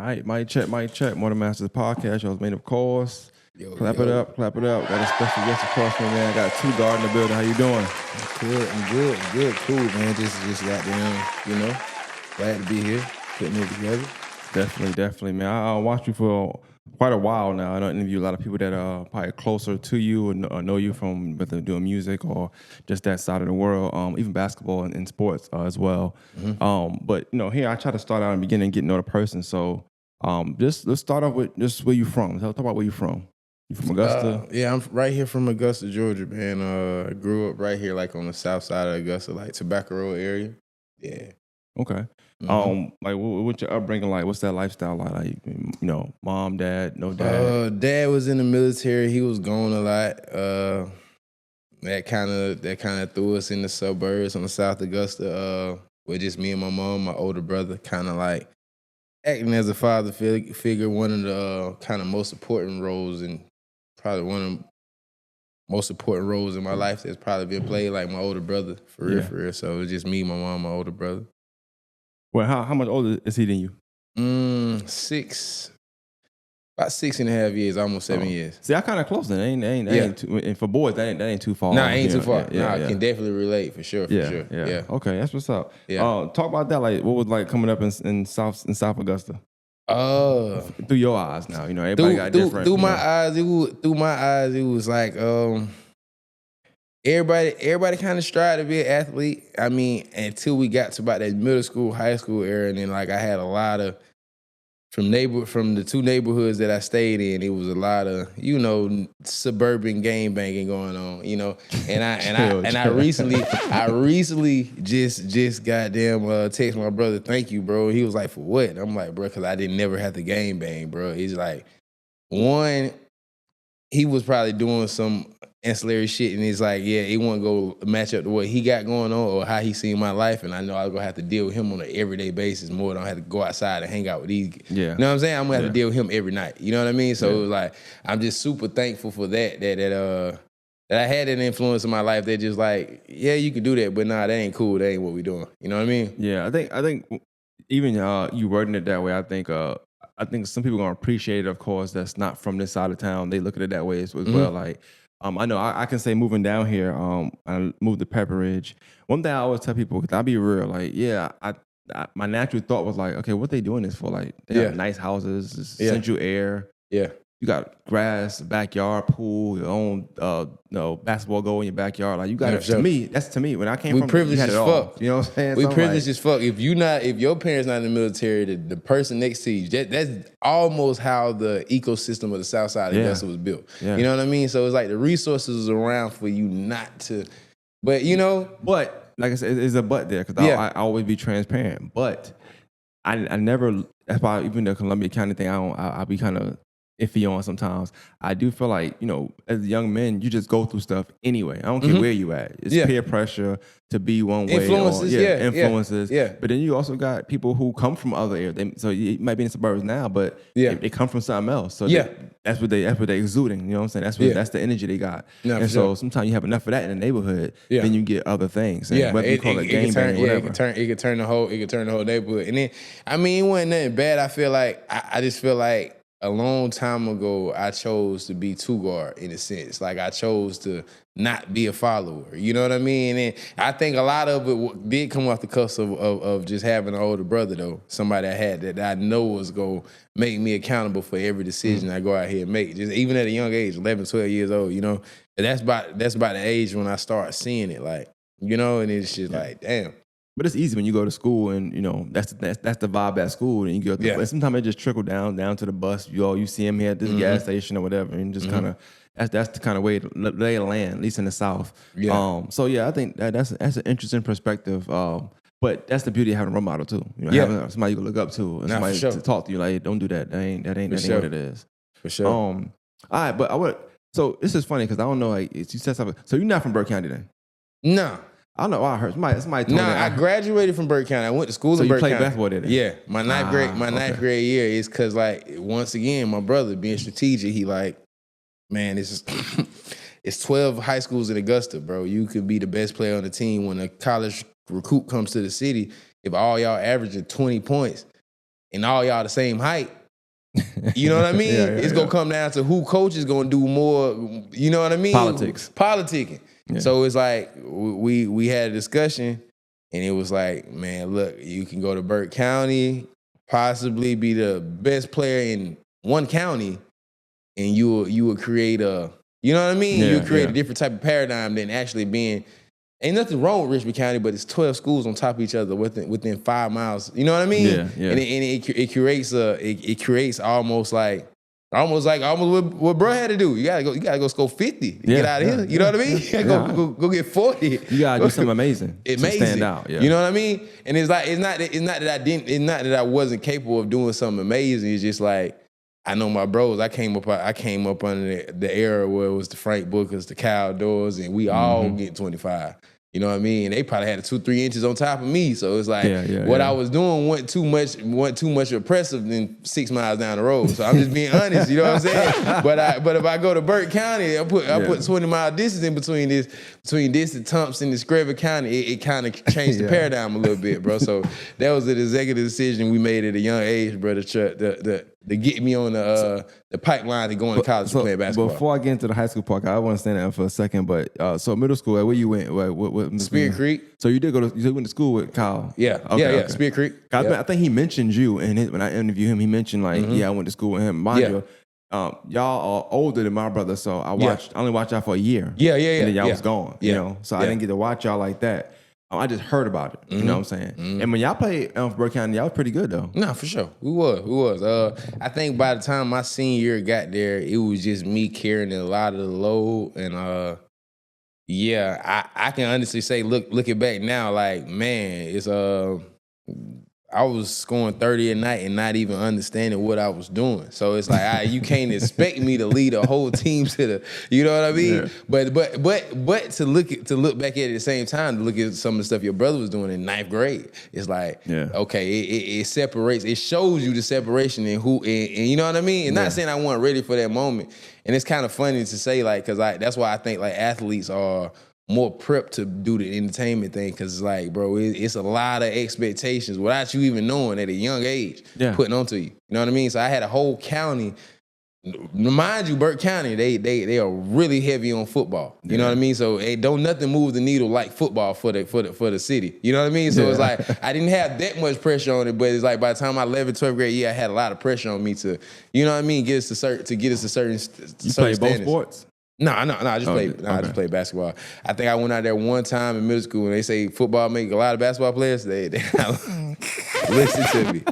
right, mic check, mic check. Morning Masters podcast. Y'all's made of course. Yo, Clap yo. it up, clap it up. Got a special guest across from me, man. I got 2GUARD in the building. How you doing? I'm good, cool, man. Just got down, glad to be here, putting it together. Definitely, man. I watched you for quite a while now. I don't interview a lot of people that are probably closer to you or know you from whether doing music or just that side of the world, even basketball and sports as well. But here I try to start out in the beginning and get to know the person. So let's start off with just where you from. Talk about where you from. You from Augusta? Yeah, I'm right here from Augusta, Georgia, man. I grew up right here, like on the south side of Augusta, like Tobacco Road area. Yeah. Okay. Like what's your upbringing like? What's that lifestyle like? Mom, dad, no dad. Dad was in the military. He was gone a lot. That kind of threw us in the suburbs on the South Augusta. With just me and my mom, my older brother, kind of like acting as a father figure. One of the kind of most important roles, and probably one of the most important roles in my life that's probably been played, like my older brother, for real. So it was just me, my mom, my older brother. Well, how much older is he than you? About 6.5 years, almost 7 years. See, I kind of close then. That ain't too, and for boys, that ain't too far. Nah, ain't too far. Yeah, I can definitely relate for sure. Yeah. Okay, that's what's up. Talk about that. Like, what was like coming up in South Augusta? Through your eyes now, everybody got different. Through my eyes, it was like everybody kind of strived to be an athlete. I mean, until we got to about that middle school, high school era, and then like I had a lot of from the two neighborhoods that I stayed in, it was a lot of suburban game banging going on, and I recently just goddamn text my brother, thank you, bro. He was like, for what? And I'm like, bro, because I didn't never have to game bang, bro. He's like, one, he was probably doing some ancillary shit, and he's like, yeah, he won't go match up to what he got going on or how he seen my life, and I know I was gonna have to deal with him on an everyday basis more than I had to go outside and hang out with these. Yeah. You know what I'm saying? I'm gonna have to deal with him every night. You know what I mean? So it was like, I'm just super thankful for that I had an influence in my life that just like, yeah, you can do that, but nah, that ain't cool. That ain't what we doing. You know what I mean? Yeah, I think even you wording it that way, I think some people gonna appreciate it. Of course, that's not from this side of town. They look at it that way as well. Like, I know I can say moving down here, I moved to Pepperidge. One thing I always tell people, because I'll be real, like, yeah, my natural thought was like, okay, what they doing this for? Like, they have nice houses, central air. Yeah. You got grass, backyard, pool, your own basketball goal in your backyard. Like, you got it. That's to me. When I came from, privileged as fuck. You know what I'm saying? We privileged as fuck. If your parents not in the military, the person next to you, that's almost how the ecosystem of the South Side of Augusta was built. Yeah. You know what I mean? So it's like the resources are around for you not to, but But like I said, it's a but there, because I always be transparent. But I never. That's why even the Columbia County thing, I'll be kind of iffy on sometimes. I do feel like, as young men, you just go through stuff anyway. I don't care where you at. It's peer pressure to be one way. Influences. Yeah. But then you also got people who come from other areas. So you might be in the suburbs now, but they come from something else. So that's what they exuding. You know what I'm saying? That's the energy they got. Yeah, and so sometimes you have enough of that in the neighborhood, then you get other things. And whether you call it game bang, whatever. It could turn the whole neighborhood. And then, I mean, it wasn't nothing bad. I feel like I just feel like a long time ago, I chose to be 2GUARD in a sense. Like, I chose to not be a follower. You know what I mean? And I think a lot of it did come off the cusp of just having an older brother, though. Somebody I had that I know was going to make me accountable for every decision I go out here and make. Just even at a young age, 11, 12 years old, And that's about the age when I start seeing it, like, and it's just like, damn. But it's easy when you go to school and, that's the vibe at school. And you go to, and sometimes it just trickle down to the bus. You see him here at this gas station or whatever. And just kind of, that's the kind of way to lay a land, at least in the South. Yeah. So, yeah, I think that's an interesting perspective. But that's the beauty of having a role model, too. Having somebody you can look up to and somebody to talk to you. Like, don't do that. That ain't what it is. For sure. All right, but so this is funny because I don't know, like, you said something. So you're not from Burke County then? No. I don't know. I heard somebody told me. I graduated from Burke County. I went to school in Burke County. So you played basketball there? Yeah, my ninth grade year is because, like, once again, my brother being strategic, he like, man, it's 12 high schools in Augusta, bro. You could be the best player on the team when a college recruit comes to the city. If all y'all averaging 20 points, and all y'all the same height, you know what I mean? It's gonna come down to who coach is gonna do more, you know what I mean? Politicking. Yeah. So it's like we had a discussion, and it was like, man, look, you can go to Burke County, possibly be the best player in one county, and you will create a, you know what I mean? You would create a different type of paradigm than actually being. Ain't nothing wrong with Richmond County, but it's 12 schools on top of each other within 5 miles. You know what I mean? Yeah. And it creates almost what bro had to do. You gotta go score 50 to get out of here. You know what I mean? You gotta go get 40. You gotta do something amazing. To stand out. Yeah. You know what I mean? And it's not that I wasn't capable of doing something amazing. It's just like, I know my bros. I came up under the era where it was the Frank Bookers, the Cal Doors, and we all get 25. You know what I mean? And they probably had 2-3 inches on top of me. So it's like what I was doing wasn't too much oppressive than 6 miles down the road. So I'm just being honest. You know what I'm saying? But if I go to Burke County, I put 20-mile distance in between this and Thompson and Screven County. It kind of changed the paradigm a little bit, bro. So that was an executive decision we made at a young age, bro. To get me on the pipeline to going to college to play basketball. Before I get into the high school part, I want to stand there for a second. But so middle school, where you went? What Spirit Creek. So you went to school with Kyle? Yeah, okay. Spirit Creek. I think he mentioned you, and when I interviewed him, he mentioned like, I went to school with him. Mind you, y'all are older than my brother, so I only watched y'all for a year. Yeah. And then y'all was gone. You know, so I didn't get to watch y'all like that. I just heard about it. You know what I'm saying? And when y'all played Burke County, y'all was pretty good though. No, for sure. We was. I think by the time my senior year got there, it was just me carrying a lot of the load. And I can honestly say, looking back now, like, man, it's I was scoring 30 a night and not even understanding what I was doing. So it's like, you can't expect me to lead a whole team to the, you know what I mean? Yeah. But to look back at it at the same time, to look at some of the stuff your brother was doing in 9th grade, it's like, okay, it separates, it shows you the separation and who, and you know what I mean? And not saying I wasn't ready for that moment. And it's kind of funny to say, like, because that's why I think like athletes are more prepped to do the entertainment thing, because it's like, bro, it's a lot of expectations without you even knowing at a young age putting onto you. You know what I mean? So I had a whole county. Mind you, Burke County, they are really heavy on football. You know what I mean? So don't nothing move the needle like football for the city. You know what I mean? So it's like I didn't have that much pressure on it, but it's like by the time I 11th, 12th grade, I had a lot of pressure on me to, you know what I mean, get us to certain You play both sports? No, I just played basketball. I think I went out there one time in middle school and they say football make a lot of basketball players. They listen to me.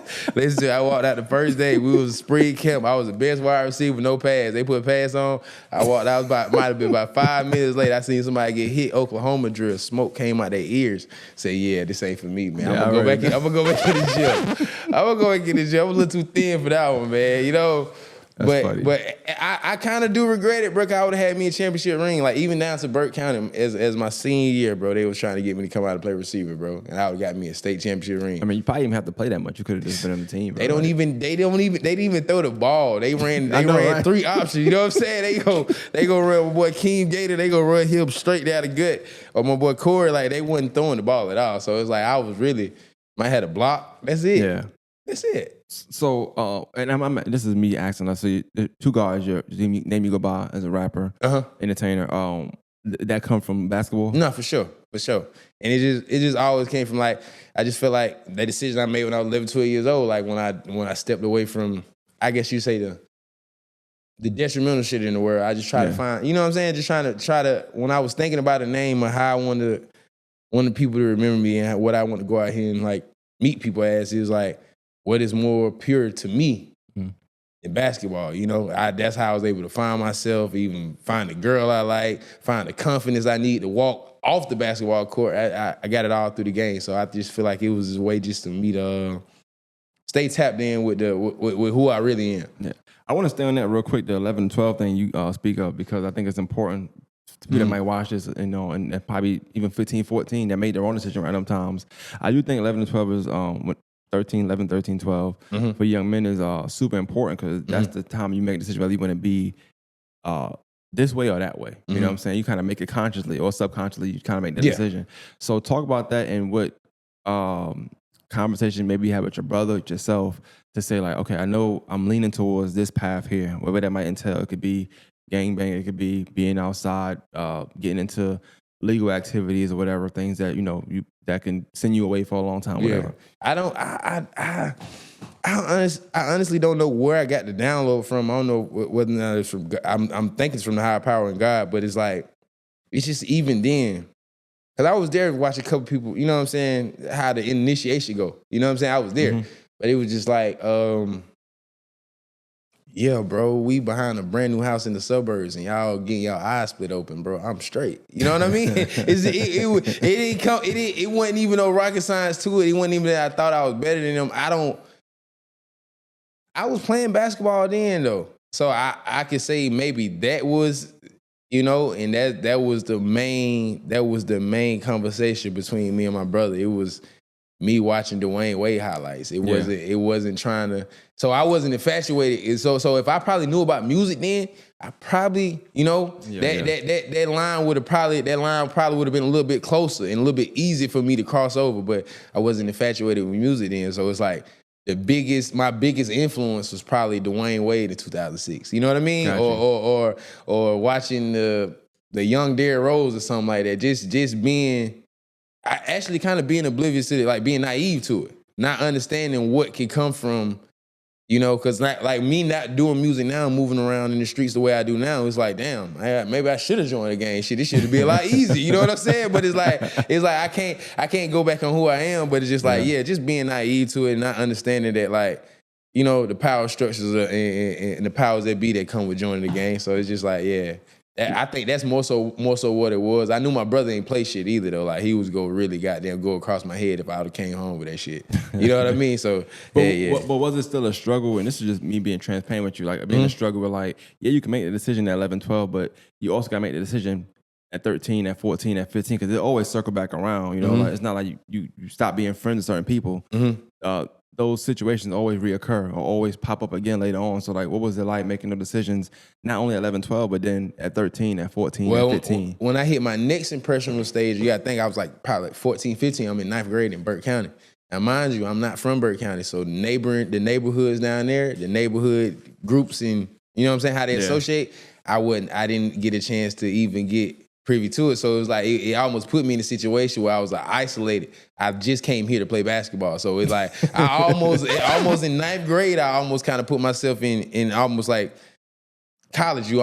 I walked out the first day. We was spring camp. I was the best wide receiver, no pads. They put pads on. I walked out, might have been about 5 minutes later. I seen somebody get hit, Oklahoma drill. Smoke came out their ears. Say, yeah, this ain't for me, man. I'm gonna go back in the gym. I'm a little too thin for that one, man. You know. But I kind of do regret it, bro. I would have had me a championship ring, like even down to Burke County as my senior year, bro. They was trying to get me to come out and play receiver, bro, and I would have got me a state championship ring. I mean, you probably didn't have to play that much. You could have just been on the team. Bro. They didn't even throw the ball. They ran 3 options. You know what I'm saying? They go run my boy Keem Gator. They go run him straight down the gut, or my boy Corey. Like they wasn't throwing the ball at all. So it's like I was really, I had a block. That's it. Yeah, that's it. So, and this is me asking. I see 2GUARD, your name you go by as a rapper, entertainer. That come from basketball? No, for sure. And it just always came from like, I just feel like the decision I made when I was 11, 12 years old, like when I stepped away from, I guess you say the detrimental shit in the world. I just try to find, you know what I'm saying? Just try to when I was thinking about a name or how I wanted people to remember me and what I want to go out here and like meet people as, it was like, what is more pure to me in basketball, you know? That's how I was able to find myself, even find the girl I like, find the confidence I need to walk off the basketball court. I got it all through the game, so I just feel like it was a way just to me to stay tapped in with who I really am. Yeah, I want to stay on that real quick, the 11 and 12 thing you speak of, because I think it's important to people that might watch this, you know, and probably even 15, 14 that made their own decision around them times. I do think 11 and 12 is 11, 13, 12 for young men is super important, because that's the time you make a decision whether you want to be this way or that way. You know what I'm saying? You kind of make it consciously or subconsciously. You kind of make that decision. So talk about that and what conversation maybe you have with your brother, yourself, to say like, okay, I know I'm leaning towards this path here, whatever that might entail. It could be gangbang, it could be being outside, getting into legal activities or whatever, things that that can send you away for a long time, whatever. I honestly don't know where I got the download from. I don't know whether or not it's from. I'm thinking it's from the higher power in God, but it's like it's just even then. Cause I was there to watch a couple people, you know what I'm saying, how the initiation go. You know what I'm saying? I was there. But it was just like, yeah, bro, we behind a brand new house in the suburbs and y'all getting y'all eyes split open, bro. I'm straight. You know what I mean? It wasn't even no rocket science to it. It wasn't even that I thought I was better than them. I was playing basketball then though. So I could say maybe that was, and that was the main conversation between me and my brother. It was me watching Dwayne Wade highlights. It wasn't trying to. So I wasn't infatuated. So if I probably knew about music then, I probably, that line probably would have been a little bit closer and a little bit easier for me to cross over. But I wasn't infatuated with music then. So it's like my biggest influence was probably Dwayne Wade in 2006. You know what I mean? Gotcha. Or watching the young Derrick Rose or something like that. Just being, actually kind of being oblivious to it, like being naive to it, not understanding what can come from, because like me not doing music now, moving around in the streets the way I do now, it's like, damn, maybe I should have joined the game. Shit, this should be a lot easier. You know what I'm saying? But it's like I can't go back on who I am. But it's just like, just being naive to it and not understanding that, like, the power structures and the powers that be that come with joining the game. So it's just like, I think that's more so what it was. I knew my brother ain't play shit either though. Like he was really goddamn go across my head if I would have came home with that shit. You know what I mean? So but was it still a struggle? And this is just me being transparent with you. Like being a struggle with like, you can make the decision at 11, 12, but you also gotta make the decision at 13, at 14, at 15, because it always circle back around. Like it's not like you stop being friends with certain people. Those situations always reoccur or always pop up again later on. So like, what was it like making the decisions not only at 11, 12, but then at 13, at 14, at 15? When I hit my next impressionable stage, you gotta think I was like probably like 14, 15. I'm in 9th grade in Burke County. Now, mind you, I'm not from Burke County. So the neighborhoods down there, the neighborhood groups and, you know what I'm saying, how they associate, I didn't get a chance to even get privy to it. So it was like, it almost put me in a situation where I was like isolated. I just came here to play basketball. So it's like, I almost in 9th grade, I almost kind of put myself in almost like college, you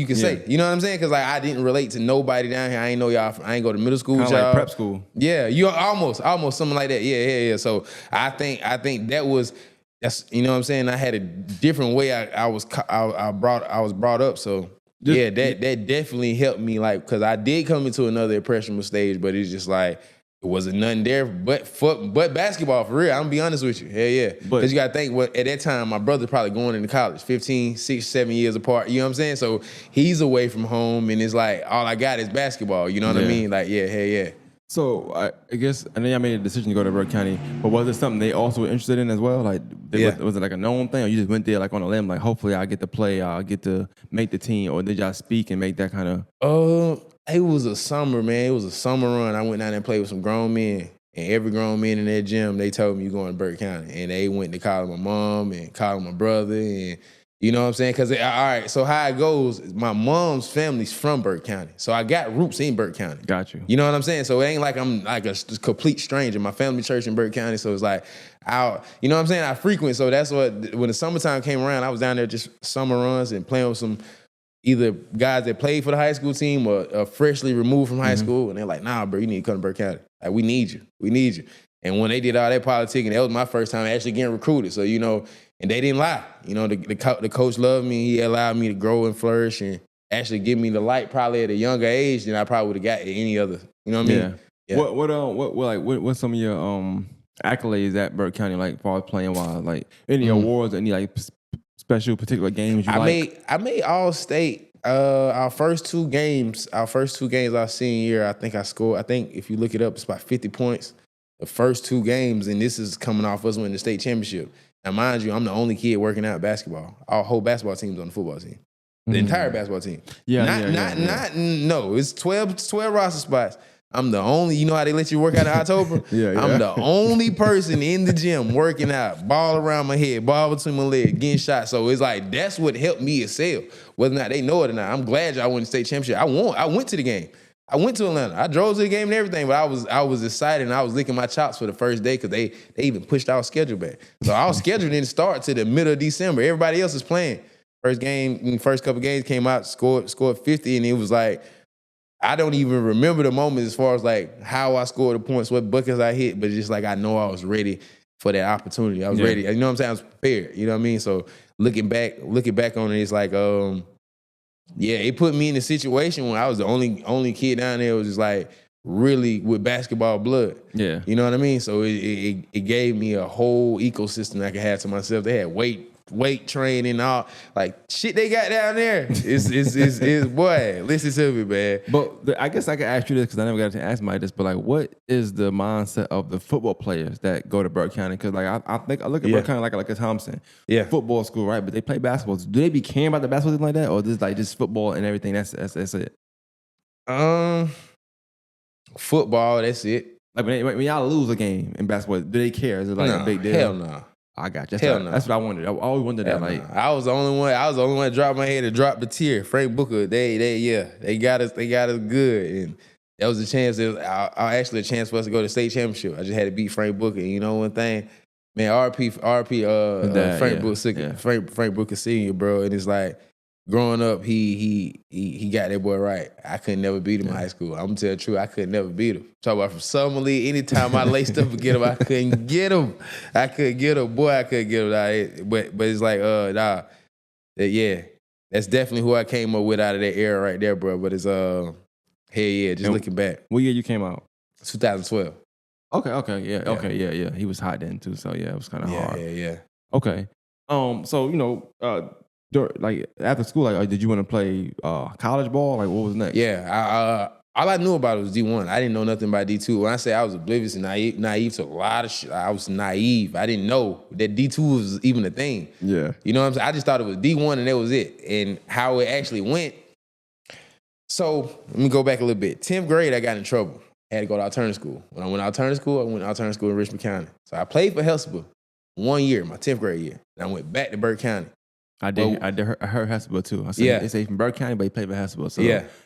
can say. You know what I'm saying? Because like I didn't relate to nobody down here. I ain't know y'all. I ain't go to middle school. Kind of like prep school. Yeah, you almost something like that. Yeah. So I think that's you know what I'm saying. I had a different way I was brought up. So that definitely helped me. Like because I did come into another impressionable stage, but it's just like. It wasn't nothing there but basketball for real. I'm gonna be honest with you. Hell yeah. Because you gotta think at that time my brother probably going into college, 15, 6, 7 years apart. You know what I'm saying? So he's away from home and it's like all I got is basketball. You know what I mean? Like, hell yeah. So I guess I know y'all made a decision to go to Burke County, but was it something they also were interested in as well? Like was it like a known thing or you just went there like on a limb, like hopefully I get to play, I'll get to make the team, or did y'all speak and make that kind of It was a summer, man. It was a summer run. I went down there and played with some grown men. And every grown man in that gym, they told me you going to Burke County. And they went to call my mom and call my brother. And you know what I'm saying? Because, all right, so how it goes, my mom's family's from Burke County. So I got roots in Burke County. Got you. You know what I'm saying? So it ain't like I'm like a complete stranger. My family church in Burke County. So it's like, you know what I'm saying? I frequent. So that's what, when the summertime came around, I was down there just summer runs and playing with some either guys that played for the high school team or freshly removed from high school. And they're like, nah, bro, you need to come to Burke County. Like, we need you. And when they did all that politicking, that was my first time actually getting recruited. So, and they didn't lie. The coach loved me. He allowed me to grow and flourish and actually give me the light probably at a younger age than I probably would have got at any other. You know what I mean? Yeah. What's some of your accolades at Burke County, like, as far as playing wise? Like, any awards, any, like, special particular games you I made all state. Our first two games our senior year, I think if you look it up, it's about 50 points. The first two games, and this is coming off us winning the state championship. Now, mind you, I'm the only kid working out basketball. Our whole basketball team's on the football team. The entire basketball team. No, it's 12 roster spots. I'm the only, you know how they let you work out in October? Yeah. I'm the only person in the gym working out, ball around my head, ball between my legs, getting shot. So it's like, that's what helped me excel. Whether or not they know it or not. I'm glad y'all won the state championship. I went to the game. I went to Atlanta. I drove to the game and everything, but I was excited and I was licking my chops for the first day because they even pushed our schedule back. So our schedule didn't start to the middle of December. Everybody else was playing. First couple games came out, scored 50, and it was like, I don't even remember the moment as far as like how I scored the points, what buckets I hit, but just like I know I was ready for that opportunity. I was ready. You know what I'm saying? I was prepared. You know what I mean? So looking back on it, it's like, it put me in a situation when I was the only kid down there. It was just like really with basketball blood. Yeah. You know what I mean? So it gave me a whole ecosystem I could have to myself. They had weight training, all like shit they got down there. It's boy, listen to me, man. But I guess I could ask you this because I never got to ask Mike this. But like, what is the mindset of the football players that go to Burke County? Because like I look at Burke County like a Thompson, football school, right? But they play basketball. Do they be caring about the basketball thing like that, or just like just football and everything? That's it. Football. That's it. Like when y'all lose a game in basketball, do they care? Is it like a big deal? Hell no. I got you. Hell no. That's what I wondered. I always wondered that. Like, I was the only one that dropped my head and dropped the tear. Frank Booker, they got us good, and that was a chance. Actually a chance for us to go to state championship. I just had to beat Frank Booker. And you know one thing, man, Frank Booker Senior, bro. And it's like growing up, he got that boy right. I couldn't never beat him in high school. I'm gonna tell the truth, I could never beat him. Talk about from Summer League, anytime I laced up and get him, I couldn't get him. I couldn't get him. Boy, I couldn't get him. But it's like, that's definitely who I came up with out of that era right there, bro. But it's just looking back. What year you came out? 2012. Okay, He was hot then too, so yeah, it was kind of hard. Yeah. Okay. So you know, like after school, like did you want to play college ball? Like what was next? Yeah, all I knew about it was D1. I didn't know nothing about D2. When I say I was oblivious and naive to a lot of shit, I was naive. I didn't know that D2 was even a thing. Yeah. You know what I'm saying? I just thought it was D1 and that was it. And how it actually went. So let me go back a little bit. 10th grade, I got in trouble. I had to go to alternative school. When I went to alternative school in Richmond County. So I played for Hellsborough 1 year, my 10th grade year. And I went back to Burke County. I heard Hesper too. I said, they say from Burke County, but he played for Hesper. So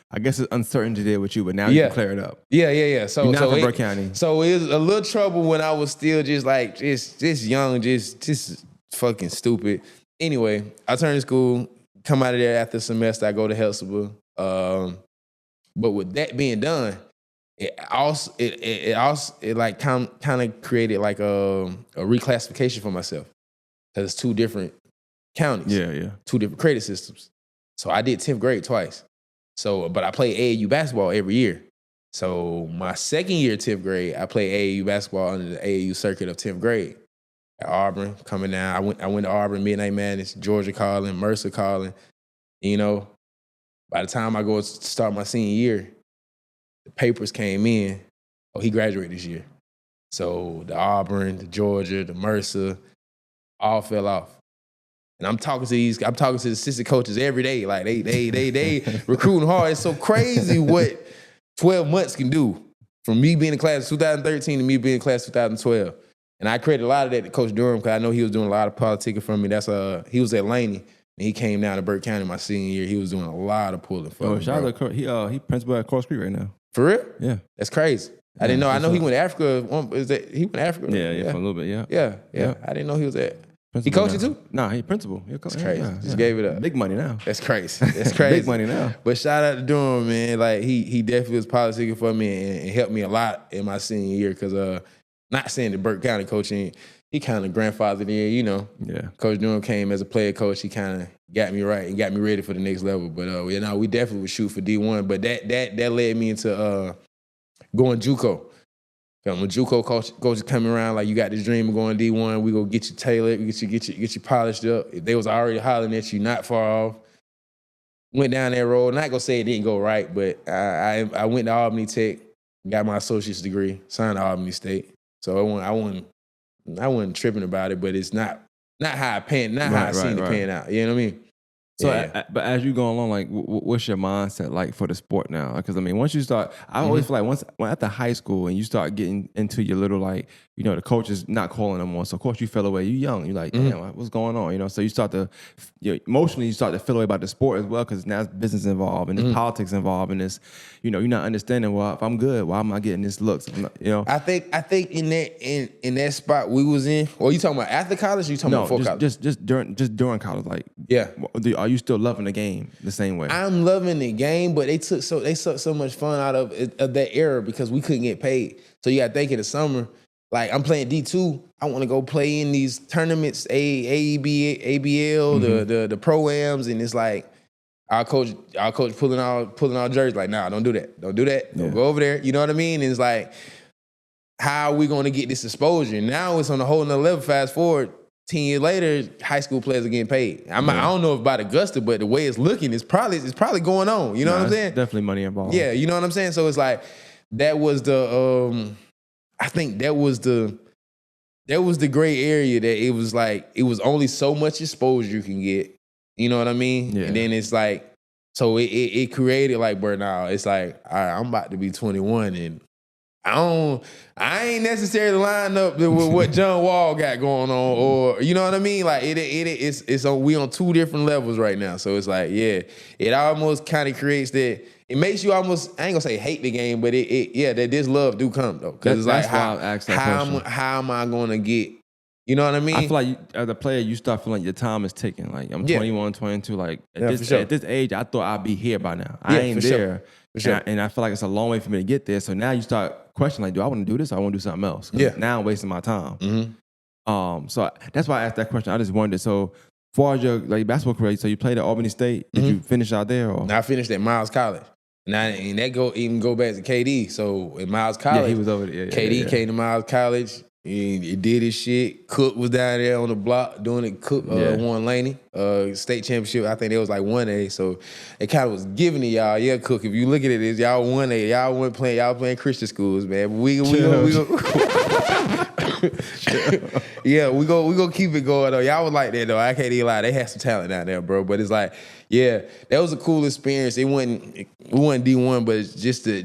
I guess it's uncertainty there with you, but now you can clear it up. Yeah. So you're not from Burke County. So it was a little trouble when I was still just young, just fucking stupid. Anyway, I turned to school, come out of there after the semester, I go to Hesper. But with that being done, it like kind of created like a reclassification for myself. Because it's two different counties. Yeah. Two different credit systems. So I did 10th grade twice. But I played AAU basketball every year. So my second year 10th grade, I played AAU basketball under the AAU circuit of 10th grade. At Auburn, coming down. I went to Auburn, Midnight Madness, Georgia calling, Mercer calling. You know, by the time I go to start my senior year, the papers came in. Oh, he graduated this year. So the Auburn, the Georgia, the Mercer, all fell off. And I'm talking to the assistant coaches every day. Like they recruiting hard. It's so crazy what 12 months can do. From me being in class 2013 to me being in class 2012. And I credit a lot of that to Coach Durham because I know he was doing a lot of politicking for me. He was at Laney and he came down to Burke County my senior year. He was doing a lot of pulling for me. Shout out to he principal at Cross Creek right now. For real? Yeah. That's crazy. I didn't know. I know he went to Africa. He went to Africa? Yeah, for a little bit, Yeah. I didn't know he was at. Principal, he coached you too? Nah, he principal. That's crazy. Just gave it up. Big money now. That's crazy. Big money now. But shout out to Durham, man. Like he definitely was politicking for me and helped me a lot in my senior year. Because not saying that Burke County coaching, he kind of grandfathered in, you know. Yeah. Coach Durham came as a player coach. He kind of got me right and got me ready for the next level. But we definitely would shoot for D1. But that led me into going JUCO. When JUCO coaches coming around, like you got this dream of going D1, we go get you tailored, get you polished up. If they was already hollering at you, not far off. Went down that road. Not gonna say it didn't go right, but I went to Albany Tech, got my associate's degree, signed to Albany State. So I wasn't tripping about it, but it's not how I seen it pan out. You know what I mean? So, but as you go along, like, what's your mindset like for the sport now? Because I mean, once you start, I always feel like when after high school and you start getting into your little, like, you know, the coach is not calling no more. So of course you feel away. You young. You're like, damn, what's going on? You know. So you start to, emotionally, you start to feel away about the sport as well, because now it's business involved and there's politics involved, and it's, you know, you're not understanding. Well, if I'm good, why am I getting this looks? You know. I think in that spot we was in. Or you talking about after college? Or you talking about before college? Just during college. Like, are you still loving the game the same way? I'm loving the game, but they sucked so much fun out of that era because we couldn't get paid. So you got to think in the summer, like I'm playing D2, I want to go play in these tournaments, ABL, the pro-ams, and it's like our coach pulling our jerseys, like, nah, don't do that. Don't go over there. You know what I mean? And it's like, how are we going to get this exposure? Now it's on a whole nother level. Fast forward 10 years later, high school players are getting paid. I don't know about Augusta, but the way it's looking, it's probably going on. You know what I'm saying? Definitely money involved. Yeah, you know what I'm saying? So it's like, that was the I think that was the gray area, that it was like, it was only so much exposure you can get. You know what I mean? Yeah. And then it's like, so it created like burnout. It's like, all right, I'm about to be 21 and I ain't necessarily lined up with what John Wall got going on, or you know what I mean? Like it's on, we on two different levels right now. So it's like, yeah, it almost kind of creates that. It makes you almost, I ain't gonna say hate the game, but that this love do come though. Because it's like, how am I gonna get, you know what I mean? I feel like as a player, you start feeling like your time is ticking. Like I'm 21, 22. Like at this age, I thought I'd be here by now. I ain't there. Sure. And I feel like it's a long way for me to get there. So now you start questioning, like, do I want to do this or I want to do something else? Yeah. Now I'm wasting my time. So that's why I asked that question. I just wondered. So, as far as your basketball career, so you played at Albany State. Did you finish out there? Or? No, I finished at Miles College. And that go back to KD. So at Miles College, he was over there. KD came to Miles College. He did his shit. Cook was down there on the block doing it. Cook won Laney state championship. I think they was like 1A. So it kind of was giving to y'all. Yeah, Cook. If you look at it, y'all 1A. Y'all weren't playing. Y'all playing Christian schools, man. But we gonna keep it going though. Y'all was like that though. I can't even lie. They had some talent down there, bro. But it's like, yeah, that was a cool experience. We wasn't D1, but it's just to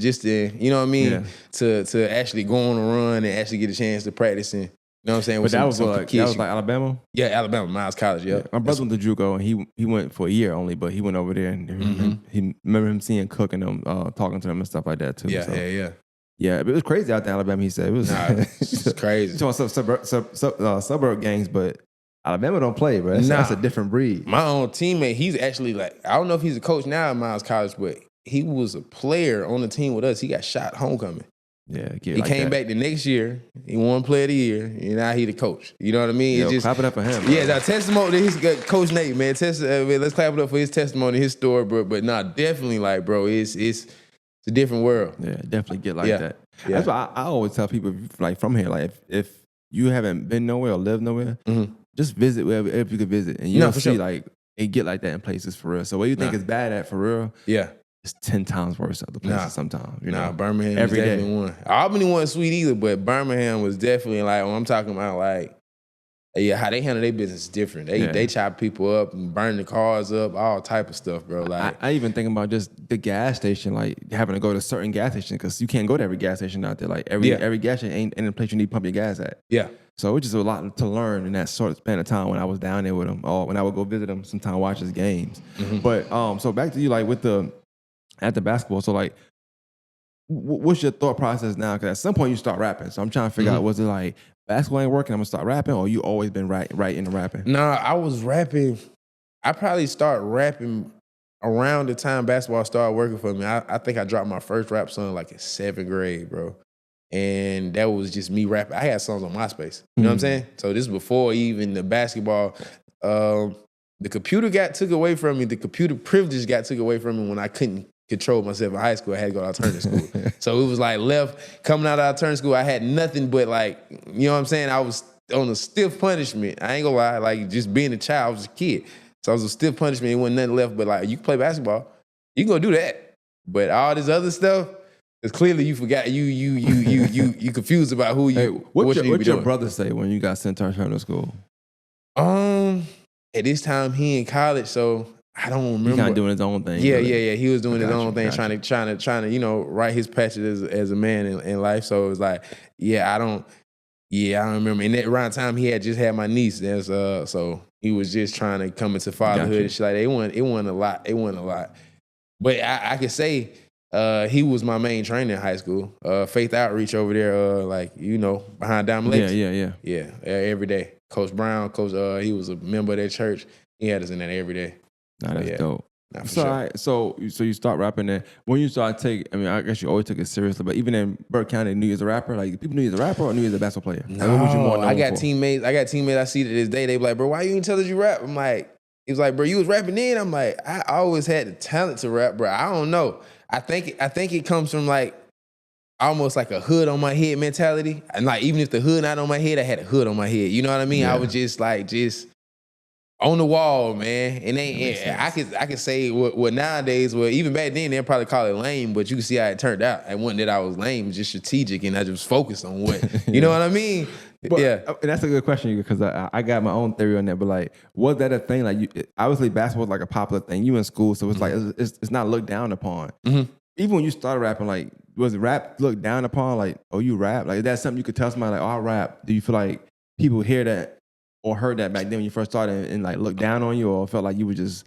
you know what I mean? Yeah. To actually go on a run and actually get a chance to practice and, you know what I'm saying? But that was like Alabama? Yeah, Alabama, Miles College, yeah. My brother went to JUCO and he went for a year only, but he went over there and he remember him seeing Cook and them talking to them and stuff like that too. Yeah. Yeah, but it was crazy out there in Alabama, he said. It was it's crazy. You're talking suburb gangs, but Alabama don't play, bro. That's a different breed. My own teammate, he's actually like, I don't know if he's a coach now at Miles College, but he was a player on the team with us. He got shot homecoming. Yeah, he came back the next year. He won Player of the Year, and now he the coach. You know what I mean? Yo, clap it up for him. Yeah, now testimony to his Coach Nate, man. Let's clap it up for his testimony, his story, bro. But nah, definitely, like, bro, it's a different world. Yeah, definitely get like that. Yeah. That's why I always tell people, like, from here, like, if you haven't been nowhere or lived nowhere, just visit wherever you could visit, and you'll see like it get like that in places for real. So what you think is bad at for real? Yeah. It's 10 times worse other places sometimes. You know? Birmingham every was definitely one. Albany wasn't sweet either, but Birmingham was definitely like, when I'm talking about like, how they handle their business is different. They chop people up and burn the cars up, all type of stuff, bro. Like I even think about just the gas station, like having to go to certain gas station because you can't go to every gas station out there. Like every gas station ain't in a place you need to pump your gas at. Yeah. So it's just a lot to learn in that sort of span of time when I was down there with them, or when I would go visit them sometime, watch his games. But so back to you, like at the basketball. So like, what's your thought process now? Because at some point you start rapping. So I'm trying to figure out, was it like basketball ain't working, I'm gonna start rapping, or you always been right into rapping? Nah, I was rapping. I probably start rapping around the time basketball started working for me. I think I dropped my first rap song like in 7th grade, bro. And that was just me rapping. I had songs on MySpace. You know what I'm saying? So this is before even the basketball. The computer got took away from me. The computer privilege got took away from me when I couldn't control myself in high school. I had to go to alternative school. So it was like coming out of alternative school, I had nothing but like, you know what I'm saying? I was on a stiff punishment. I ain't gonna lie, like just being a child, I was a kid. So I was a stiff punishment. It wasn't nothing left but like, you can play basketball. You can go do that. But all this other stuff, because clearly you forgot, you confused about who you, what your brother say when you got sent to alternative school? At this time, he in college, so I don't remember. He kind of doing his own thing. Yeah, really. He was doing his own thing, trying to, you know, write his patches as a man in life. So it was like, I don't remember. And around time he had just had my niece. So he was just trying to come into fatherhood and shit like that. It wasn't a lot. But I could say he was my main trainer in high school. Faith Outreach over there, like, you know, behind Diamond Lakes. Yeah, every day. Coach Brown, he was a member of that church. He had us in that every day. Nah, that's dope. Nah, for so, sure. right, so you start rapping there. When you start I guess you always took it seriously, but even in Burke County, knew you as a rapper? Like, people knew you as a rapper or knew you as a basketball player? No, like, what was you more known I got for? teammates I see to this day, they be like, bro, why you didn't tell us you rap? I'm like, he was like, bro, you was rapping then? I'm like, I always had the talent to rap, bro. I don't know. I think it comes from like almost like a hood on my head mentality. And like, even if the hood not on my head, I had a hood on my head. You know what I mean? Yeah. I was just on the wall, man. And I could say what nowadays, even back then they'd probably call it lame, but you can see how it turned out. It wasn't that I was lame, just strategic, and I just focused on what, you know what I mean? But, and that's a good question because I got my own theory on that. But like, was that a thing? Like, obviously basketball was like a popular thing. You in school, so it's like it's not looked down upon. Mm-hmm. Even when you started rapping, like, was rap looked down upon? Like, oh, you rap? Like, is that something you could tell somebody like, oh, I rap? Do you feel like people hear that or heard that back then when you first started and like looked down on you, or felt like you were just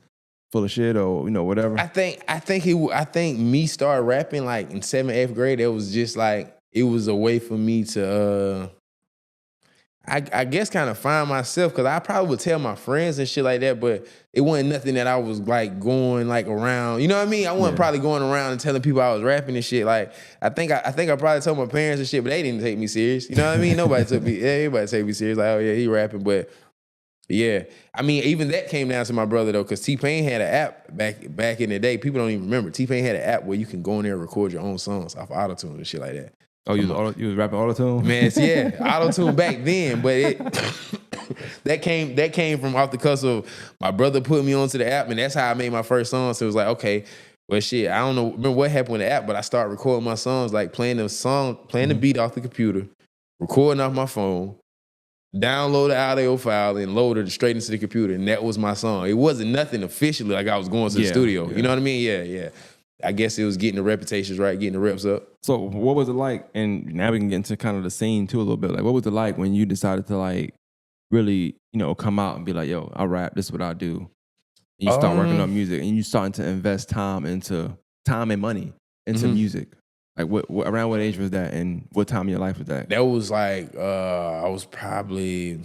full of shit, or you know, whatever? I think me start rapping like in 7th, 8th grade. It was just like it was a way for me to, I guess, kind of find myself, because I probably would tell my friends and shit like that, but it wasn't nothing that I was like going like around. You know what I mean? I wasn't probably going around and telling people I was rapping and shit. Like I think I probably told my parents and shit, but they didn't take me serious. You know what I mean? Everybody took me serious. Like, oh yeah, he rapping, but. Yeah, I mean, even that came down to my brother though, because T-Pain had an app back in the day. People don't even remember. T-Pain had an app where you can go in there and record your own songs off auto-tune and shit like that. Oh, you was rapping auto-tune? Man, auto-tune back then, but that came from off the cusp of my brother put me onto the app, and that's how I made my first song. So it was like, okay, well shit, I don't know, remember what happened with the app, but I started recording my songs, like playing the beat off the computer, recording off my phone, download the audio file and load it straight into the computer, and that was my song. It wasn't nothing officially like I was going to the studio. Yeah. You know what I mean? Yeah. I guess it was getting the reputations right, getting the reps up. So what was it like? And now we can get into kind of the scene too a little bit. Like, what was it like when you decided to like really, you know, come out and be like, yo, I rap, this is what I do. And you start working on music, and you starting to invest time and money into music. Like what around what age was that, and what time in your life was that? That was like I was probably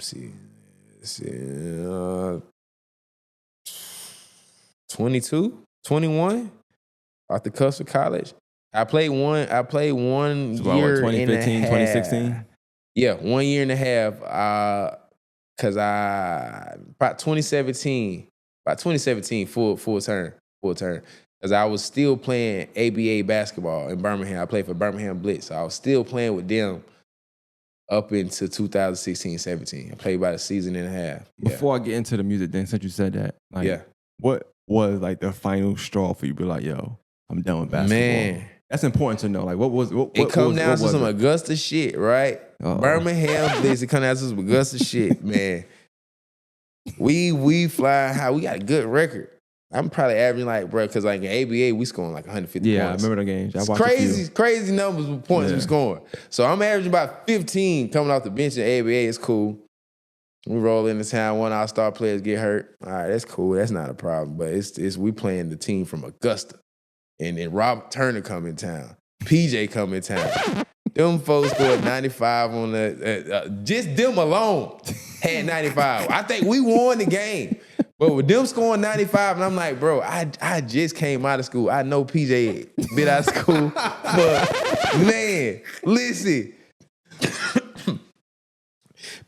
22, 21, off the cusp of college. I played one year what, 2015, and a half. 2016? Yeah, 1 year and a half. Cause about 2017, full turn. Because I was still playing ABA basketball in Birmingham. I played for Birmingham Blitz. So I was still playing with them up into 2016-17. I played about a season and a half. Before I get into the music then, since you said that, like, what was like the final straw for you to be like, yo, I'm done with basketball? Man. That's important to know. Like, it come down to some Augusta shit, right? Birmingham Blitz, it come down to some Augusta shit, man. We fly high. We got a good record. I'm probably averaging like, bro, because like in ABA, we scoring like 150 points. Yeah, I remember the games. Crazy numbers of points we scoring. So I'm averaging about 15 coming off the bench in ABA. It's cool. We roll into town, one of our star players get hurt. All right, that's cool. That's not a problem. But it's we playing the team from Augusta. And then Rob Turner come in town. PJ come in town. Them folks scored 95 on the, just them alone had 95. I think we won the game. But with them scoring 95, and I'm like, bro, I just came out of school. I know PJ been out of school. But, man, listen.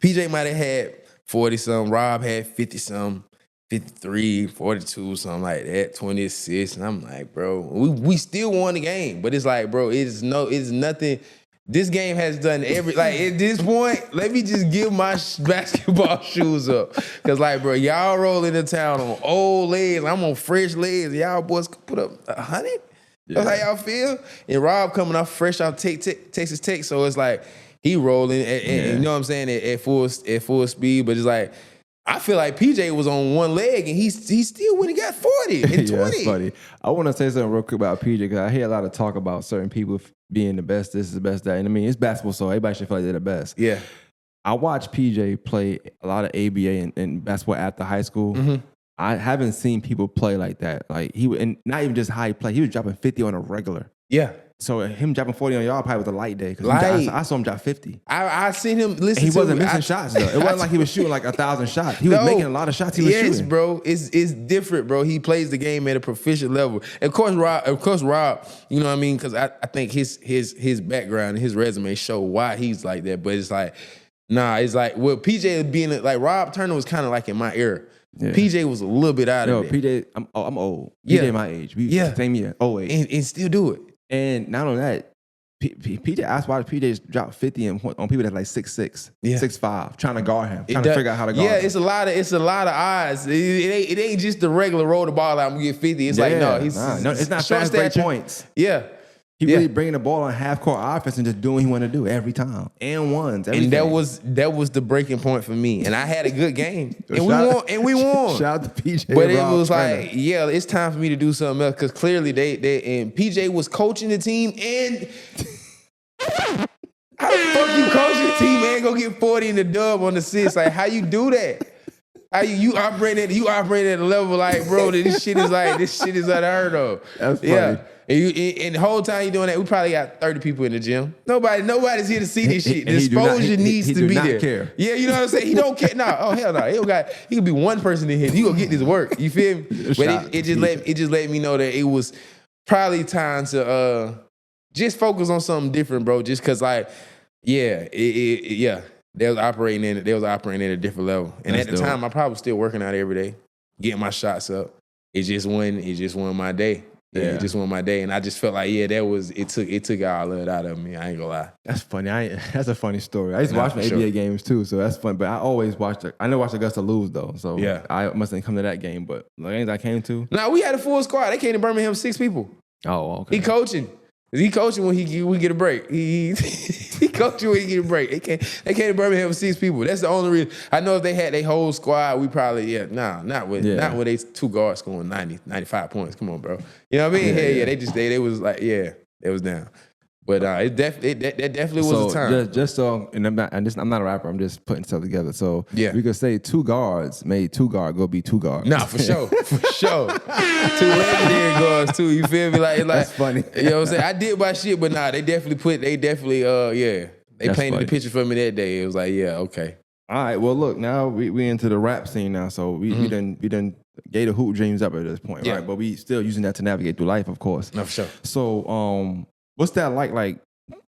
PJ might have had 40-something. Rob had 50-something, 53, 42, something like that, 26. And I'm like, bro, we still won the game. But it's like, bro, it's nothing. This game has done like at this point, let me just give my basketball shoes up. Cause like, bro, y'all roll into town on old legs. I'm on fresh legs. Y'all boys put up 100? Yeah. That's how y'all feel? And Rob coming off fresh off Texas Tech. So it's like, he rolling, you know what I'm saying, at full speed. But it's like, I feel like PJ was on one leg and he still went and got 40 and 20. Yeah, that's funny. I want to say something real quick about PJ because I hear a lot of talk about certain people being the best, this is the best, that. And I mean, it's basketball, so everybody should feel like they're the best. Yeah. I watched PJ play a lot of ABA and basketball after high school. Mm-hmm. I haven't seen people play like that. Like and not even just how he played. He was dropping 50 on a regular. Yeah. So him dropping 40 on y'all probably was a light day. I saw him drop 50. I seen him listen. And he wasn't missing shots though. It wasn't like he was shooting like 1,000 shots. He was making a lot of shots. He was shooting. Yes, bro. It's different, bro. He plays the game at a proficient level. And of course, Rob. You know what I mean? Because I think his background and his resume show why he's like that. But it's like, nah. It's like PJ being like Rob Turner was kind of like in my era. Yeah. PJ was a little bit out of it. PJ, I'm old. PJ my age. Same year. 08. And still do it. And not only that, PJ, I watched PJ drop 50 on people that's like 6'6", 6'5", trying to guard him, trying to figure out how to guard him. Yeah, it's a lot of odds. It ain't just the regular roll the ball out and get 50. It's like, no, it's not fast break points. Yeah. He really bringing the ball on half court offense and just doing what he want to do every time. And ones. Everything. And that was the breaking point for me. And I had a good game. And we won. Shout out to PJ. But it was like, it's time for me to do something else. Because clearly and PJ was coaching the team and how the fuck you coach your team and go get 40 in the dub on the 6? Like, how you do that? How you operate at a level like, bro, this shit is unheard of. That's funny. Yeah. And the whole time you're doing that, we probably got 30 people in the gym. Nobody's here to see this shit. The exposure needs to be there. Care. Yeah, you know what I'm saying? He don't care. No, oh hell no. He could be one person in here. He gonna get this work. You feel me? But it just let me know that it was probably time to just focus on something different, bro. Just cause like, they was operating at a different level. And at the time, I probably was still working out every day, getting my shots up. It just wasn't my day. Yeah, it just wasn't my day, and I just felt like, it took all of it out of me. I ain't gonna lie. That's funny. That's a funny story. I used to watch my ABA games too, so that's fun. But I always I never watched Augusta lose though, so I mustn't come to that game. But the games I came to, we had a full squad. They came to Birmingham 6 people. Oh, okay. He coaching when we get a break. He coaching when he get a break. They came to Birmingham with 6 people. That's the only reason. I know if they had their whole squad, we probably not with they 2 guards scoring 90, 95 points. Come on, bro. You know what I mean? They was like, it was down. But that definitely was a time. Just so, and I'm not a rapper. I'm just putting stuff together. So we could say 2 guards made 2GUARD go be 2GUARD. Nah, for sure, 2 legendary guards too. You feel me? Like that's funny. You know what I'm saying? I did my shit, but they definitely painted the picture for me that day. It was like, okay. All right. Well, look, now we into the rap scene now. So we done gave the hoop dreams up at this point, right? But we still using that to navigate through life, of course. No, for sure. So what's that like? Like,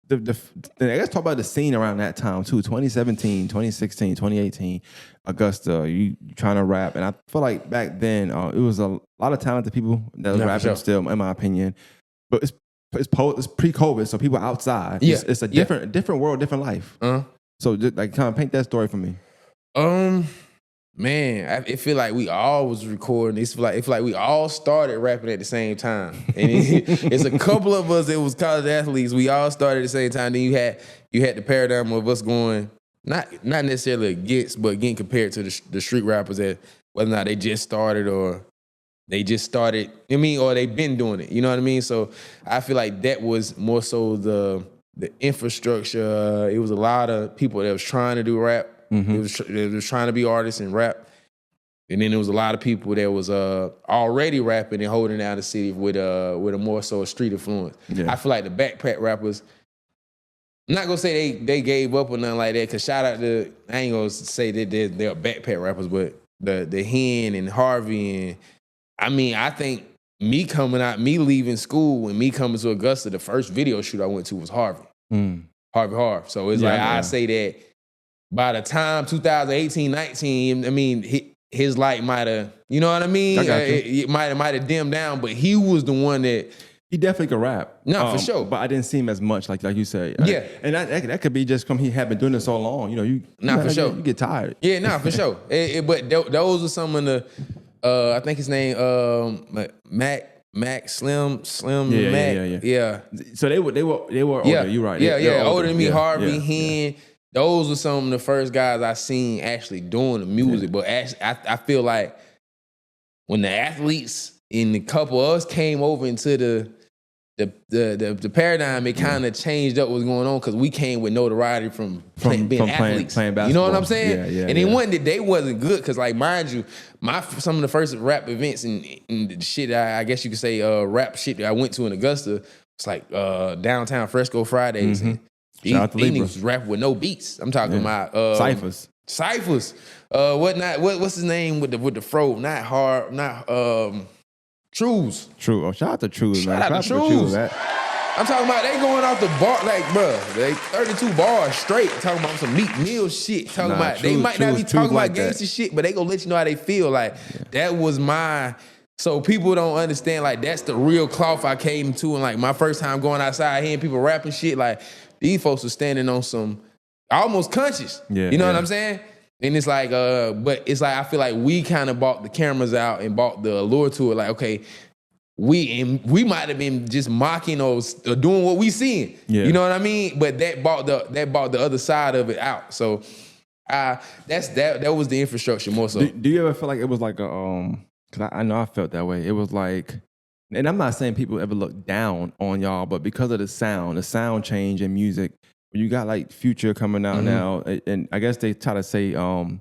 let's talk about the scene around that time too. 2017, 2016, 2018, Augusta. You trying to rap, and I feel like back then it was a lot of talented people that was rapping still, in my opinion. But it's pre-COVID, so people outside. Yeah, it's a different world, different life. So just like kind of paint that story for me. Man, it feel like we all was recording. It feel like we all started rapping at the same time. And it's a couple of us that was college athletes. We all started at the same time. Then you had the paradigm of us going not necessarily against, but getting compared to the street rappers that whether or not they just started or they just started. Or they've been doing it. You know what I mean? So I feel like that was more so the infrastructure. It was a lot of people that was trying to do rap. It was trying to be artists and rap. And then there was a lot of people that was already rapping and holding down the city with a more so a street influence. Yeah. I feel like the backpack rappers, I'm not gonna say they gave up or nothing like that, because shout out to, I ain't gonna say that they're backpack rappers, but the Hen and Harvey, and I think me leaving school and me coming to Augusta, the first video shoot I went to was Harvey. Harvey. So it's I say that by the time 2018, 19, his light might have, you know what I mean? It might have dimmed down, but he was the one that... He definitely could rap. No, for sure. But I didn't see him as much, like you said. Yeah. And that could be just from he had been doing it so long. For sure. You get tired. Yeah, for sure. But those are some of the, I think his name, Mac, Slim Mac. Yeah. So they were older. You're right. Yeah, older than me. Yeah, Harvey, Hen. those were some of the first guys I seen actually doing the music. But actually, I feel like when the athletes and the couple of us came over into the paradigm, it kind of changed up what's going on because we came with notoriety from being athletes. Playing basketball. You know what I'm saying? Yeah, and it wasn't that they wasn't good because, like, mind you, some of the first rap events and the shit, I guess you could say rap shit that I went to in Augusta, it's like downtown Fresco Fridays. And these niggas rapping with no beats. I'm talking about Cyphers. What's his name with the fro? Not hard, not Trues. True. Oh, shout out to Trues, man. Shout out to Trues. I'm talking about they going off the bar, like, bro, they 32 bars straight, talking about some Meek Mill shit. Talking about they might not be talking about gangster shit, but they gonna let you know how they feel. Like, that was so people don't understand, like, that's the real cloth I came to. And like my first time going outside, hearing people rapping shit, like, these folks were standing on some almost conscious. Yeah, you know what I'm saying? And it's like, but it's like, I feel like we kind of bought the cameras out and bought the allure to it. Like, okay, we might have been just mocking or doing what we seeing. Yeah. You know what I mean? But that bought the other side of it out. So that was the infrastructure more so. Do you ever feel like it was like a because I know I felt that way. It was like, and I'm not saying people ever look down on y'all, but because of the sound change in music. You got like Future coming out now, and I guess they try to say, cause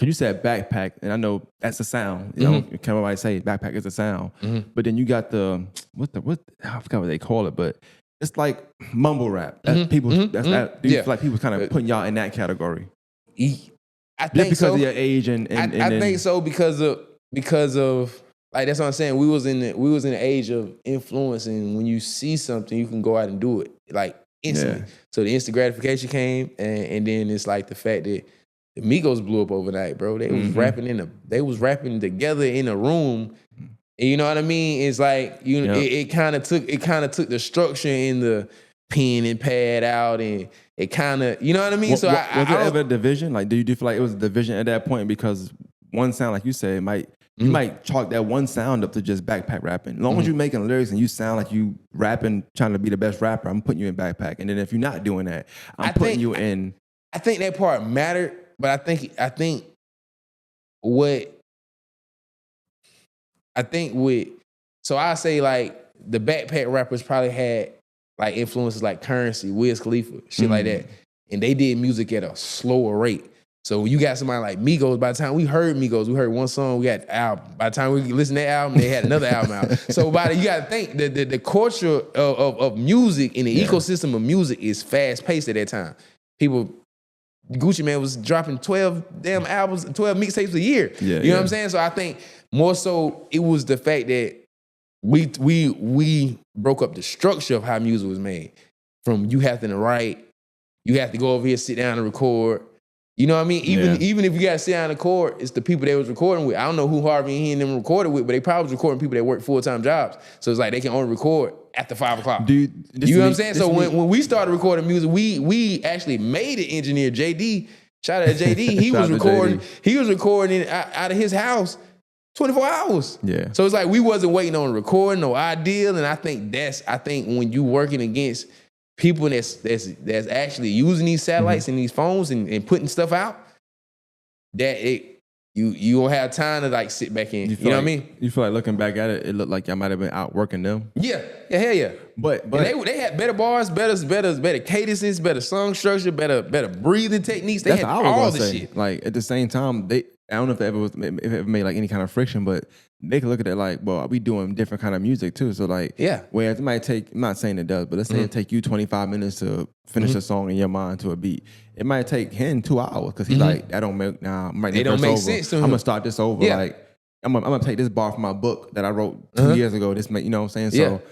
you said backpack, and I know that's the sound. You know, can everybody say backpack is the sound? But then you got the what I forgot what they call it, but it's like mumble rap. That's people. That's that. Do you feel like people kind of putting y'all in that category? I think because so. Of your age and I think so because of like that's what I'm saying. We was in the age of influence, and when you see something, you can go out and do it. Like. Instantly. Yeah. So the instant gratification came, and then it's like the fact that the Migos blew up overnight, bro. They was rapping together in a room. And you know what I mean? It's like it kind of took the structure in the pen and pad out, and it kind of, you know what I mean? Was there ever a division? Like, do you feel like it was a division at that point because one sound, like you said, you might chalk that one sound up to just backpack rapping. As long as you're making lyrics and you sound like you rapping, trying to be the best rapper, I'm putting you in backpack. And then if you're not doing that, I'm putting you in. I think that part mattered, but I think so I say like the backpack rappers probably had like influences like Currency, Wiz Khalifa, shit like that. And they did music at a slower rate. So when you got somebody like Migos, by the time we heard Migos, we heard one song, we got an album. By the time we listened to that album, they had another album out. So you got to think that the culture of music and the ecosystem of music is fast paced at that time. Gucci Mane was dropping 12 damn albums, 12 mixtapes a year. You know what I'm saying? So I think more so it was the fact that we broke up the structure of how music was made. From you have to write, you have to go over here, sit down and record. You know what I mean? Even if you got to sit down and record, it's the people they was recording with. I don't know who Harvey and them recorded with, but they probably was recording people that work full-time jobs. So it's like they can only record after 5 o'clock. You know what I'm saying? So when we started recording music, we actually made an engineer, JD. Shout out to JD. He was recording. He was recording out of his house 24 hours. Yeah. So it's like we wasn't waiting on a recording, no ideal. And I think when you working against people that's actually using these satellites and these phones and putting stuff out, you don't have time to like sit back in. You know what I mean? You feel like looking back at it, it looked like y'all might have been outworking them. Yeah, hell yeah. But they had better bars, better cadences, better song structure, better breathing techniques. They had all the shit. Like at the same time, I don't know if it ever made like any kind of friction, but they could look at it like, well, we doing different kind of music too. So like, where it might take, I'm not saying it does, but let's say it take you 25 minutes to finish a song in your mind to a beat. It might take him 2 hours because he's like, that don't make, it don't make sense to him. I'm gonna start this over. Yeah. Like, I'm gonna take this bar from my book that I wrote 2 years ago. You know what I'm saying? So,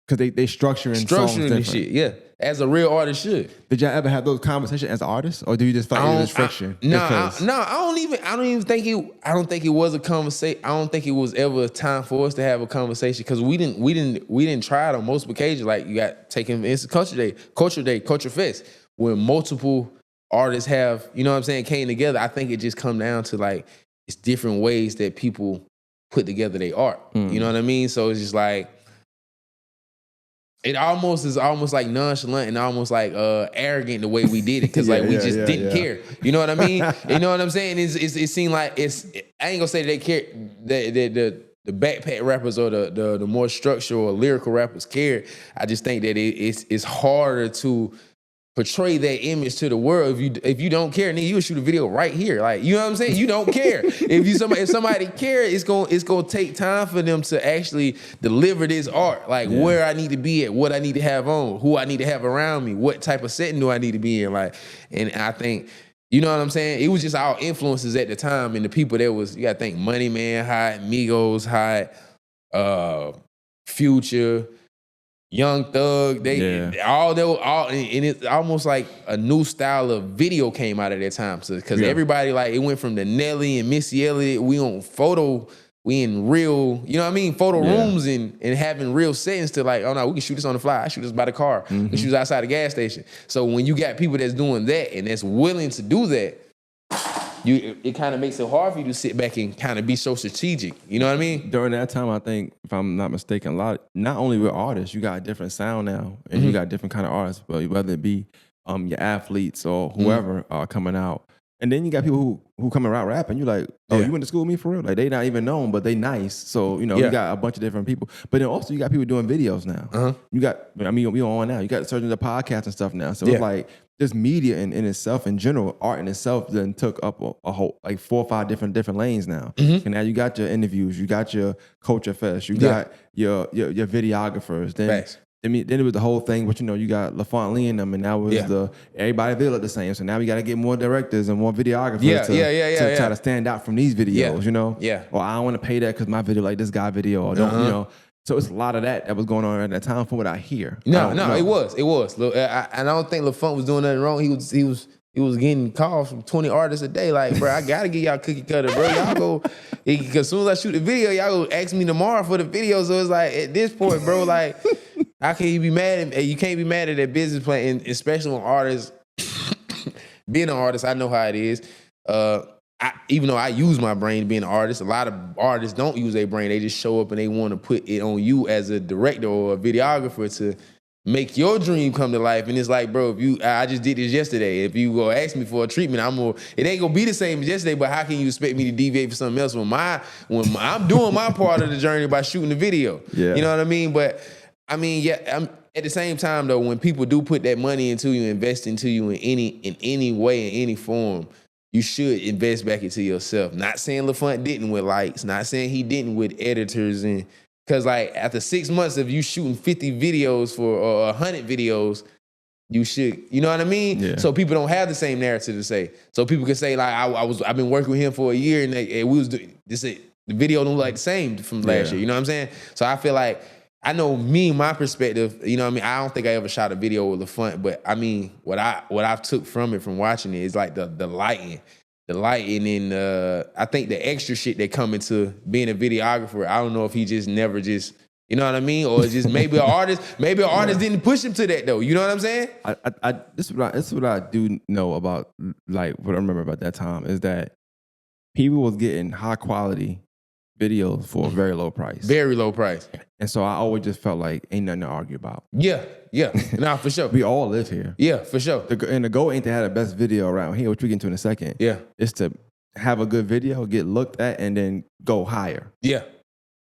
because they structuring songs different. Shit, yeah. As a real artist should. Did y'all ever have those conversations as artists, or do you just feel like it was friction? I don't even think it was a conversation. I don't think it was ever a time for us to have a conversation because we didn't try it on multiple occasions. Like you got taken into Culturefest, where multiple artists have, you know what I'm saying, came together. I think it just come down to like it's different ways that people put together their art. You know what I mean? So it's just like. It almost is almost like nonchalant and almost like arrogant the way we did it because like we just didn't care. You know what I mean? You know what I'm saying? It seemed like I ain't gonna say they care. The backpack rappers or the more structural or lyrical rappers cared. I just think that it's harder to portray that image to the world. If you don't care, nigga, you would shoot a video right here. Like, you know what I'm saying? You don't care. If somebody care, it's gonna take time for them to actually deliver this art. Like where I need to be at, what I need to have on, who I need to have around me, what type of setting do I need to be in. Like, and I think, you know what I'm saying? It was just our influences at the time and the people that was, you gotta think Money Man hot, Migos hot, Future, Young Thug, and it's almost like a new style of video came out of that time. So because everybody, like, it went from the Nelly and Missy Elliott, we in real, you know what I mean, photo rooms and having real settings to like, oh no, we can shoot this on the fly. I shoot this by the car. We can shoot this outside the gas station. So when you got people that's doing that and that's willing to do that, it kind of makes it hard for you to sit back and kind of be so strategic. You know what I mean? During that time, I think, if I'm not mistaken, not only with artists, you got a different sound now, and you got different kind of artists, whether it be your athletes or whoever coming out. And then you got people who come around rapping. You like, oh, you went to school with me for real? Like, they not even known, but they nice. So, you know, you got a bunch of different people. But then also you got people doing videos now. You got, I mean, we on now. You got certain the podcasts and stuff now. So it's like, just media in itself, in general, art in itself, then took up a whole, like 4 or 5 different lanes now. And now you got your interviews, you got your Culturefest, you got your videographers. Then it was the whole thing, but you know, you got LaFont Lee in them, and now was everybody feel look the same. So now we got to get more directors and more videographers to try to stand out from these videos, you know? Or I don't want to pay that because my video like this guy video, or don't, you know? So it's a lot of that was going on at that time from what I hear. No, it was. Look, I don't think LaFont was doing nothing wrong. He was getting calls from 20 artists a day. Like, bro, I gotta get y'all cookie cutter, bro. Y'all go, because as soon as I shoot the video, y'all go ask me tomorrow for the video. So it's like, at this point, bro, like, how can you be mad at, you can't be mad at that business plan, and especially when artists, being an artist, I know how it is. Even though I use my brain being an artist, a lot of artists don't use their brain. They just show up and they want to put it on you as a director or a videographer to make your dream come to life. And it's like, bro, I just did this yesterday. If you go ask me for a treatment, it ain't gonna be the same as yesterday. But how can you expect me to deviate for something else when I'm doing my part of the journey by shooting the video? You know what I mean? But I mean, I'm at the same time though, when people do put that money into you, invest into you in any way, in any form, you should invest back into yourself. Not saying LaFont didn't with likes, not saying he didn't with editors, and because like after 6 months of you shooting 50 videos or 100 videos, you should, you know what I mean? So people don't have the same narrative to say. So people can say like I've been working with him for a year and we was doing this. The video don't look like the same from last year. You know what I'm saying? So I feel like, I know me, my perspective, you know what I mean? I don't think I ever shot a video with LaFont, but I mean, what I've took from it, from watching it, is like the lighting. The lighting and I think the extra shit that come into being a videographer. I don't know if he just never just, you know what I mean? Or just maybe an artist didn't push him to that though. You know what I'm saying? This is what I do know about, like, what I remember about that time is that people was getting high quality videos for a very low price. Very low price. And so I always just felt like ain't nothing to argue about. Yeah. Nah, for sure. We all live here. Yeah, for sure. And the goal ain't to have the best video around here, which we get into in a second. Yeah. It's to have a good video, get looked at, and then go higher. Yeah.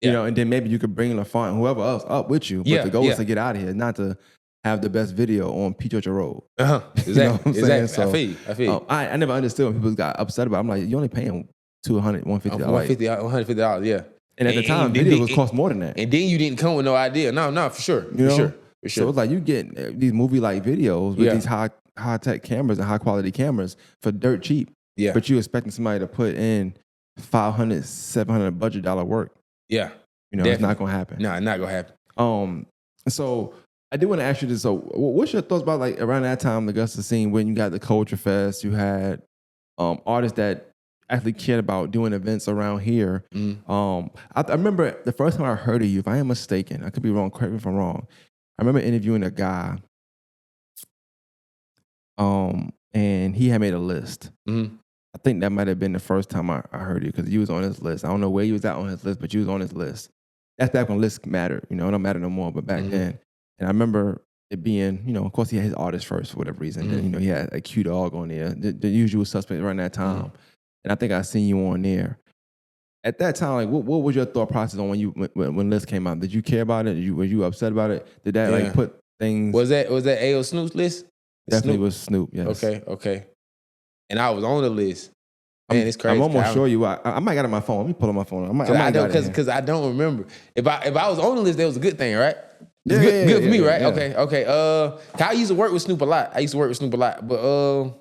You know, and then maybe you could bring LaFont and whoever else up with you. But the goal is to get out of here, not to have the best video on Peach Orchard Road. Exactly. You know what I'm saying? So, I feel you. I never understood when people got upset about it. I'm like, you only paying $200, $150. $150, yeah. And at the time, videos was cost more than that. And then you didn't come with no idea. No, for sure. You know? For sure. So it's like you get these movie-like videos with these high-tech cameras and high-quality cameras for dirt cheap. Yeah. But you expecting somebody to put in $500, $700 budget dollar work. Yeah. You know, It's not going to happen. No, it's not going to happen. So I do want to ask you this. So what's your thoughts about, like, around that time, the Augusta scene, when you got the Culturefest, you had artists that actually cared about doing events around here. I remember the first time I heard of you, if I am mistaken, I could be wrong, correct me if I'm wrong. I remember interviewing a guy, and he had made a list. I think that might have been the first time I heard you, because you was on his list. I don't know where you was at on his list, but you was on his list. That's back when lists mattered. You know, it don't matter no more, but back then. And I remember it being, of course he had his artist first for whatever reason. Then, he had a Q Dog on there, the usual suspect around that time. And I think I seen you on there. At that time, like, what was your thought process on when List came out? Did you care about it? Were you upset about it? Did that like put things? Was that A.O. Snoop's list? Definitely was Snoop. Yes. Okay. And I was on the list. Man, it's crazy. I'm almost sure you. I might got it on my phone. Let me pull up my phone. Because I don't remember. If I was on the list, that was a good thing, right? Yeah, good for me, right? Yeah. Okay. I used to work with Snoop a lot. But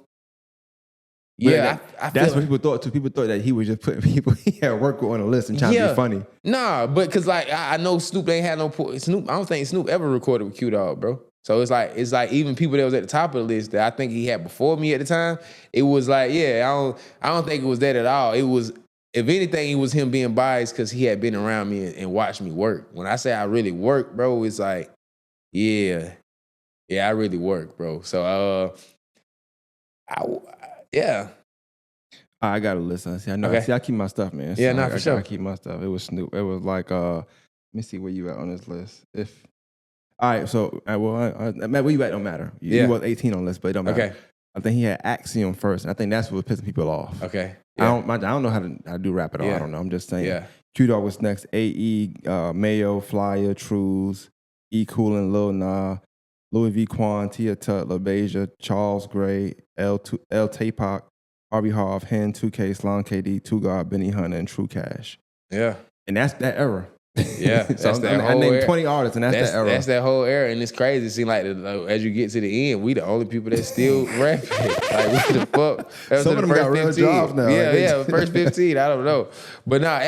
yeah, that's what people thought too. People thought that he was just putting people he had work with on the list and trying to be funny. Nah, but because like I know Snoop ain't had no Snoop. I don't think Snoop ever recorded with Q Dog, bro. So it's like even people that was at the top of the list that I think he had before me at the time. It was like I don't think it was that at all. It was, if anything, it was him being biased because he had been around me and watched me work. When I say I really work, bro, it's like I really work, bro. So I gotta listen. See, I know. Okay. See, I keep my stuff, man. Yeah, for sure. I keep my stuff. It was Snoop. It was like, let me see where you at on this list. All right, so where you at don't matter. You was 18 on the list, but it don't matter. Okay. I think he had Axiom first, and I think that's what was pissing people off. Okay. Yeah. I don't know how to do rap at all. Yeah. I don't know. I'm just saying. Yeah. Q Dog was next. AE, Mayo, Flyer, Trues, E Cool and Lil Nah, Louis V. Quan, Tia Tut, LaBeija, Charles Gray, L Tapak, Harvey Harv, Hen, 2K, Slon KD, 2GUARD, Benny Hunter, and True Cash. Yeah. And that's that era. Yeah. So I named 20 artists, and that's that era. That's that whole era, and it's crazy. It seems like as you get to the end, we the only people that still rapping. Like, what the fuck? Some of them got real jobs now. Yeah, first 15, I don't know. But nah,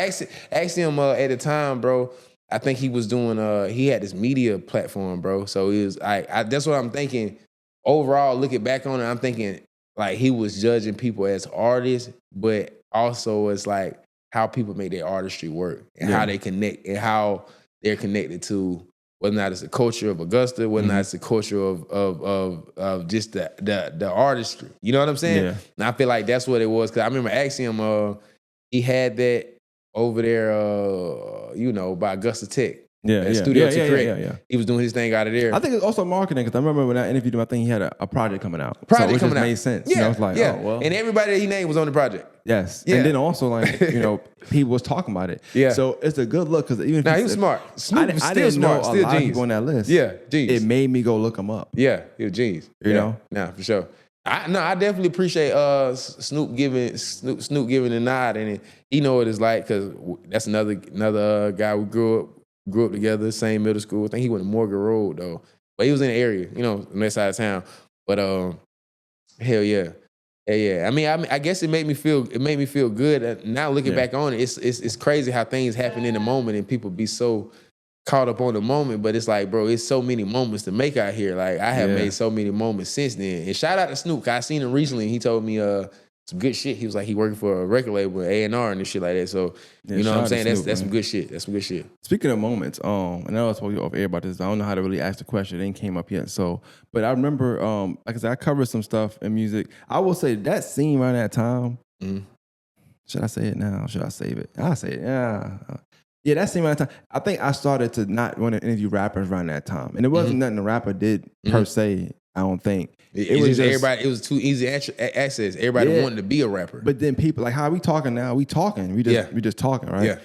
Axiom at the time, bro, I think he was doing, he had this media platform, bro. So it was, that's what I'm thinking. Overall, looking back on it, I'm thinking, like, he was judging people as artists, but also as like how people make their artistry work and how they connect and how they're connected to whether or not it's the culture of Augusta, whether or not it's the culture of just the artistry. You know what I'm saying? Yeah. And I feel like that's what it was. Cause I remember asking him, he had that over there, by Augusta Tech. Studio to Create. Yeah. He was doing his thing out of there. I think it's also marketing because I remember when I interviewed him, I think he had a project coming out. Which made sense. Yeah, it's like, oh, well. And everybody that he named was on the project. Yes. Yeah. And then also, like, he was talking about it. Yeah. So it's a good look because even if he was smart. Snoop was I still didn't smart. know Still a lot of genius. people on that list. Yeah, genius. It made me go look him up. Yeah, he was genius. You know? Yeah, for sure. I definitely appreciate Snoop giving the nod, and he know what it's like because that's another guy we grew up together, same middle school. I think he went to Morgan Road though, but he was in the area, the next side of town. But hell yeah. I mean, I guess it made me feel good. Now looking back on it, it's crazy how things happen in the moment and people be so caught up on the moment. But it's like, bro, it's so many moments to make out here. Like I have made so many moments since then. And shout out to Snoop. I seen him recently. And he told me some good shit. He was like he working for a record label, A&R and shit like that. So you know what I'm saying? That's some good shit. That's some good shit. Speaking of moments, and I know I spoke to you off air about this. I don't know how to really ask the question. It ain't came up yet. So, but I remember, like I said, I covered some stuff in music. I will say that scene around that time. Should I say it now? Should I save it? I'll say it. Yeah, that scene around that time. I think I started to not want to interview rappers around that time, and it wasn't nothing the rapper did per se. I don't think it was just everybody. It was too easy access. Everybody wanted to be a rapper. But then people like how we talking now? We talking. We just talking, right? Yeah.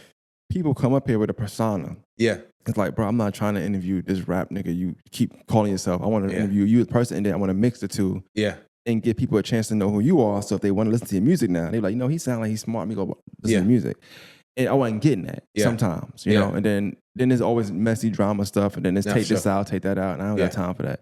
People come up here with a persona. Yeah. It's like, bro, I'm not trying to interview this rap nigga. You keep calling yourself. I want to interview you as a person, and then I want to mix the two. Yeah. And give people a chance to know who you are. So if they want to listen to your music now, they're like, he sound like he's smart. Let me go listen to music. And I wasn't getting that sometimes, you know. And then there's always messy drama stuff, and then there's take this out, take that out, and I don't got time for that.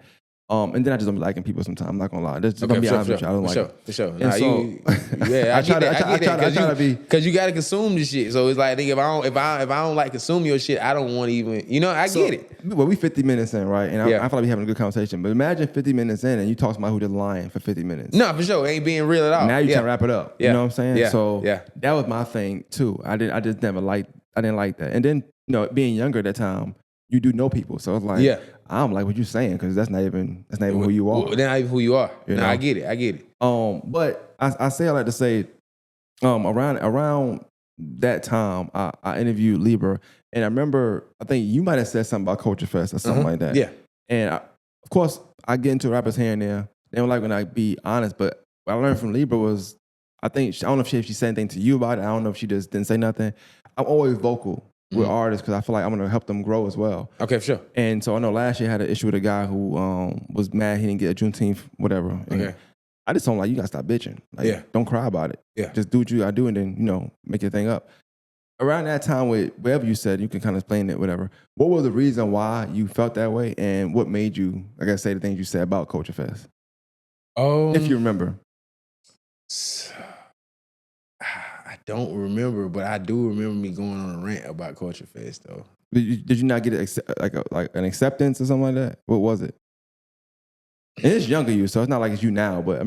And then I just don't be liking people sometimes. I'm not gonna lie. Just gonna be honest with you. I don't like it. For sure. And I try to be because you gotta consume this shit. So it's like I think if I don't like consume your shit, I don't want to even. I get it. Well, we 50 minutes in, right? And I feel like we having a good conversation. But imagine 50 minutes in and you talk to somebody who just lying for 50 minutes. No, for sure, it ain't being real at all. Now you trying to wrap it up. You know what I'm saying? Yeah. So that was my thing too. I just never liked. I didn't like that. And then being younger at that time, you do know people, so it's like I'm like what you saying because that's not even who you are. That's not even who you are. I get it. But I say all that to say, around that time, I interviewed Libra, and I remember I think you might have said something about Culturefest or something like that. Yeah. And of course, I get into rappers here and there. They don't like when I be honest, but what I learned from Libra was, I don't know if she said anything to you about it. I don't know if she just didn't say nothing. I'm always vocal with artists because I feel like I'm going to help them grow as well. Okay, for sure. And so I know last year I had an issue with a guy who was mad he didn't get a Juneteenth, whatever. And Okay. I just told him, like, you got to stop bitching. Like, don't cry about it. Yeah. Just do what you got to do and then, make your thing up. Around that time, with whatever you said, you can kind of explain it, whatever. What was the reason why you felt that way, and what made you, like I say, the things you said about Culturefest? If you remember. I don't remember, but I do remember me going on a rant about Culturefest, though. Did you not get like an acceptance or something like that? What was it? And it's younger you, so it's not like it's you now. But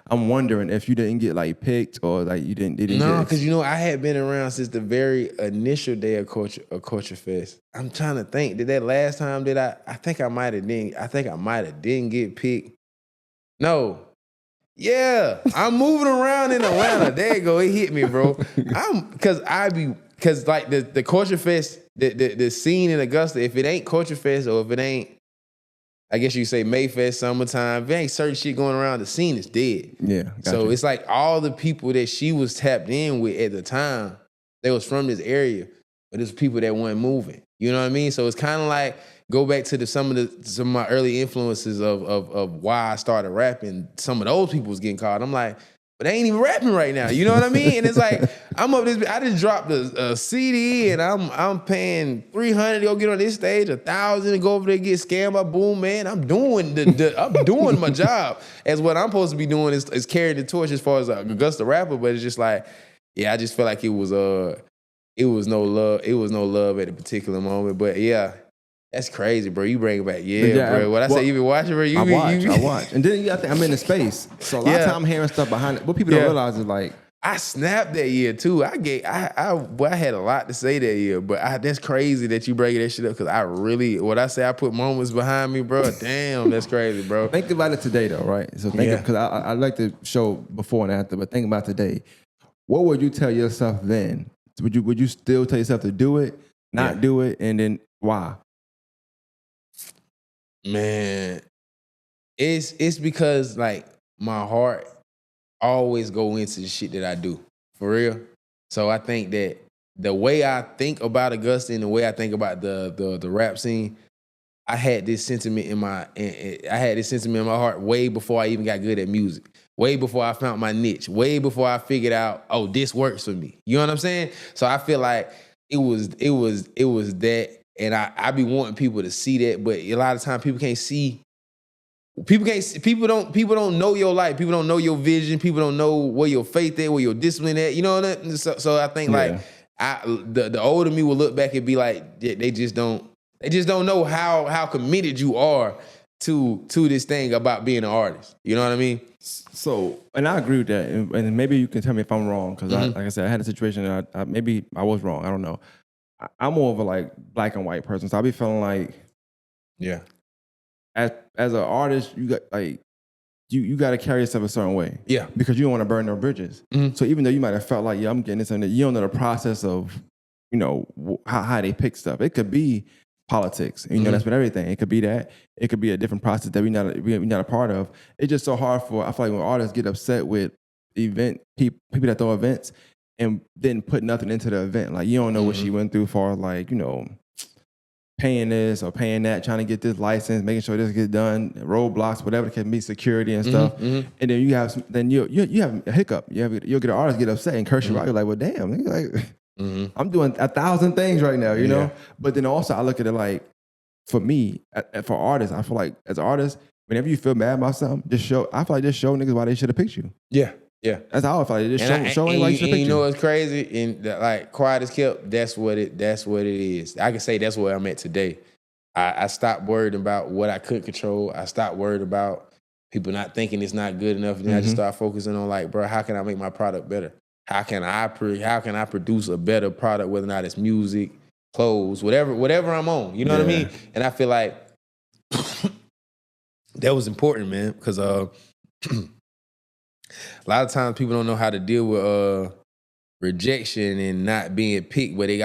I'm wondering if you didn't get like picked or like you didn't. No, because I had been around since the very initial day of Culturefest. I'm trying to think. Did that last time? I think I might have didn't get picked. No. Yeah, I'm moving around in Atlanta. There you go. It hit me, bro. Because like the Culturefest, the scene in Augusta. If it ain't Culturefest or if it ain't, I guess you say Mayfest, summertime, if it ain't certain shit going around, the scene is dead. Yeah. Gotcha. So it's like all the people that she was tapped in with at the time, they was from this area, but it's people that weren't moving. You know what I mean? So it's kind of like go back to some of my early influences of why I started rapping. Some of those people was getting caught. I'm like, but they ain't even rapping right now. You know what I mean? And it's like, I just dropped a CD and I'm paying $300 to go get on this stage, $1,000 to go over there and get scammed by Boom Man. I'm doing I'm doing my job. As what I'm supposed to be doing is carrying the torch as far as Augusta rapper, but it's just like, yeah, I just feel like it was no love at a particular moment. But yeah. That's crazy, bro. You bring it back. Yeah, bro. What I say, you been watching, bro? I watch. And then I think I'm in the space. So a lot of time I'm hearing stuff behind it. What people don't realize is like, I snapped that year too. I had a lot to say that year, but that's crazy that you bring that shit up because I put moments behind me, bro. Damn, that's crazy, bro. Think about it today though, right? So because I like to show before and after, but think about today. What would you tell yourself then? Would you still tell yourself to do it, not do it, and then why? Man, it's because like my heart always go into the shit that I do, for real. So I think that the way I think about Augusta and the way I think about the rap scene, I had this sentiment in my heart way before I even got good at music, way before I found my niche, way before I figured out, oh, this works for me. You know what I'm saying? So I feel like it was that. And I be wanting people to see that, but a lot of times people can't see. People don't know your life. People don't know your vision. People don't know where your faith at, where your discipline at. You know what I mean? So I think the older me will look back and be like, they just don't know how committed you are to this thing about being an artist. You know what I mean? So, and I agree with that. And maybe you can tell me if I'm wrong, because like I said, I had a situation that maybe I was wrong. I don't know. I'm more of a like black and white person, so I be feeling like, as an artist, you got like you got to carry yourself a certain way, because you don't want to burn no bridges. So even though you might have felt like, I'm getting this and that, you don't know the process of, how they pick stuff. It could be politics, and that's with everything. It could be that. It could be a different process that we're not a part of. It's just so hard I feel like when artists get upset with people that throw events and didn't put nothing into the event. Like, you don't know what she went through for, like, paying this or paying that, trying to get this license, making sure this gets done, roadblocks, whatever it can be, security and stuff. And then you have a hiccup. You'll get an artist get upset and curse you out. You're like, well, damn, I'm doing 1,000 things right now, you know? But then also I look at it like, for me, for artists, I feel like as an artist, whenever you feel mad about something, just show niggas why they should have picked you. Yeah. That's how I feel like. Just show anybody should have picked you. You know what's crazy? And like quiet as kept, that's what it is. I can say that's where I'm at today. I stopped worrying about what I couldn't control. I stopped worried about people not thinking it's not good enough. And then I just start focusing on like, bro, how can I make my product better? How can I produce a better product, whether or not it's music, clothes, whatever I'm on. You know what I mean? And I feel like that was important, man, because a lot of times people don't know how to deal with rejection and not being picked, but it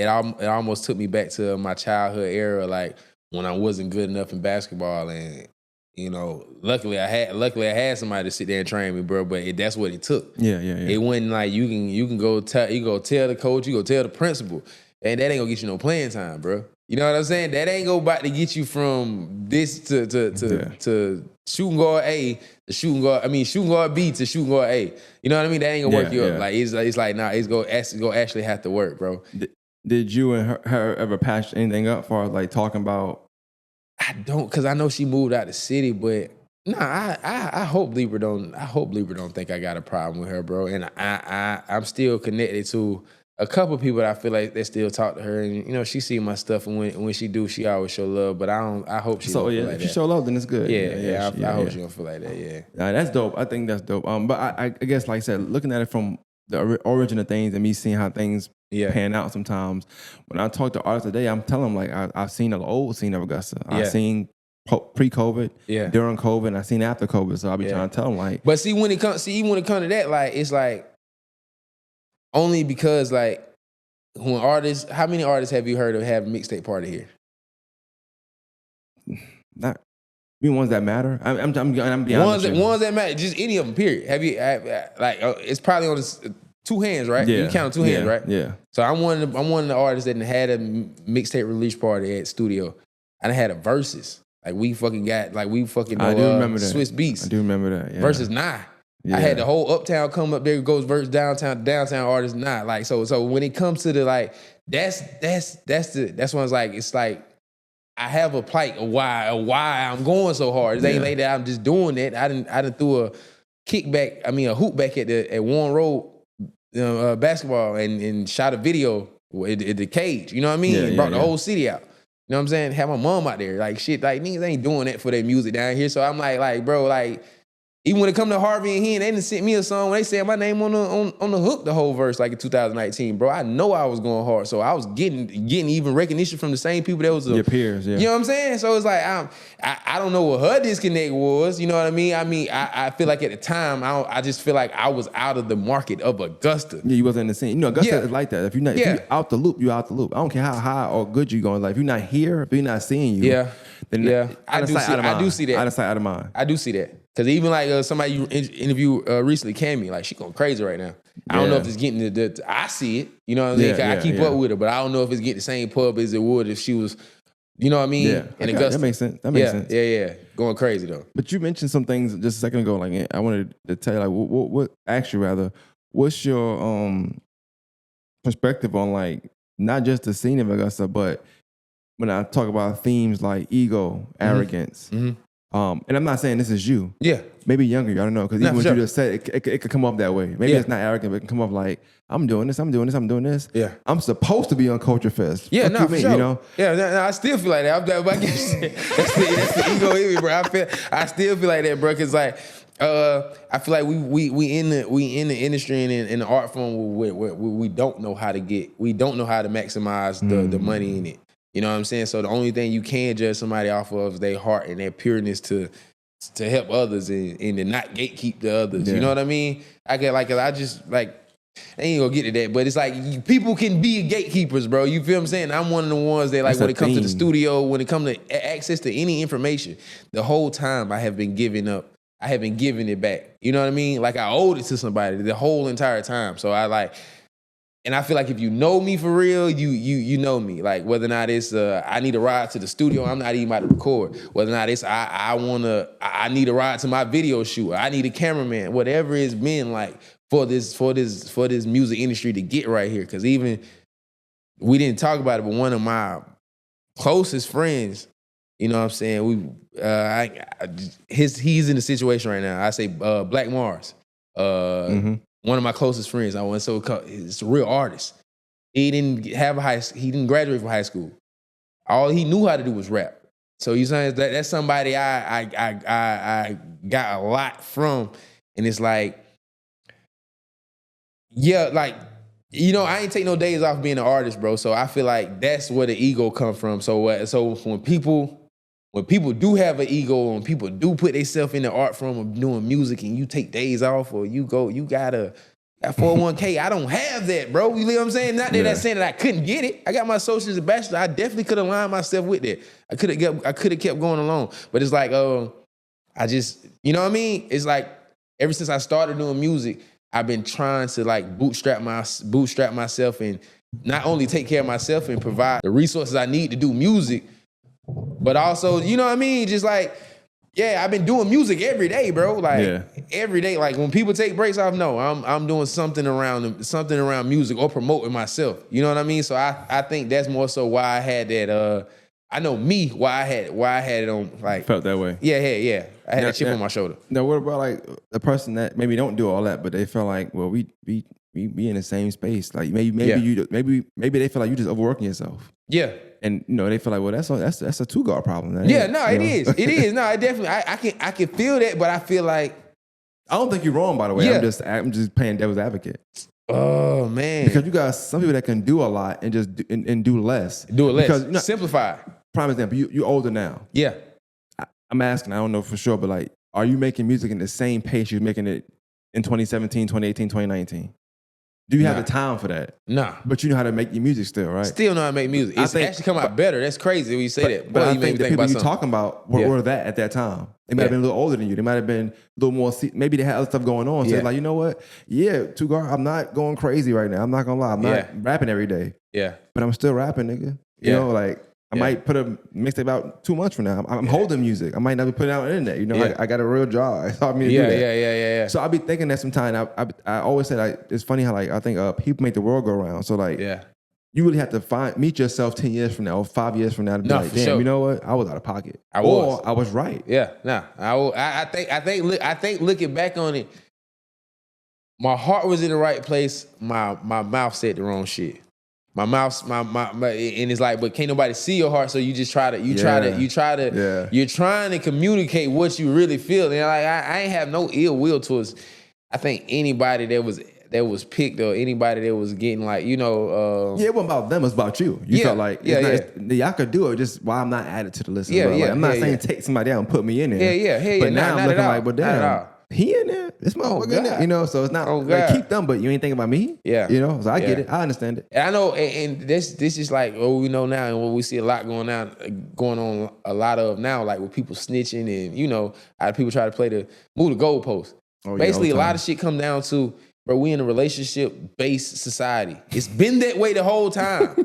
almost took me back to my childhood era. Like when I wasn't good enough in basketball, and you know, luckily I had somebody to sit there and train me, bro. But that's what it took. Yeah. It wasn't like you can go tell the coach, you go tell the principal, and that ain't gonna get you no playing time, bro. You know what I'm saying? That ain't about to get you from this to shooting guard A to shooting guard B to shooting guard A. You know what I mean? That ain't gonna work you up. Like it's like nah, it's gonna actually have to work, bro. Did you and her ever patch anything up for like talking about? I don't, cause I know she moved out the city, but nah, I hope Libra don't think I got a problem with her, bro. And I'm still connected to a couple people that I feel like they still talk to her, and you know she see my stuff, and when she do, she always show love. But I hope she don't feel like if that. she show love, then it's good. I hope she don't feel like that. Yeah, nah, that's dope. I think that's dope. But I guess like I said, looking at it from the origin of things and me seeing how things pan out sometimes. When I talk to artists today, I'm telling them like I've seen the old scene of Augusta. I've seen pre-COVID, during COVID, and I've seen after COVID. So I'll be trying to tell them like. But see, when it comes to that, like it's like only because like when artists, how many artists have you heard of have a mixtape party here? Not ones that matter. I'm being honest. Ones that matter. Just any of them. Period. Have you like it's probably on two hands, right? Yeah. You count two hands, right? Yeah. So I'm one of the artists that had a mixtape release party at studio. And I had a versus. Like we fucking know I do remember that. Swiss Beats. I do remember that. Yeah. Versus Nah. Yeah. I had the whole Uptown come up there, goes versus downtown artist Nah. Like so when it comes to the like that's when it's like I have a plight of why I'm going so hard. It ain't like that I'm just doing that. I didn't threw a hoop back at Warren Road basketball and shot a video at the cage. You know what I mean? And brought the whole city out. You know what I'm saying? Had my mom out there. Like shit, like niggas ain't doing that for their music down here. So I'm like, bro, like even when it come to Harvey and he, they didn't send me a song when they said my name on the hook the whole verse like in 2019, bro. I know I was going hard, so I was getting even recognition from the same people that was your peers. Yeah. You know what I'm saying? So it's like I don't know what her disconnect was. You know what I mean? I feel like at the time I just feel like I was out of the market of Augusta. Yeah, you wasn't in the scene. You know, Augusta is like that. If you're not if you out the loop, you're out the loop. I don't care how high or good you're going. Like if you're not here, if you're not seeing you, then I do see that. Out of sight, out of mind. I do see that. Because even like somebody you interviewed recently, Cammy, like she going crazy right now. I don't know if it's getting I see it. You know what I mean? I keep up with her, but I don't know if it's getting the same pub as it would if she was, you know what I mean? Yeah. In Augusta. That makes sense. Sense. Yeah. Going crazy though. But you mentioned some things just a second ago. Like I wanted to tell you, like, what's your perspective on like not just the scene of Augusta, but when I talk about themes like ego, arrogance. Mm-hmm. And I'm not saying this is you. Yeah. Maybe younger, I don't know. Because even what you just said, it could come off that way. Maybe it's not arrogant, but it can come off like, I'm doing this. Yeah. I'm supposed to be on Culturefest. Yeah, for sure. You know? Yeah, I still feel like that. That's the ego in me, bro. I still feel like that, bro. Because like, I feel like we in the industry and in the art form where we don't know how to maximize the money in it. You know what I'm saying? So the only thing you can judge somebody off of is their heart and their pureness to help others and to not gatekeep the others. Yeah. You know what I mean? I ain't gonna get to that, but it's like people can be gatekeepers, bro. You feel what I'm saying? I'm one of the ones that like when it comes to the studio, when it comes to access to any information, the whole time I have been giving it back. You know what I mean? Like I owed it to somebody the whole entire time. So and I feel like if you know me for real, you know me. Like whether or not it's I need a ride to the studio, I'm not even about to record. Whether or not it's I need a ride to my video shoot, I need a cameraman, whatever it's been like for this music industry to get right here. Because even we didn't talk about it, but one of my closest friends, you know what I'm saying, he's in a situation right now. I say Black Mars. One of my closest friends, it's a real artist. He didn't graduate from high school. All he knew how to do was rap. So you saying that's somebody I got a lot from, and it's like, yeah, like, you know, I ain't take no days off being an artist, bro. So I feel like that's where the ego come from. So when people do have an ego, when people do put themselves in the art form of doing music and you take days off or you gotta Got 401k. I don't have that, bro. You know what I'm saying? Not that that's saying that I couldn't get it. I got my associates and bachelor. I definitely could have aligned myself with that. I could have kept going along. But it's like, I just, you know what I mean? It's like ever since I started doing music, I've been trying to like bootstrap myself and not only take care of myself and provide the resources I need to do music, but also, you know what I mean? Just like, yeah, I've been doing music every day, bro. Like every day. Like when people take breaks off, no, I'm doing something around music or promoting myself. You know what I mean? So I think that's more so why I had that. I know me why I had it on. Like felt that way. Yeah. I had a chip on my shoulder. Now what about like the person that maybe don't do all that, but they feel like, well, we in the same space. Like maybe they feel like you just overworking yourself. Yeah. And you know they feel like, well, that's a 2GUARD problem. It is. It is. No, I definitely I can feel that, but I feel like I don't think you're wrong, by the way. I'm just playing devil's advocate. Oh man, because you got some people that can do a lot and just do less. Do it less. Because, you know, simplify. Prime example, you're older now. Yeah. I'm asking, I don't know for sure, but like, are you making music in the same pace you're making it in 2017, 2018, 2019? Do you have the time for that? Nah. But you know how to make your music still, right? Still know how to make music. It's actually come out better. That's crazy when you say that. But I think the people you're talking about were that at that time. They might have been a little older than you. They might have been a little more, maybe they had other stuff going on. So it's like, you know what? Yeah, 2GUARD, I'm not going crazy right now. I'm not going to lie. I'm not rapping every day. Yeah. But I'm still rapping, nigga. You know, like, I might put a mixtape out 2 months from now. I'm holding music. I might not be putting it out on the internet. You know, I got a real job. It's hard for me to do that. Yeah. So I be thinking that sometimes. I always say like, it's funny how like I think people make the world go round. So like, you really have to meet yourself 10 years from now or 5 years from now to be like, damn, you know what? I was out of pocket. I was right. Yeah, nah. I think looking back on it, my heart was in the right place. My mouth said the wrong shit. My mouth, and it's like, but can't nobody see your heart, so you just you're trying to communicate what you really feel. And like, I ain't have no ill will towards, I think anybody that was picked or anybody that was getting like, you know. It wasn't about them, it's about you. You felt like, y'all could do it, just why I'm not added to the list. Like, I'm not saying take somebody out and put me in there. But now I'm looking like, but damn, he in there. This motherfucker in there. You know, so it's not like keep them, but you ain't thinking about me. Yeah. You know, so I get it. I understand it. And I know, and this is like what we know now and what we see a lot going on a lot of now, like with people snitching and, you know, how people try to move the goalposts. Basically, a lot of shit come down to, bro, we in a relationship-based society. It's been that way the whole time.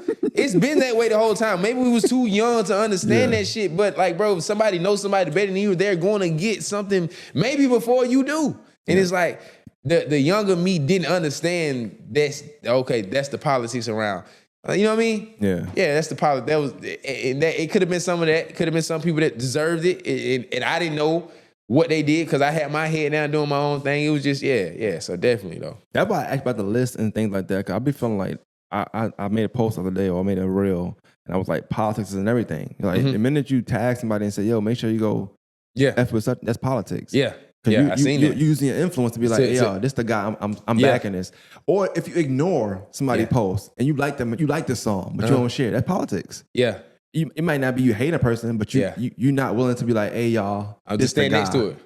Maybe we was too young to understand that shit, but like, bro, if somebody knows somebody better than you, they're going to get something maybe before you do. And it's like, the younger me didn't understand that's the politics around. You know what I mean? Yeah. Yeah, that's the politics. That was, and that, it could have been some of that. Could have been some people that deserved it, and I didn't know what they did because I had my head down doing my own thing. It was just, so definitely though. That's why I asked about the list and things like that, because I be feeling like, I made a post the other day or I made a reel, and I was like, politics and everything. Like, the minute you tag somebody and say, yo, make sure you go, F with such, that's politics. Yeah. I seen that. You're using your influence to be like, yo, this the guy, I'm backing this. Or if you ignore somebody post and you like them, you like the song, but you don't share, that's politics. Yeah. It might not be you hate a person, but you're not willing to be like, hey, y'all, I'll just stand next to it.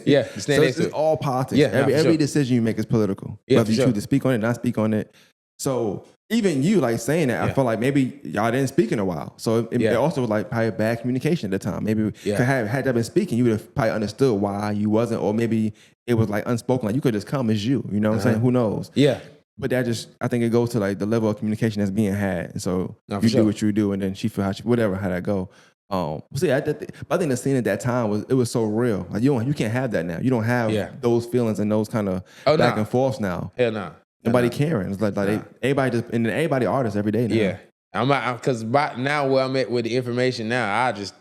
Yeah. Stand next to it. It's all politics. Yeah, every decision you make is political. Whether you choose to speak on it, not speak on it. So even you like saying that, I felt like maybe y'all didn't speak in a while. So it also was like probably bad communication at the time. Maybe had that been speaking, you would have probably understood why you wasn't, or maybe it was like unspoken. Like you could just come as you. You know what I'm saying? Who knows? Yeah. But that just, I think it goes to like the level of communication that's being had. And so you do what you do, and then she feel how that go. I think the scene at that time was so real. Like you can't have that now. You don't have those feelings and those kind of back and forths now. Hell no. Nobody caring. It's like everybody artists every day now. Yeah, because now where I'm at with the information now, I just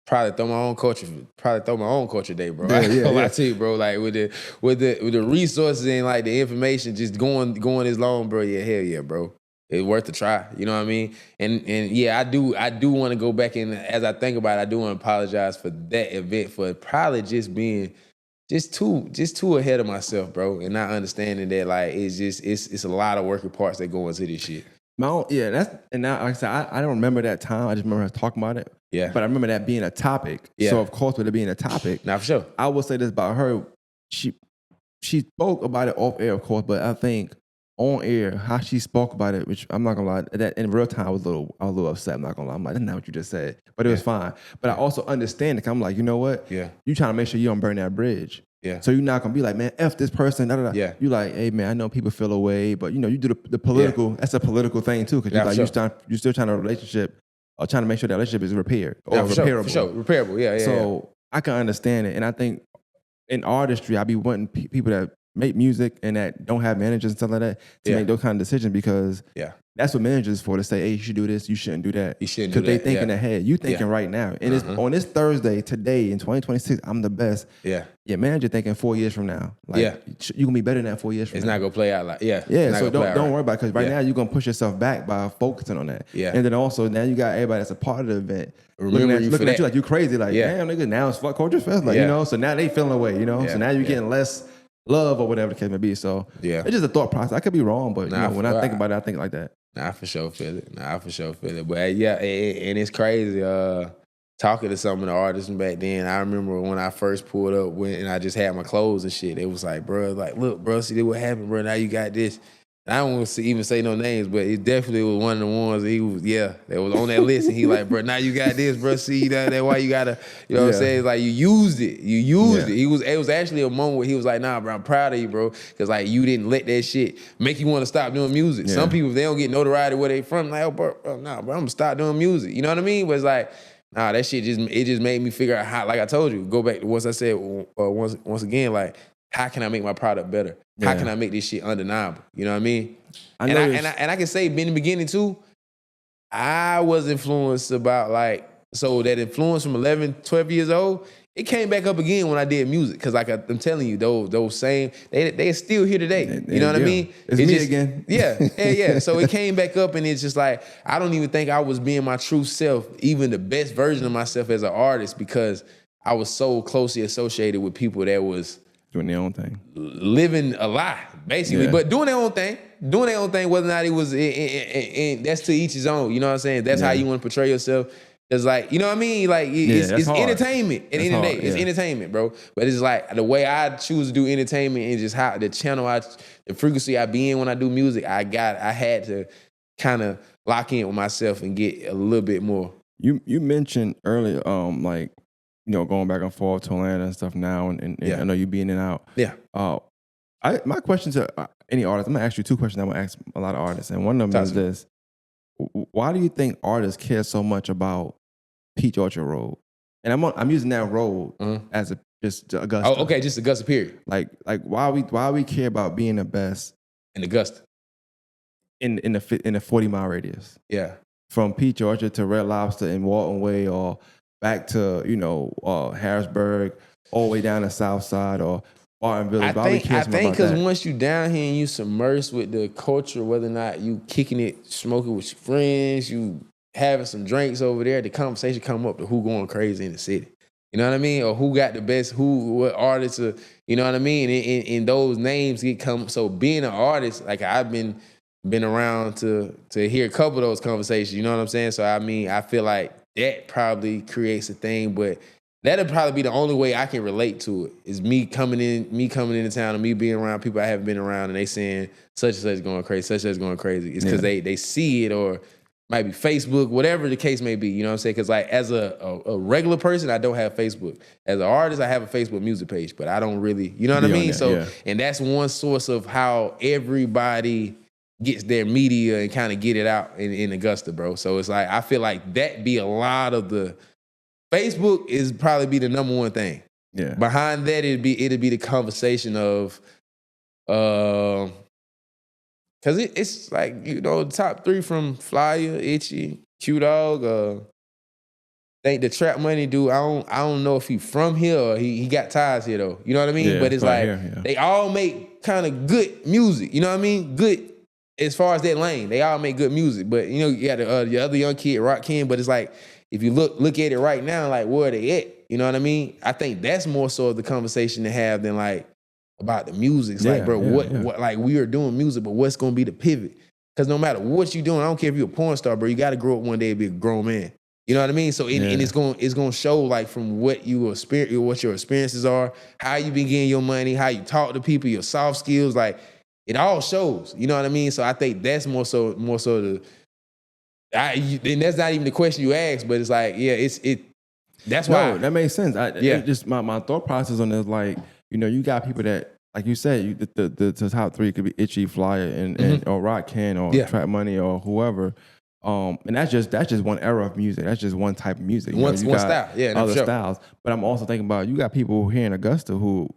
probably throw my own culture day, bro. I tell you, bro, like with the resources and like the information just going as long, bro. Yeah, hell yeah, bro. It's worth a try. You know what I mean? And yeah, I do want to go back and as I think about it, I do want to apologize for that event for probably just being too ahead of myself, bro, and not understanding that like it's a lot of working parts that go into this shit. Now like I said, I don't remember that time. I just remember us talking about it. Yeah. But I remember that being a topic. Yeah. So of course with it being a topic, now for sure. I will say this about her. she spoke about it off air, of course, but I think on air, how she spoke about it, which I'm not gonna lie, that in real time I was a little upset. I'm not gonna lie. I'm like, that's not what you just said, but it was fine. But I also understand it. I'm like, you know what? Yeah. You trying to make sure you don't burn that bridge. Yeah. So you're not gonna be like, man, F this person. Da, da, da. Yeah. You like, hey man, I know people feel away, but you know, you do the political. That's a political thing too, because you're like, you still trying a relationship, or trying to make sure that relationship is repaired or repairable. For sure, repairable. Yeah. So I can understand it, and I think in artistry, I be wanting people that make music and that don't have managers and stuff like that to make those kind of decisions, because that's what managers for, to say, hey, you should do this, you shouldn't do that. You shouldn't do that. Because they thinking ahead. You thinking right now. And it's on this Thursday, today, in 2026, I'm the best. Yeah. Your manager thinking 4 years from now. Like, you going to be better than that 4 years from now. It's not going to play out like, Yeah, so don't worry about it, because right now you're going to push yourself back by focusing on that. Yeah. And then also, now you got everybody that's a part of the event looking at you like you crazy. Like, damn, nigga, now it's fuck Culturefest. Like, you know, so now they feeling away, you know? So now you're getting less love or whatever the case may be. So it's just a thought process. I could be wrong, but you know, when I think about it, I think like that. Nah, I for sure feel it. But yeah, and it's crazy. Talking to some of the artists back then, I remember when I first pulled up and I just had my clothes and shit. It was like, bro, like, look, bro, see what happened, bro. Now you got this. I don't want to even say no names, but it definitely was one of the ones that was on that list. And he like, bro, now you got this, bro. See that why you gotta, you know what I'm saying? Like, you used it. It was actually a moment where he was like, nah, bro, I'm proud of you, bro. Cause like, you didn't let that shit make you want to stop doing music. Some people, if they don't get notoriety where they from, like, oh, bro, nah, bro, I'm gonna stop doing music. You know what I mean? But it's like, nah, that shit just made me figure out how, like I told you, go back to once I said, once again, like, how can I make my product better? How can I make this shit undeniable? You know what I mean? I can say in the beginning too, I was influenced about like, so that influence from 11, 12 years old, it came back up again when I did music. Cause like I'm telling you, those same, they're still here today. You know what I mean? It's me again. Yeah. So it came back up, and it's just like, I don't even think I was being my true self, even the best version of myself as an artist, because I was so closely associated with people that was doing their own thing, living a lie, basically, but doing their own thing, whether or not it was, that's to each his own, you know what I'm saying? That's how you want to portray yourself. It's like, you know what I mean? Like, it's entertainment. At the end of the day, it's entertainment, bro. But it's like, the way I choose to do entertainment and just how the channel, the frequency I be in when I do music, I had to kind of lock in with myself and get a little bit more. You mentioned earlier, like, you know, going back and forth to Atlanta and stuff now, and I know you being in and out. Yeah. My question to any artist, I'm gonna ask you two questions. I'm gonna ask a lot of artists, and one of them is this: why do you think artists care so much about Peach Orchard Road? And I'm using that road as just Augusta. Oh, okay, just Augusta. Period. Like why we care about being the best in Augusta in the 40-mile radius? Yeah. From Peach Orchard to Red Lobster in Walton Way, or back to, you know, Harrisburg, all the way down the South Side, or Barton Village. I think because once you down here and you submersed with the culture, whether or not you kicking it, smoking with your friends, you having some drinks over there, the conversation come up to who going crazy in the city. You know what I mean? Or who got the best, what artists are, you know what I mean? And those names get come. So being an artist, like I've been around to hear a couple of those conversations, you know what I'm saying? So I mean, I feel like that probably creates a thing, but that'll probably be the only way I can relate to it, is me coming into town and me being around people I haven't been around, and they saying such and such going crazy, such and such going crazy. It's because they see it, or might be Facebook, whatever the case may be. You know what I'm saying? Because like as a regular person, I don't have Facebook. As an artist, I have a Facebook music page, but I don't really, you know what I mean? And that's one source of how everybody gets their media and kind of get it out in Augusta, bro. So it's like, I feel like that be a lot of the, Facebook is probably be the number one thing. Yeah. Behind that, it'd be the conversation of, cause it's like, you know, the top three from Flyer, Itchy, Q Dog, think the Trap Money dude, I don't know if he from here or he got ties here though. You know what I mean? Yeah, but it's right like, here, they all make kind of good music. You know what I mean? Good. As far as that lane, they all make good music. But, you know, you got the other young kid, Rock Ken, but it's like, if you look at it right now, like, where are they at? You know what I mean? I think that's more so of the conversation to have than, like, about the music. It's like, bro, what, like, we are doing music, but what's going to be the pivot? Because no matter what you're doing, I don't care if you're a porn star, bro, you got to grow up one day and be a grown man. You know what I mean? So and it's gonna show like from what you experience, what your experiences are, how you been getting your money, how you talk to people, your soft skills, like it all shows. You know what I mean? So I think that's more so and that's not even the question you asked, but it's like, that's why. No, that makes sense. It just my thought process on this, like, you got people that, like you said, the top three could be Itchy, Flyer, and or Rock Can or Trap Money or whoever. And that's just one era of music. That's just one type of music. One style. Yeah, other styles. But I'm also thinking about, you got people here in Augusta who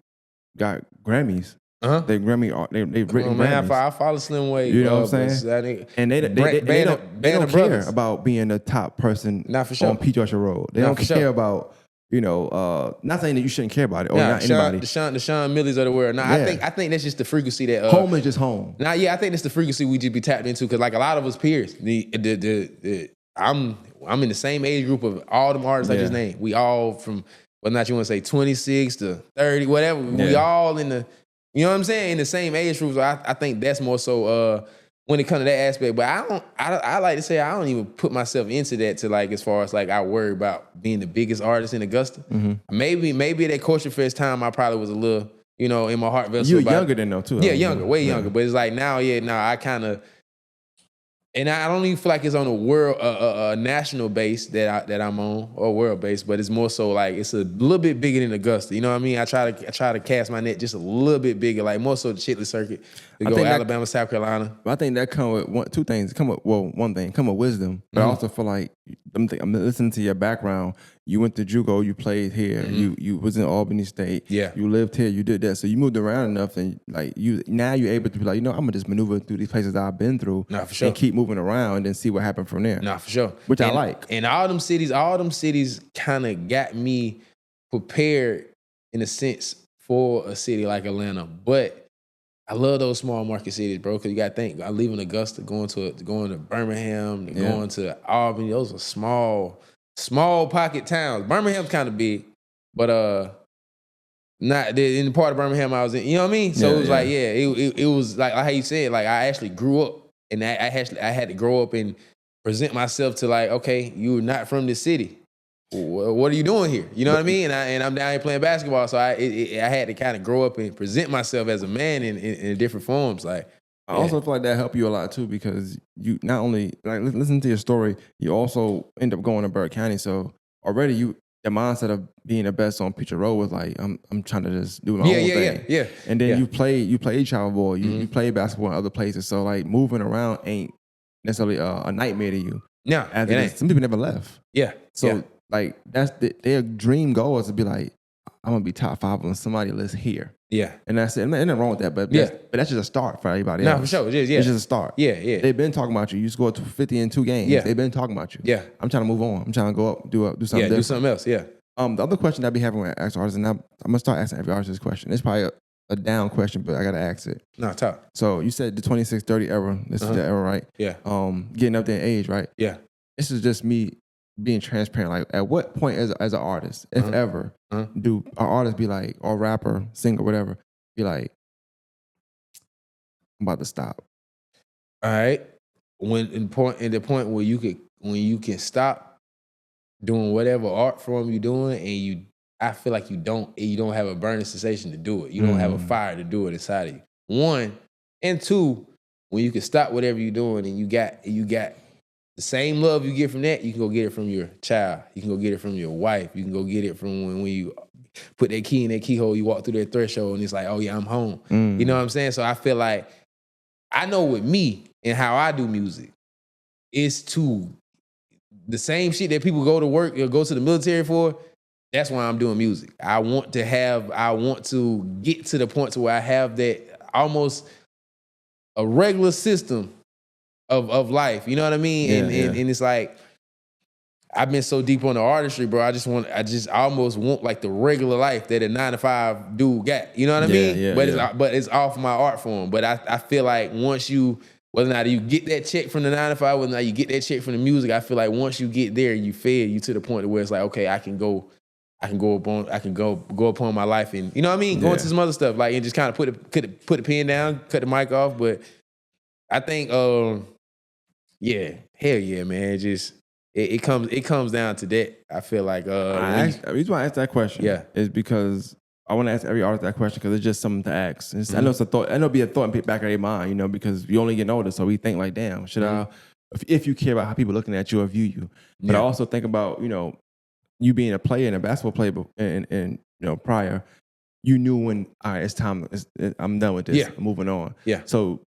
got Grammys. They've written Grammys. I follow Slim Wade. You know what I'm saying? And they don't care about being the top person on Peach Orchard Road. They don't care about, not saying that you shouldn't care about it or not anybody. The Sean Millies of the world. I think that's just the frequency that home is just home. I think that's the frequency we just be tapped into, because like a lot of us peers, I'm in the same age group of all them artists I just named. We all from, whether or not you want to say 26 to 30, whatever. We all in the, you know what I'm saying, in the same age group. So I think that's more so when it comes to that aspect. But I like to say I don't even put myself into that to, like, as far as like I worry about being the biggest artist in Augusta. Maybe at that Culturefest time I probably was a little, in my heart vessel. You were younger than though too. Yeah, way younger. But it's like now, I kind of, and I don't even feel like it's on a world, national base that I'm on, or world base, but it's more so like it's a little bit bigger than Augusta. You know what I mean? I try to cast my net just a little bit bigger, like more so the Chitley circuit. We go Alabama, South Carolina. I think that come with two things. One thing, come with wisdom, but I also feel like I'm listening to your background. You went to JUCO, you played here, you was in Albany State, you lived here, you did that, so you moved around enough, and like you're able to be like, I'm gonna just maneuver through these places I've been through, for sure, and keep moving around and then see what happened from there. For sure, which I like. And all them cities kind of got me prepared in a sense for a city like Atlanta, but I love those small market cities, bro, because you got to think, I leaving Augusta, going to Birmingham, going to Albany, those are small pocket towns. Birmingham's kind of big, but not in the part of Birmingham I was in. You know what I mean? So it was like, it was like how you said, like I actually grew up, and I had to grow up and present myself to, like, okay, you're not from this city. What are you doing here? You know what I mean? And I'm down here playing basketball, so I had to kind of grow up and present myself as a man in different forms. Like, I also feel like that helped you a lot too, because you not only, like, listen to your story, you also end up going to Burke County. So already the mindset of being the best on Peach Road was like, I'm trying to just do my own thing. Yeah. And then you play travel ball, you play basketball in other places. So like moving around ain't necessarily a nightmare to you. No, some people never left. Yeah. So like that's their dream goal is to be like, I'm gonna be top 5 on somebody's list here. Yeah. And that's it. And nothing wrong with that, but that's just a start for everybody else. No, for sure. It's just a start. Yeah. They've been talking about you. You scored 50 in 2 games. Yeah. They've been talking about you. Yeah. I'm trying to move on. I'm trying to go up, do something different. Do something else. Yeah. The other question that I be having with artists, and I'm gonna start asking every artist this question. It's probably a down question, but I gotta ask it. No, talk. So you said the 26-30 era. This is the era, right? Yeah. Getting up there in age, right? Yeah. This is just me being transparent. Like, at what point as an artist, if ever, do our artists be like, or rapper, singer, whatever, be like, I'm about to stop? All right. When in the point where you can stop doing whatever art form you're doing, and I feel like you don't have a burning sensation to do it. You don't have a fire to do it inside of you. 1 and 2, when you can stop whatever you're doing, and you got the same love you get from that, you can go get it from your child. You can go get it from your wife. You can go get it from when you put that key in that keyhole, you walk through that threshold, and it's like, oh yeah, I'm home. You know what I'm saying? So I feel like, I know with me and how I do music, it's the same shit that people go to work or go to the military for. That's why I'm doing music. I want to get to the point to where I have that almost a regular system of life. You know what I mean? And it's like, I've been so deep on the artistry, bro. I just almost want like the regular life that a 9-to-5 dude got. You know what I mean? But it's off my art form. But I feel like once whether or not you get that check from the 9-to-5, whether or not you get that check from the music, I feel like once you get there, you to the point where it's like, okay, I can go upon my life, and you know what I mean? Go into some other stuff, like, and just kind of put the pen down, cut the mic off. But I think hell yeah, man. it comes down to that. I feel like the reason why I asked that question is because I want to ask every artist that question because it's just something to ask. I know it's a thought. I know it'll be a thought in the back of their mind, you know, because you only get older, so we think like, damn, should I? If you care about how people looking at you or view you, but I also think about, you know, you being a player and a basketball player, and you know, prior, you knew when, all right, it's time. I'm done with this. Yeah. I'm moving on. Yeah. So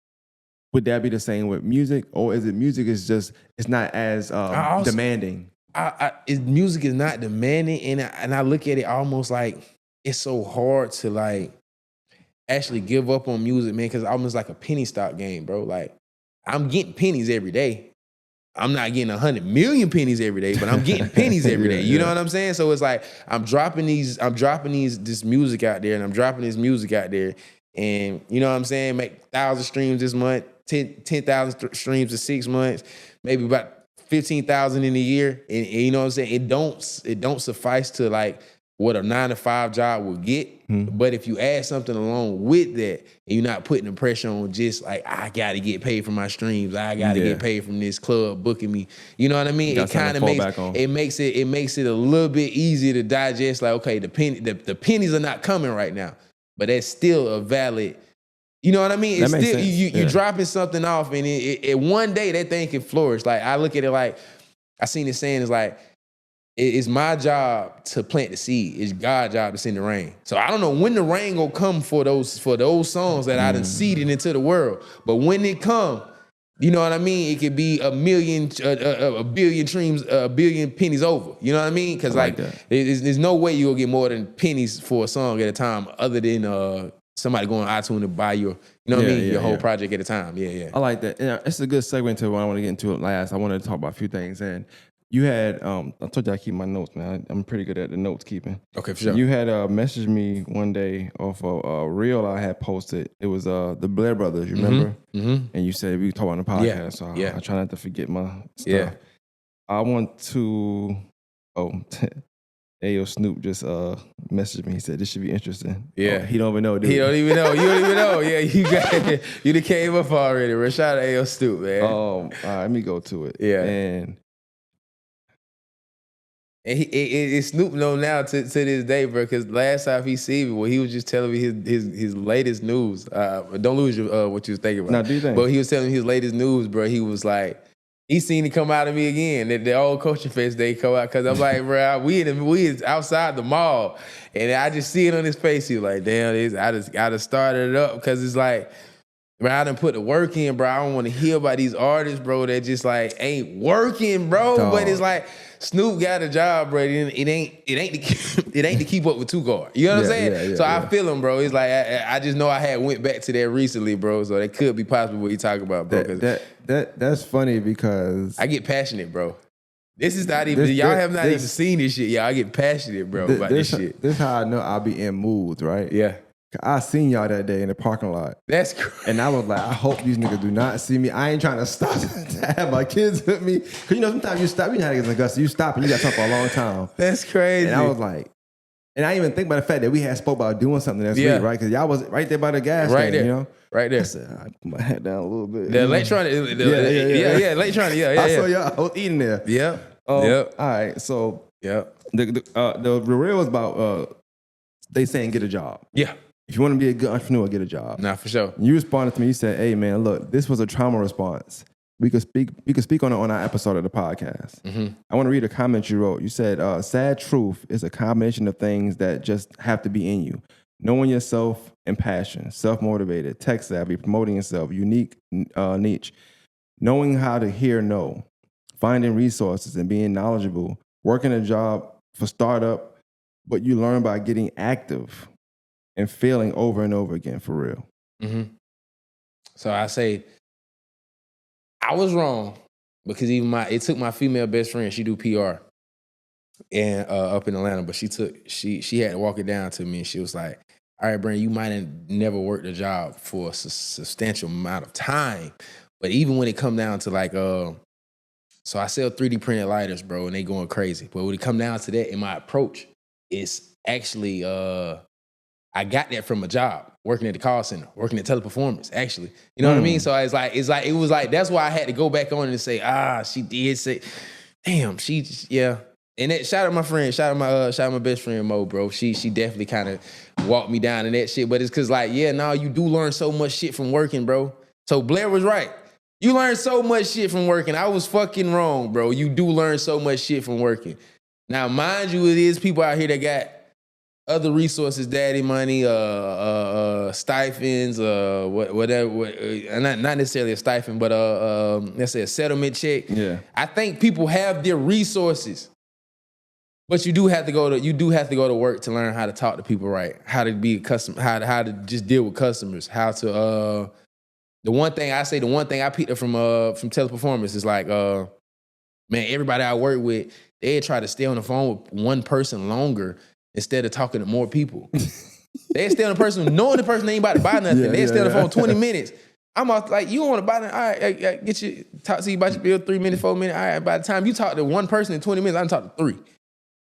would that be the same with music, or is it music is just it's not as demanding? Music is not demanding, and I look at it almost like it's so hard to like actually give up on music, man, because it's almost like a penny stock game, bro. Like I'm getting pennies every day. I'm not getting 100 million pennies every day, but I'm getting pennies every day. You know what I'm saying? So it's like I'm dropping this music out there, and I'm dropping this music out there, and you know what I'm saying? Make 1,000 streams this month, 10,000 streams in 6 months, maybe about 15,000 in a year, and you know what I'm saying? It don't suffice to like what a 9-to-5 job will get. But if you add something along with that, and you're not putting the pressure on just like, I got to get paid for my streams, I got to get paid from this club booking me. You know what I mean? It kind of makes it a little bit easier to digest. Like, okay, the pennies are not coming right now, but that's still a valid. You know what I mean? It's still you dropping something off, and it one day that thing can flourish. Like I look at it like I seen it saying, it's like, it's my job to plant the seed. It's God's job to send the rain. So I don't know when the rain gonna come for those songs that I done seeded into the world. But when it come, you know what I mean? It could be a billion streams, a billion pennies over. You know what I mean? Because like there's no way you'll get more than pennies for a song at a time, other than somebody going on iTunes to buy your, you know what I mean, your whole project at a time. Yeah. I like that. Yeah, it's a good segue into what I want to get into it last. I wanted to talk about a few things. And you had, I told you I keep my notes, man. I'm pretty good at the notes keeping. Okay, for sure. You had messaged me one day off a reel I had posted. It was the Blair Brothers, you remember? And you said we talk on the podcast, so I try not to forget my stuff. Yeah. I want to, Ayo Snoop just messaged me. He said, this should be interesting. Yeah. He don't even know, dude. He don't even know. You don't even know. Yeah, you done came up already. Shout out Ayo Snoop, man. All right, let me go to it. Yeah. And Snoop know now to this day, bro, because last time he seen me, well, he was just telling me his latest news. Don't lose what you was thinking about. No, do you think? But he was telling me his latest news, bro. He was like, he seen it come out of me again. The old Culturefest day come out, because I'm like, bro, we is outside the mall, and I just see it on his face. He was like, damn, I just started it up, because it's like, bro, I done put the work in, bro. I don't want to hear about these artists, bro, that just like ain't working, bro. Dog. But it's like Snoop got a job, bro. It ain't to keep up with 2GUARD. You know what I'm saying? So I feel him, bro. It's like I just know I had went back to that recently, bro. So that could be possible what you talk about, bro. That's funny because I get passionate, bro. This is not even y'all have not even seen this shit. Yeah, I get passionate, bro, about this shit. This is how I know I'll be in moods, right? Yeah. I seen y'all that day in the parking lot. That's crazy. And I was like, I hope these niggas do not see me. I ain't trying to stop to have my kids with me. Because, you know, sometimes you stop. You know how to get in Augusta. You stop and you got to talk for a long time. That's crazy. And I was like, and I didn't even think about the fact that we had spoke about doing something next week, right? Because y'all was right there by the gas station, you know? Right there. I said, I put my head down a little bit. The electronic. Electronic. Yeah. I saw y'all. I was eating there. Yeah. All right. So, the real was about they saying get a job. Yeah. If you want to be a good entrepreneur, get a job. Nah, for sure. You responded to me. You said, "Hey, man, look, this was a trauma response. We could speak on it on our episode of the podcast." I want to read a comment you wrote. You said, "Sad truth is a combination of things that just have to be in you: knowing yourself and passion, self-motivated, tech savvy, promoting yourself, unique niche, knowing how to hear no, finding resources and being knowledgeable, working a job for startup, but you learn by getting active." And failing over and over again, for real. So I say, I was wrong, because it took my female best friend. She do PR, and up in Atlanta, but she had to walk it down to me, and she was like, "All right, Brandon, you might have never worked a job for a substantial amount of time, but even when it come down to like, so I sell 3D printed lighters, bro, and they going crazy. But when it come down to that, in my approach, it's actually I got that from a job, working at the call center, working at Teleperformance, actually. You know what I mean? So it was like, that's why I had to go back on and say, she did say, damn, yeah. And that, shout out my friend, shout out my best friend Mo, bro. She definitely kind of walked me down in that shit. But it's cause like, yeah, no, you do learn so much shit from working, bro. So Blair was right. You learn so much shit from working. I was fucking wrong, bro. You do learn so much shit from working. Now, mind you, it is people out here that got other resources, daddy money, stipends, whatever. Not necessarily a stipend, but let's say a settlement check. Yeah. I think people have their resources. But you do have to go to work to learn how to talk to people right, how to be a customer, how to just deal with customers, how to the one thing I picked up from Teleperformance is like man, everybody I work with, they try to stay on the phone with one person longer instead of talking to more people. They stay on the person, knowing the person ain't about to buy nothing. They stay on the phone 20 minutes. I'm all like, you don't want to buy nothing? All right, talk to you about your bill 3 minutes, 4 minutes. All right, by the time you talk to one person in 20 minutes, I done talk to 3.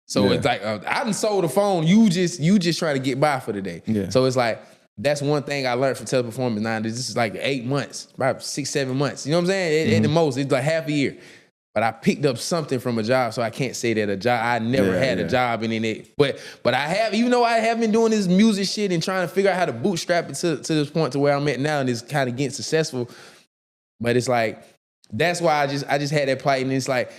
So it's like, I done sold the phone. You just try to get by for the day. Yeah. So it's like, that's one thing I learned from Teleperformance now. This is like 8 months, about 6, 7 months. You know what I'm saying? At the most, it's like half a year. But I picked up something from a job, so I can't say that a job. I never had a job in it. But I have, even though I have been doing this music shit and trying to figure out how to bootstrap it to this point to where I'm at now, and it's kind of getting successful. But it's like, that's why I just had that plight, and it's like,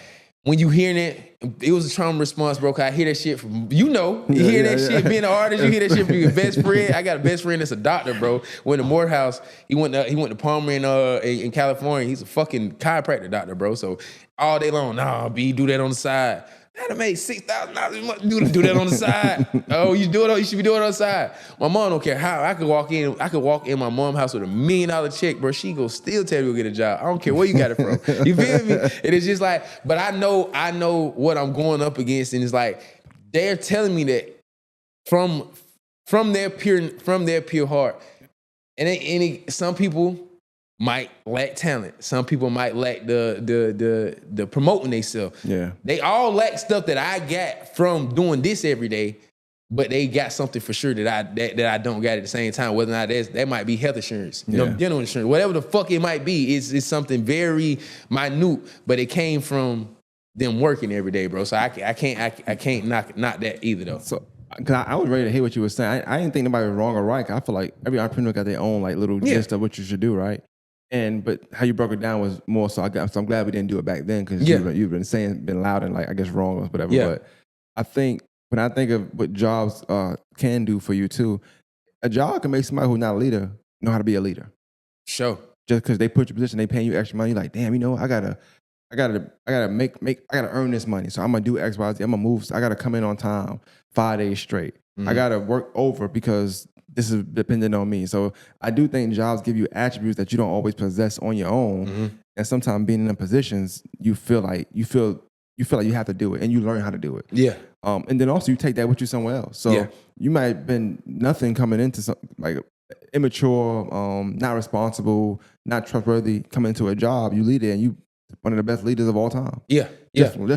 when you hearing it was a trauma response, bro. Cause I hear that shit from, you hear that shit, being an artist, you hear that shit from your best friend. I got a best friend that's a doctor, bro. Went to Morehouse. He went to Palmer in California. He's a fucking chiropractor doctor, bro. So all day long, nah, B, do that on the side. Man, I made $6,000 a month. Do that on the side. Oh, you should be doing it on the side. My mom don't care how. I could walk in my mom's house with $1 million check, bro. She go still tell me to go get a job. I don't care where you got it from. You feel me? And it's just like, but I know what I'm going up against, and it's like, they're telling me that from their pure heart. And some people might lack talent. Some people might lack the promoting themselves. Yeah. They all lack stuff that I got from doing this every day, but they got something for sure that I don't got at the same time. Whether or not that might be health insurance, dental insurance, whatever the fuck it might be. It's something very minute, but it came from them working every day, bro. So I can't knock that either though. So, cause I was ready to hear what you were saying. I didn't think nobody was wrong or right. I feel like every entrepreneur got their own like little gist of what you should do, right? But how you broke it down was more so. I'm glad we didn't do it back then because you've been loud and like I guess wrong or whatever. Yeah. But I think when I think of what jobs can do for you too, a job can make somebody who's not a leader know how to be a leader. Sure. Just because they put your position, they paying you extra money. You're like, damn, I gotta earn this money. So I'm gonna do X, Y, Z. I'm gonna move. I gotta come in on time 5 days straight. Mm-hmm. I gotta work over because this is dependent on me. So I do think jobs give you attributes that you don't always possess on your own. Mm-hmm. And sometimes being in them positions, you feel like you have to do it, and you learn how to do it. Yeah. And then also you take that with you somewhere else. So you might have been nothing coming into some, like immature, not responsible, not trustworthy, coming into a job. You lead it, and you one of the best leaders of all time. Yeah. Just from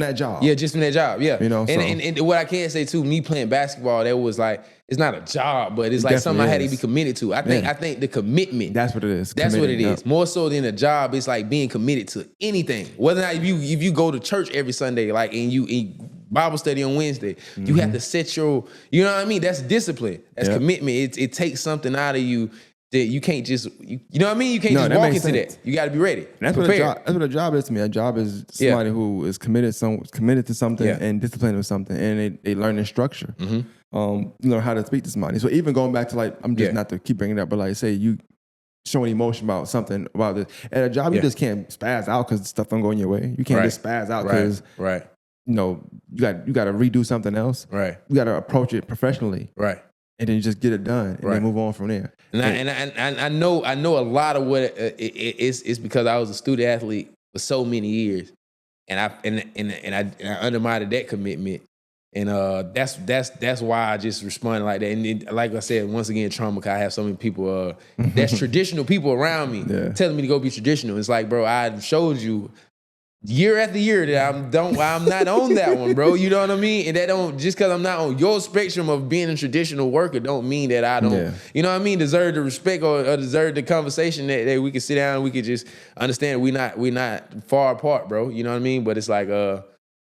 that job. Yeah, just from that job. Yeah. You know, and what I can say too, me playing basketball, that was like, it's not a job, but it's like something I had to be committed to. I think the commitment. That's what it is. That's what it is. More so than a job, it's like being committed to anything. Whether or not if you go to church every Sunday, like and you Bible study on Wednesday, you have to set your, you know what I mean? That's discipline. That's commitment. It takes something out of you. That you can't just, you know what I mean? You can't just walk into that. You got to be ready. That's what a job is to me. A job is somebody who is committed to something and disciplined with something, and they learn their structure. Mm-hmm. Learn how to speak to somebody. So even going back to like, I'm just not to keep bringing it up, but like say you showing emotion about something about this. At a job, you just can't spaz out because stuff don't go in your way. You can't just spaz out because you know you got to redo something else. Right. You got to approach it professionally. Right. And then you just get it done and then move on from there. And I know a lot of what it's because I was a student athlete for so many years, and I undermined that commitment, and that's why I just responded like that. And then, like I said, once again, trauma. Cause I have so many people that's traditional people around me telling me to go be traditional. It's like, bro, I showed you year after year that I'm not on that one, bro. You know what I mean? And that don't, just because I'm not on your spectrum of being a traditional worker don't mean that I don't, you know what I mean, deserve the respect or deserve the conversation that we can sit down and we could just understand we not far apart, bro. You know what I mean? But it's like,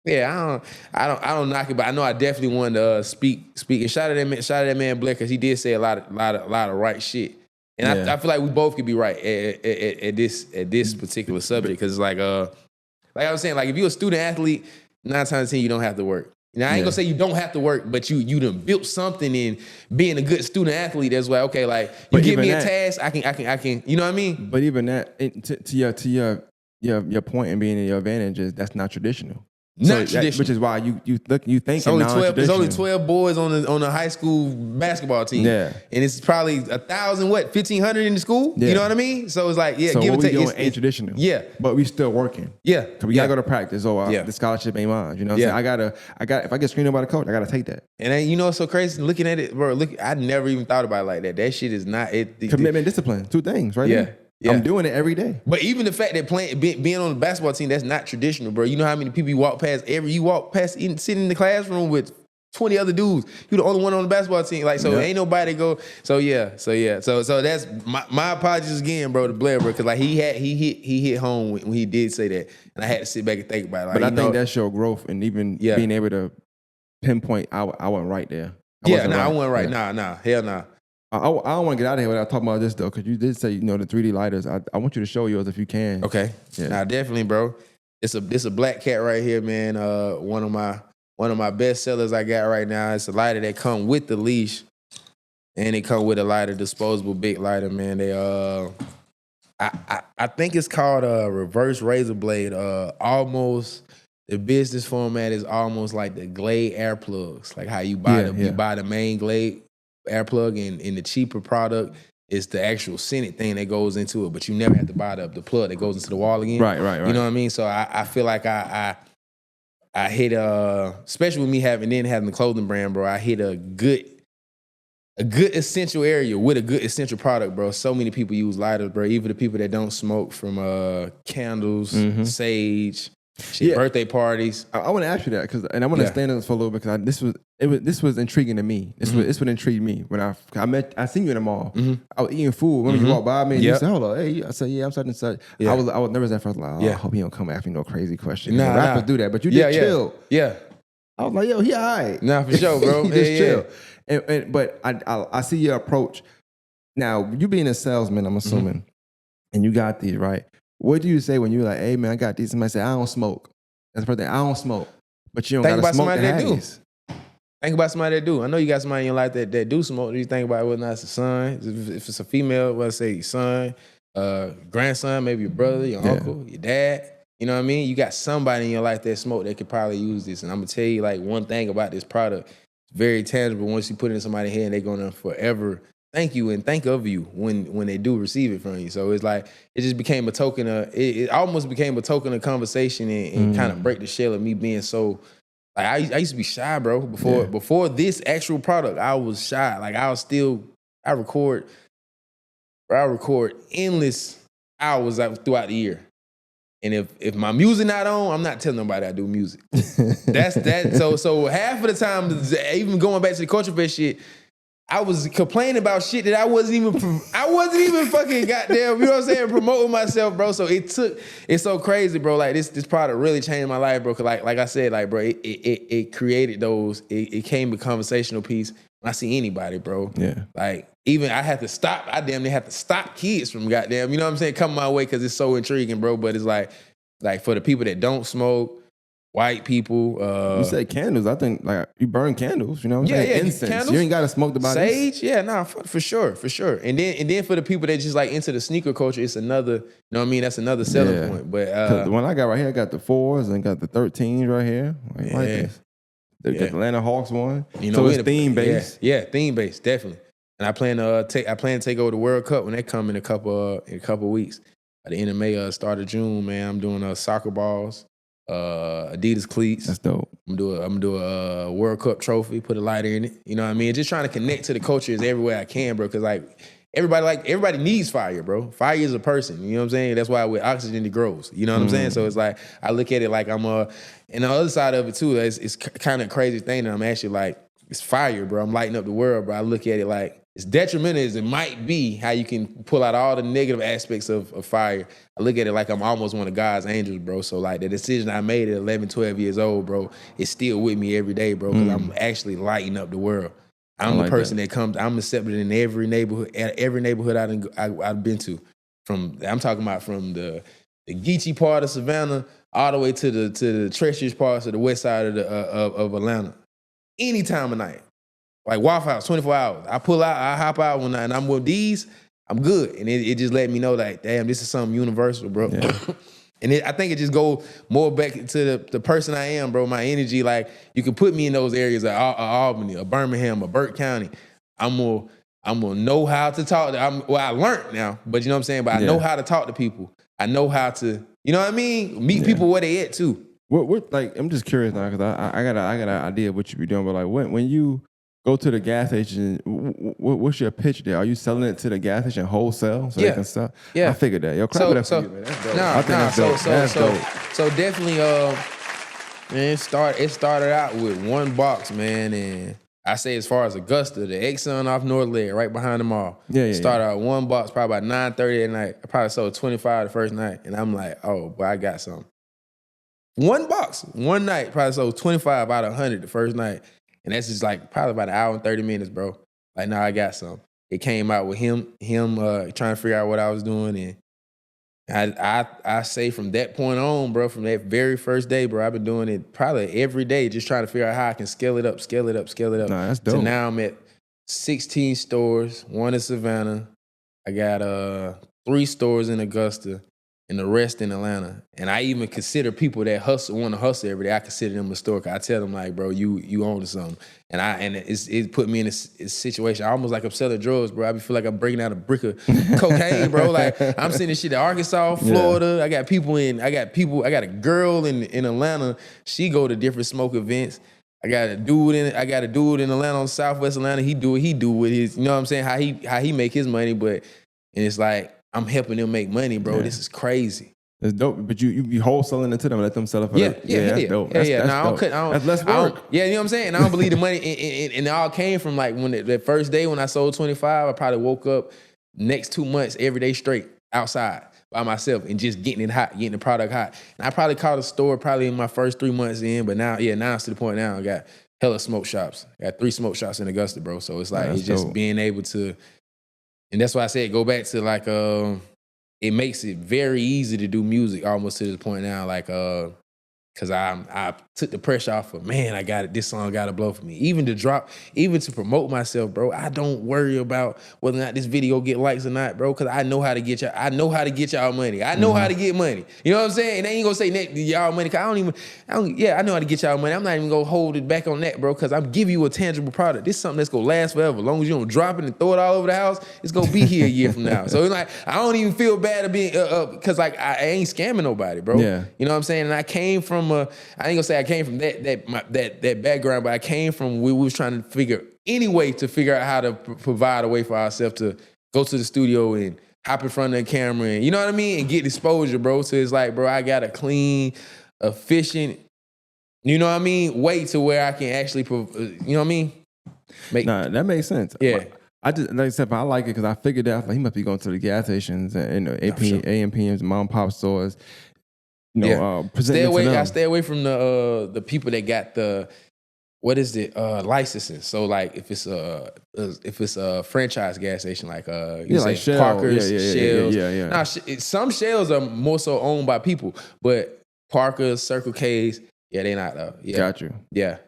yeah, I don't knock it, but I know I definitely wanted to speak. And shout out that man Blair, because he did say a lot of right shit. And I feel like we both could be right at this particular subject, because it's like I was saying, like if you're a student athlete, 9 times out of 10 you don't have to work. Now I ain't gonna say you don't have to work, but you done built something in being a good student athlete. That's why, okay, like you give me a task, I can, you know what I mean? But even that, to your point in being in your advantage, that's not traditional. Not traditional, which is why you think it's only 12. There's only 12 boys on the high school basketball team. Yeah, and it's probably 1,000, 1,500 in the school. Yeah. You know what I mean? So it's like, so give what and take. We doing ain't traditional. Yeah, but we still working. Yeah, because we gotta go to practice. The scholarship ain't mine. You know what I'm saying? I got. If I get screened by the coach, I gotta take that. And then, you know what's so crazy? Looking at it, bro. I never even thought about it like that. That shit is not it. Commitment, discipline, 2 things, right? Yeah. Yeah. I'm doing it every day. But even the fact that being on the basketball team, that's not traditional, bro. You know how many people you walk past sitting in the classroom with 20 other dudes. You're the only one on the basketball team. Like, so ain't nobody go. So that's my apologies again, bro, to Blair, bro, because like he hit home when he did say that, and I had to sit back and think about it. Like, but I think that showed growth, and even being able to pinpoint, I wasn't right there. I wasn't right. Nah, hell nah. I don't want to get out of here without talking about this though, because you did say, the 3D lighters. I want you to show yours if you can. Okay. Yeah. Nah, definitely, bro. It's a black cat right here, man. One of my best sellers I got right now. It's a lighter that come with the leash, and it come with a lighter, disposable big lighter, man. They I think it's called a reverse razor blade. Almost the business format is almost like the Glade air plugs, like how you buy you buy the main Glade air plug, and the cheaper product is the actual scented thing that goes into it, but you never have to buy the plug that goes into the wall again. Right. You know what I mean? So I feel like I hit especially with me having the clothing brand, bro, I hit a good essential area with a good essential product, bro. So many people use lighters, bro. Even the people that don't smoke, from candles, sage, birthday parties. I want to ask you that, and I want to stand on this for a little bit, because this was intriguing to me. This what intrigued me when I seen you in the mall. I was eating food when you walked by me. And you said, "Hello, hey." I said, "Yeah, I'm such and such." I was nervous at first. Like, I hope he don't come after me no crazy question. Rappers do that, but you did chill. Yeah. I was like, "Yo, he all right." Nah, for sure, bro. He just chill. But I see your approach. Now, you being a salesman, I'm assuming, and you got these, right? What do you say when you're like, "Hey man, I got these"? Somebody say, "I don't smoke." That's the first thing. I don't smoke, but you don't got to smoke. Somebody that do. Think about somebody that do. I know you got somebody in your life that do smoke. Do you think about whether or not it's a son? If it's a female, let's say your son, grandson, maybe your brother, your uncle, your dad. You know what I mean? You got somebody in your life that smoke that could probably use this. And I'm gonna tell you, like, one thing about this product, it's very tangible. Once you put it in somebody's hand, they're gonna forever thank you and think of you when they do receive it from you. So it's like, it just became a token of, it almost became a token of conversation, and kind of break the shell of me being so, like, I used to be shy, bro. Before this actual product, I was shy. Like, I record endless hours throughout the year. And if my music not on, I'm not telling nobody I do music. That's that. So half of the time, even going back to the Culturefest shit, I was complaining about shit that I wasn't even fucking goddamn, you know what I'm saying, promoting myself, bro. So it's so crazy, bro. Like, this product really changed my life, bro. Cause like I said, like, bro, it created those, it came a conversational piece when I see anybody, bro. Yeah. Like, even I damn near had to stop kids from goddamn, you know what I'm saying, coming my way, because it's so intriguing, bro. But it's like for the people that don't smoke, white people. You say candles. I think, like, you burn candles. You know what I'm saying? Yeah, incense. Candles, you ain't got to smoke the body. Sage, yeah, nah, for sure. And then for the people that just like into the sneaker culture, it's another. You know what I mean? That's another selling point. But the one I got right here, I got the 4s and got the 13s right here. Like this. The Atlanta Hawks one. You know, so it's theme based. Yeah, theme based, definitely. And I plan to take over the World Cup when they come in a couple weeks. At the end of May, start of June, man. I'm doing soccer balls. Adidas cleats. That's dope. I'm gonna do a World Cup trophy, put a lighter in it. You know what I mean? Just trying to connect to the cultures everywhere I can, bro. Cause like everybody needs fire, bro. Fire is a person. You know what I'm saying? That's why with oxygen it grows. You know what I'm saying? So it's like I look at it like I'm and the other side of it too, it's kind of crazy thing that I'm actually like, it's fire, bro. I'm lighting up the world, bro. I look at it like as detrimental as it might be, how you can pull out all the negative aspects of fire. I look at it like I'm almost one of God's angels, bro. So like the decision I made at 11, 12 years old, bro, is still with me every day, bro, because I'm actually lighting up the world. I'm the person that comes. I'm accepted in every neighborhood I've been to. I'm talking about from the Geechee part of Savannah all the way to the treacherous parts of the west side of Atlanta. Any time of night, like Waffle House, 24 hours. I pull out, I hop out and I'm with these. I'm good, and it just let me know that damn, this is something universal, bro. Yeah. And I think it just goes more back to the person I am, bro. My energy, like you can put me in those areas of Albany, or Birmingham, or Burke County. I'm gonna know how to talk. I learned now, but you know what I'm saying. But I know how to talk to people. I know how to, you know what I mean, meet people where they at too. What like? I'm just curious now because I got an idea of what you be doing. But like when you go to the gas station, what's your pitch there? Are you selling it to the gas station wholesale so they can sell? Yeah, I figured that. Yo, clap it up for you, man. That's dope. That's dope. So definitely, man, it started out with one box, man, and I say as far as Augusta, the Exxon off North Leg, right behind the mall. Started out one box, probably about 9:30 at night. I probably sold 25 the first night, and I'm like, oh, boy, I got something. One box, one night, probably sold 25 out of 100 the first night. And that's just like probably about an hour and 30 minutes, bro. Like, now I got some. It came out with him trying to figure out what I was doing. And I say from that point on, bro, from that very first day, bro, I've been doing it probably every day, just trying to figure out how I can scale it up. Nah, that's dope. So now I'm at 16 stores, one in Savannah. I got 3 stores in Augusta and the rest in Atlanta. And I even consider people that want to hustle every day, I consider them a store. Cause I tell them like, bro, you own something. And it put me in a situation, almost like I'm selling drugs, bro. I feel like I'm breaking out a brick of cocaine, bro. Like I'm sending shit to Arkansas, Florida. Yeah. I got a girl in Atlanta. She go to different smoke events. I got a dude in Atlanta, on Southwest Atlanta. He do with his, you know what I'm saying? How he make his money, and it's like, I'm helping them make money, bro. Yeah. This is crazy. It's dope, but you be wholesaling it to them and let them sell it for that's dope. That's dope. That's less work. You know what I'm saying? And I don't believe the money, and it all came from like when the first day when I sold 25, I probably woke up next 2 months every day straight outside by myself and just getting it hot, getting the product hot. And I probably caught a store probably in my first 3 months in, but now it's to the point now I got hella smoke shops. I got 3 smoke shops in Augusta, bro. So it's like, it's just dope. Being able to, and that's why I said go back to like, it makes it very easy to do music almost to this point now. Like, cause I took the pressure off of, man, I got it. This song got to blow for me. Even to promote myself, bro. I don't worry about whether or not this video get likes or not, bro. Cause I know how to get y'all. I know how to get y'all money. I know how to get money. You know what I'm saying? And they ain't gonna say y'all money. Cause I know how to get y'all money. I'm not even gonna hold it back on that, bro. Cause I'm giving you a tangible product. This is something that's gonna last forever. As long as you don't drop it and throw it all over the house, it's gonna be here a year from now. So it's like, I don't even feel bad of being, cause like I ain't scamming nobody, bro. Yeah. You know what I'm saying? And I came from I ain't gonna say I came from that background, but I came from we was trying to figure out how to provide a way for ourselves to go to the studio and hop in front of the camera and, you know what I mean, and get exposure, bro. So it's like, bro, I got a clean, efficient, you know what I mean, way to where I can actually, you know what I mean? That makes sense. Yeah. I just, like I said, I like it because I figured out he must be going to the gas stations and AMPMs, mom and pop stores. Stay away from the people that got the licensing. So like if it's a franchise gas station, like like Shell. Parker's, Shells. Yeah. Now some Shells are more so owned by people, but Parker's, Circle K's, they not. Got you. Yeah.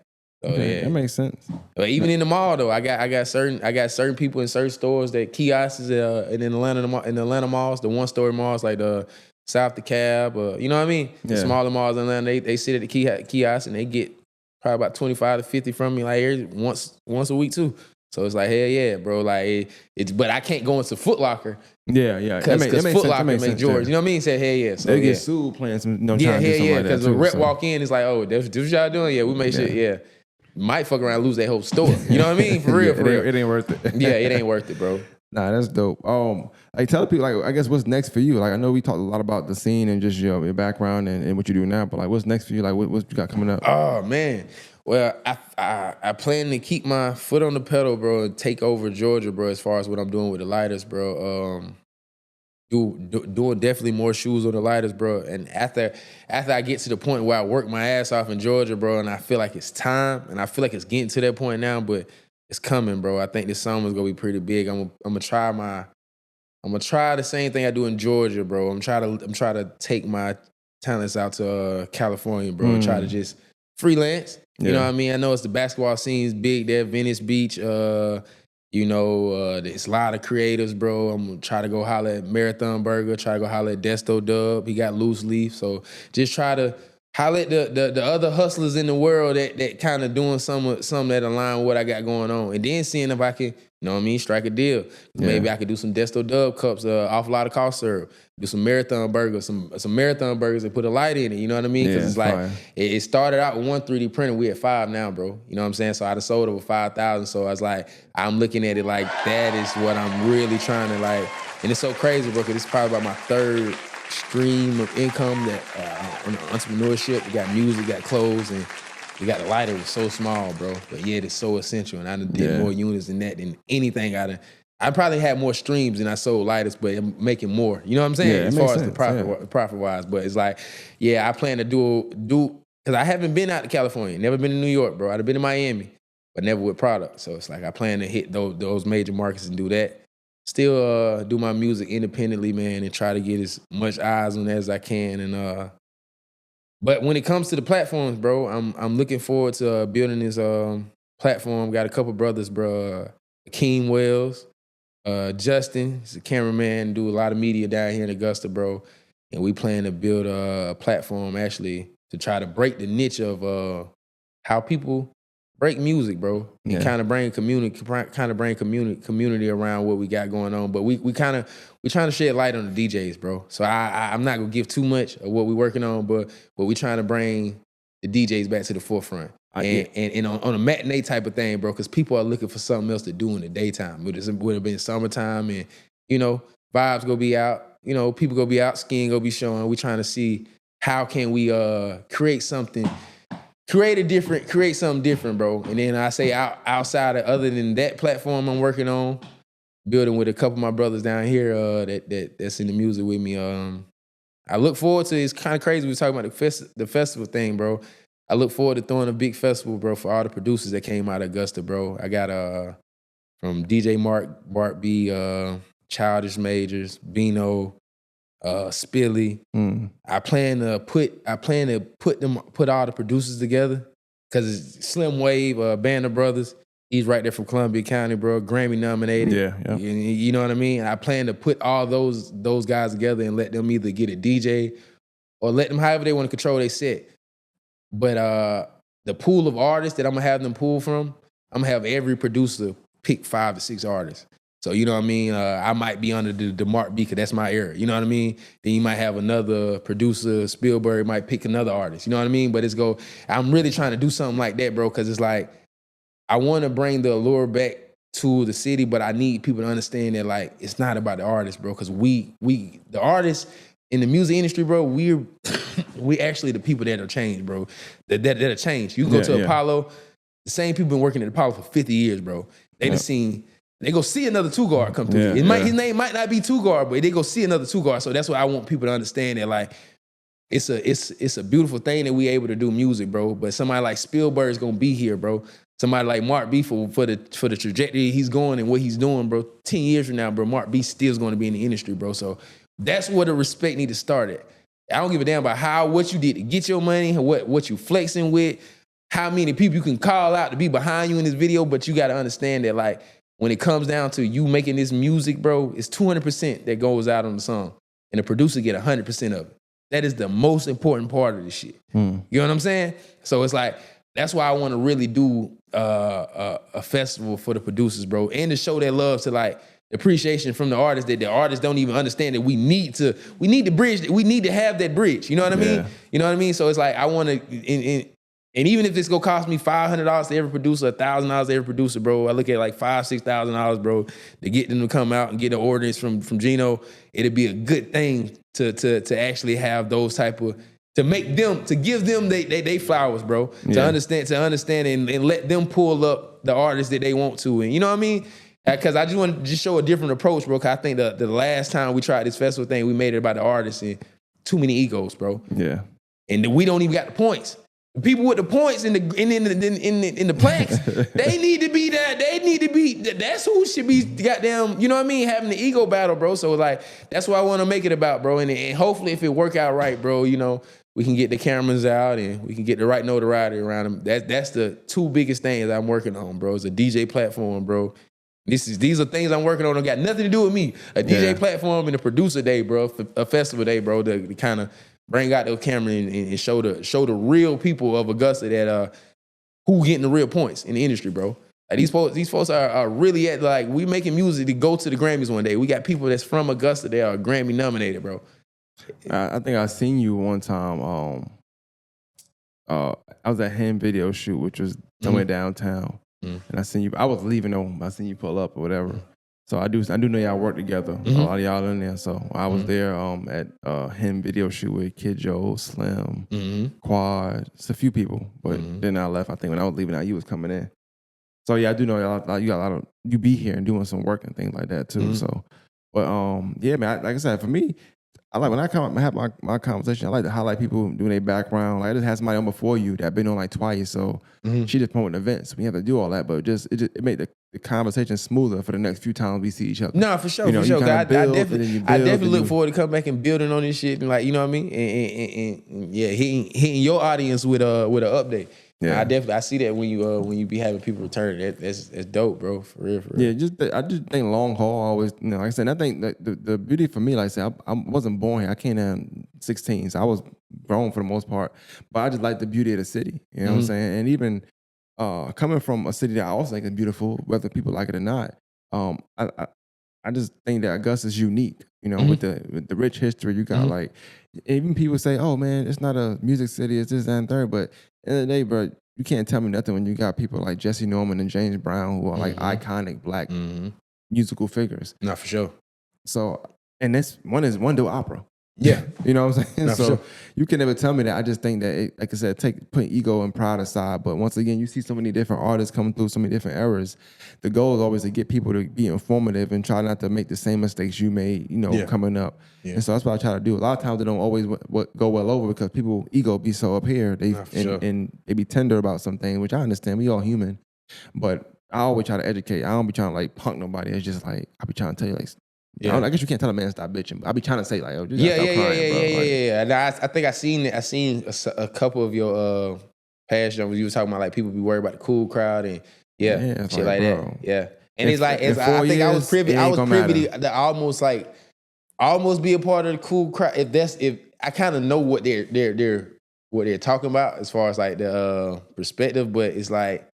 So, that makes sense. But even in the mall though, I got certain people in certain stores that kiosks in Atlanta malls, the 1-story malls like the South DeKalb, you know what I mean? The smaller malls in Atlanta, they sit at the kiosk and they get probably about 25 to 50 from me like once a week too. So it's like, hell yeah, bro. Like but I can't go into Foot Locker. Yeah. Because Foot Locker make George. You know what I mean? Say, hell yeah. So they get sued playing some, trying to do something like that. Because the rep walk in, it's like, oh, this what y'all doing? Yeah, we make shit. Yeah. Might fuck around and lose that whole store. You know what I mean? For real. It ain't worth it. Yeah, it ain't worth it, bro. Nah, that's dope. Like tell people, like, I guess what's next for you? Like, I know we talked a lot about the scene and just your background and what you do now, but like, what's next for you? Like, what you got coming up? Oh man. Well, I plan to keep my foot on the pedal, bro, and take over Georgia, bro, as far as what I'm doing with the lighters, bro. Doing definitely more shoes on the lighters, bro. And after I get to the point where I work my ass off in Georgia, bro, and I feel like it's time, and I feel like it's getting to that point now, but it's coming, bro. I think this summer's gonna be pretty big. I'm gonna try the same thing I do in Georgia, bro. I'm trying to take my talents out to California, bro, and try to just freelance. You know what I mean? I know it's the basketball scene's big there, Venice Beach. There's a lot of creatives, bro. I'm gonna try to go holler at Marathon Burger, try to go holler at Desto Dub. He got Loose Leaf. So just try to holler at the other hustlers in the world that kind of doing something that align with what I got going on. And then seeing if I can, you know what I mean, strike a deal. Maybe I could do some Desto Dub cups off a lot of cough syrup. Do some Marathon Burgers, some Marathon Burgers and put a light in it, you know what I mean? Because it's like, it started out with one 3D printer. We at 5 now, bro. You know what I'm saying? So I done sold over 5,000. So I was like, I'm looking at it like that is what I'm really trying to like. And it's so crazy, bro, because it's probably about my third stream of income that on entrepreneurship. We got music, got clothes, and we got the lighter. It's so small, bro. But yet it's so essential. And I done did more units than that than anything I probably had more streams than I sold lighters, but I'm making more. You know what I'm saying? As far as the profit wise. But it's like, I plan to do because I haven't been out to California, never been to New York, bro. I've been to Miami, but never with product. So it's like I plan to hit those major markets and do that. Still do my music independently, man, and try to get as much eyes on it as I can. And but when it comes to the platforms, bro, I'm looking forward to building this platform. Got a couple brothers, bro. Akeem Wells. Justin, he's a cameraman, do a lot of media down here in Augusta, bro. And we plan to build a platform actually to try to break the niche of how people break music, bro. And kind of bring community around what we got going on. But we trying to shed light on the DJs, bro. So I'm not gonna give too much of what we working on, but we trying to bring the DJs back to the forefront. And on a matinee type of thing, bro, because people are looking for something else to do in the daytime. It would have been summertime and, vibes gonna be out. People gonna be out, skin gonna be showing. We trying to see how can we create something different, bro. And then I say outside of other than that platform I'm working on, building with a couple of my brothers down here that's in the music with me. I look forward to, it's kind of crazy we were talking about the festival thing, bro. I look forward to throwing a big festival, bro, for all the producers that came out of Augusta, bro. I got from DJ Mark, Bart B, Childish Majors, Bino, Spilly. I plan to put all the producers together because it's Slim Wave, Band of Brothers. He's right there from Columbia County, bro. Grammy nominated. Yeah. You know what I mean? I plan to put all those guys together and let them either get a DJ or let them however they want to control their set. But the pool of artists that I'm gonna have them pull from, I'm gonna have every producer pick 5 to 6 artists. So you know what I mean? I might be under the Mark B because that's my era. You know what I mean? Then you might have another producer, Spielberg might pick another artist. You know what I mean? But I'm really trying to do something like that, bro, because it's like I want to bring the allure back to the city, but I need people to understand that like it's not about the artists, bro, because we the artists in the music industry, bro, we actually the people that are changed, bro. That'll change. You go to Apollo, the same people been working at Apollo for 50 years, bro. They just seen, they go see another 2GUARD come through. His name might not be 2GUARD, but they go see another 2GUARD. So that's what I want people to understand, that like it's a beautiful thing that we able to do music, bro. But somebody like Spielberg is gonna be here, bro. Somebody like Mark B for the trajectory he's going and what he's doing, bro. 10 years from now, bro, Mark B still is gonna be in the industry, bro. So that's where the respect need to start at. I don't give a damn about what you did to get your money, what you flexing with, how many people you can call out to be behind you in this video, but you got to understand that like when it comes down to you making this music, bro, it's 200% that goes out on the song, and the producer get 100% of it. That is the most important part of this shit. You know what I'm saying? So it's like that's why I want to really do a festival for the producers, bro, and to show their love to like appreciation from the artists, that the artists don't even understand that we need to bridge, we need to have that bridge. You know what I mean? You know what I mean? So it's like I want to And even if this gonna cost me $500 to every producer, $1,000 to every producer, bro, I look at like $5,000-$6,000, bro, to get them to come out and get the orders from Gino. It'd be a good thing to actually have those type of, to make them, to give them they flowers, bro. To understand and let them pull up the artists that they want to. And you know what I mean? Because I just want to just show a different approach, bro. Because I think the last time we tried this festival thing, we made it about the artists and too many egos, bro. Yeah. And we don't even got the points. The people with the points in the plaques, they need to be that. They need to be. That's who should be goddamn. You know what I mean? Having the ego battle, bro. So like that's what I want to make it about, bro. And hopefully, if it work out right, bro, you know, we can get the cameras out and we can get the right notoriety around them. That's the two biggest things I'm working on, bro. It's a DJ platform, bro. These are things I'm working on. Don't got nothing to do with me. A DJ platform and a producer day, bro. A festival day, bro. To kind of bring out the camera and show the real people of Augusta that who getting the real points in the industry, bro. Like these folks are really at, like, we making music to go to the Grammys one day. We got people that's from Augusta that are Grammy nominated, bro. I think I seen you one time. I was at Hen Video Shoot, which was somewhere downtown, and I seen you. I was leaving though. I seen you pull up or whatever. So I do know y'all work together. A lot of y'all in there. So I was there at Hen Video Shoot with Kid Joe, Slim, Quad, just a few people. But then I left. I think when I was leaving out, you was coming in. So yeah, I do know y'all. You got a lot of, you be here and doing some work and things like that too. So, but yeah, man. Like I said, for me, I like when I have my conversation, I like to highlight people doing their background. Like I just had somebody on before you that been on like twice, so she just promoting events. We have to do all that, but it made the conversation smoother for the next few times we see each other. No, for sure, you know, for sure. I definitely look forward to come back and building on this shit and, like, you know what I mean, and yeah, hitting your audience with an update. Yeah, I see that when you be having people return. That's dope, bro. For real. Yeah, I just think long haul always. You know, like I said, I think that the beauty for me, like I said, I wasn't born here. I came in 16, so I was grown for the most part. But I just like the beauty of the city. You know what I'm saying? And even coming from a city that I also think is beautiful, whether people like it or not, I just think that Augusta is unique. You know, with the rich history you got. Like, even people say, "Oh man, it's not a music city. It's this, that, and third." But at the end of the day, bro, you can't tell me nothing when you got people like Jesse Norman and James Brown, who are like iconic black musical figures. Not for sure. So, and this one do opera. Yeah. You know what I'm saying? Not So sure. you can never tell me that. I just think that, like I said, put ego and pride aside. But once again, you see so many different artists coming through so many different eras. The goal is always to get people to be informative and try not to make the same mistakes you made, coming up. Yeah. And so that's what I try to do. A lot of times they don't always go well over because people ego be so up here. And they be tender about something, which I understand. We all human. But I always try to educate. I don't be trying to like punk nobody. It's just like, I be trying to tell you like, I guess you can't tell a man stop bitching, but I be trying to say like, oh, just stop crying, bro. Yeah. I think I seen a couple of your past numbers. You was talking about like people be worried about the cool crowd and shit like that. Yeah, and it's like I think I was privy to almost be a part of the cool crowd. If I kind of know what they're talking about as far as like the perspective, but it's like.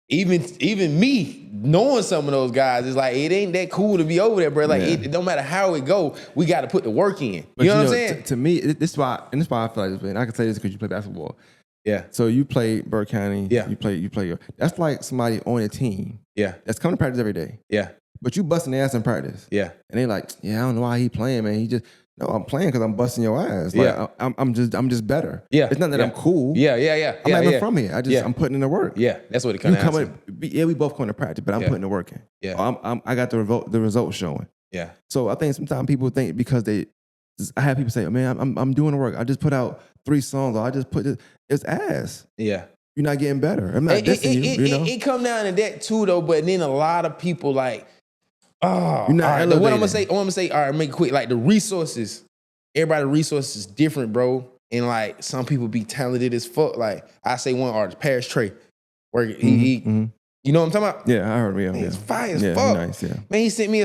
Even me knowing some of those guys, it's like it ain't that cool to be over there, bro. Like no matter how it go, we got to put the work in. But you know what I'm saying? To me, this is why I feel like this. And I can say this because you play basketball. Yeah. So you play Burke County. Yeah. You play. That's like somebody on a team. Yeah. That's coming to practice every day. Yeah. But you busting their ass in practice. Yeah. And they like, I don't know why he playing, man. No, I'm playing because I'm busting your ass. Like, I'm just better. Yeah, it's not that I'm cool. I'm not even from here. I'm putting in the work. Yeah, that's what it comes down to. We both come to practice, but I'm putting the work in. Yeah, I got the results showing. Yeah. So I think sometimes people think because I have people say, man, I'm doing the work. I just put out 3 songs, or I just put it's ass. Yeah. You're not getting better. I'm not dissing you. It come down to that too, though. But then a lot of people like. Oh, you're not elevating. What I'm gonna say, all right, make it quick. Like the resources, everybody's resources is different, bro. And like some people be talented as fuck. Like I say one artist, Paris Trey, where you know what I'm talking about? Yeah, I heard him. He's fire as fuck. Nice, yeah. Man, he sent me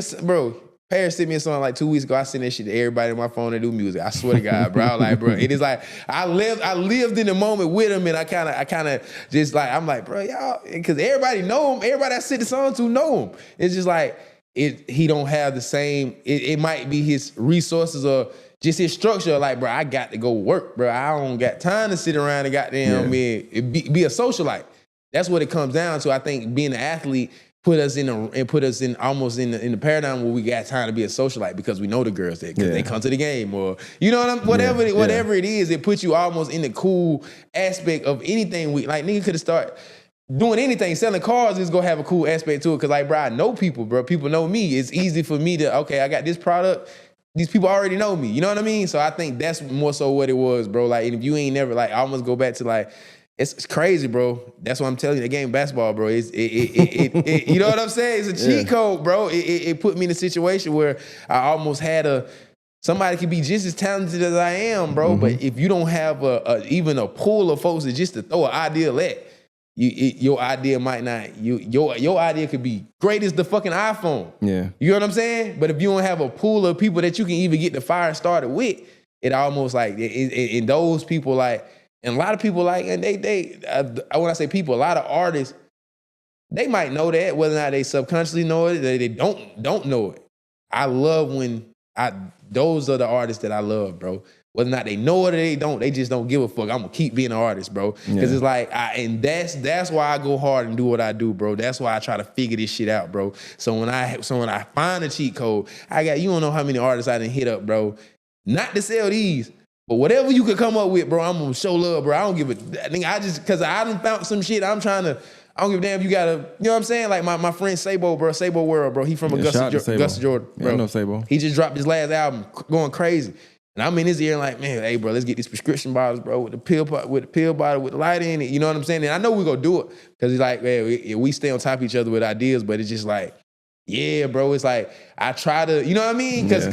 Paris sent me a song like 2 weeks ago. I sent that shit to everybody on my phone that do music. I swear to God, bro. I was like, bro, it is like I lived in the moment with him, and I kind of just like I'm like, bro, y'all, because everybody know him. Everybody I sent the song to know him. It's just like. He don't have the same. It might be his resources or just his structure, like, bro, I got to go work, bro. I don't got time to sit around and goddamn be a socialite. That's what it comes down to. I think being an athlete put us in almost in the paradigm where we got time to be a socialite because we know the girls that they come to the game, or you know whatever it is, it puts you almost in the cool aspect of anything. Like nigga could have started doing anything, selling cars is gonna have a cool aspect to it. Cause like, bro, I know people, bro. People know me. It's easy for me to, okay, I got this product. These people already know me. You know what I mean? So I think that's more so what it was, bro. Like, and if you ain't never, like, I almost go back to like, it's crazy, bro. That's what I'm telling you. The game of basketball, bro. It you know what I'm saying? It's a cheat code, bro. It put me in a situation where I almost had somebody could be just as talented as I am, bro. But if you don't have even a pool of folks that just to throw an idea at, your idea might not, your idea could be great as the fucking iPhone. Yeah. You know what I'm saying? But if you don't have a pool of people that you can even get the fire started with, it almost like, and those people like, and a lot of people like, and when I say people, a lot of artists, they might know that, whether or not they subconsciously know it, they don't know it. I love when those are the artists that I love, bro. Whether or not they know it or they don't, they just don't give a fuck. I'm gonna keep being an artist, bro. Because it's like, and that's why I go hard and do what I do, bro. That's why I try to figure this shit out, bro. So when I find a cheat code, you don't know how many artists I done hit up, bro. Not to sell these, but whatever you could come up with, bro, I'm gonna show love, bro. I don't give a thing. Cause I done found some shit. I don't give a damn if you gotta, you know what I'm saying? Like my friend Sabo, bro, Sabo World, bro. He from Augusta, Georgia, bro. I know Sabo. He just dropped his last album, going crazy. And I'm in his ear like, man, hey, bro, let's get these prescription bottles, bro, with the pill bottle, with the light in it. You know what I'm saying? And I know we're gonna do it. Cause he's like, man, we stay on top of each other with ideas, but it's just like, yeah, bro, it's like, I try to, you know what I mean? Cause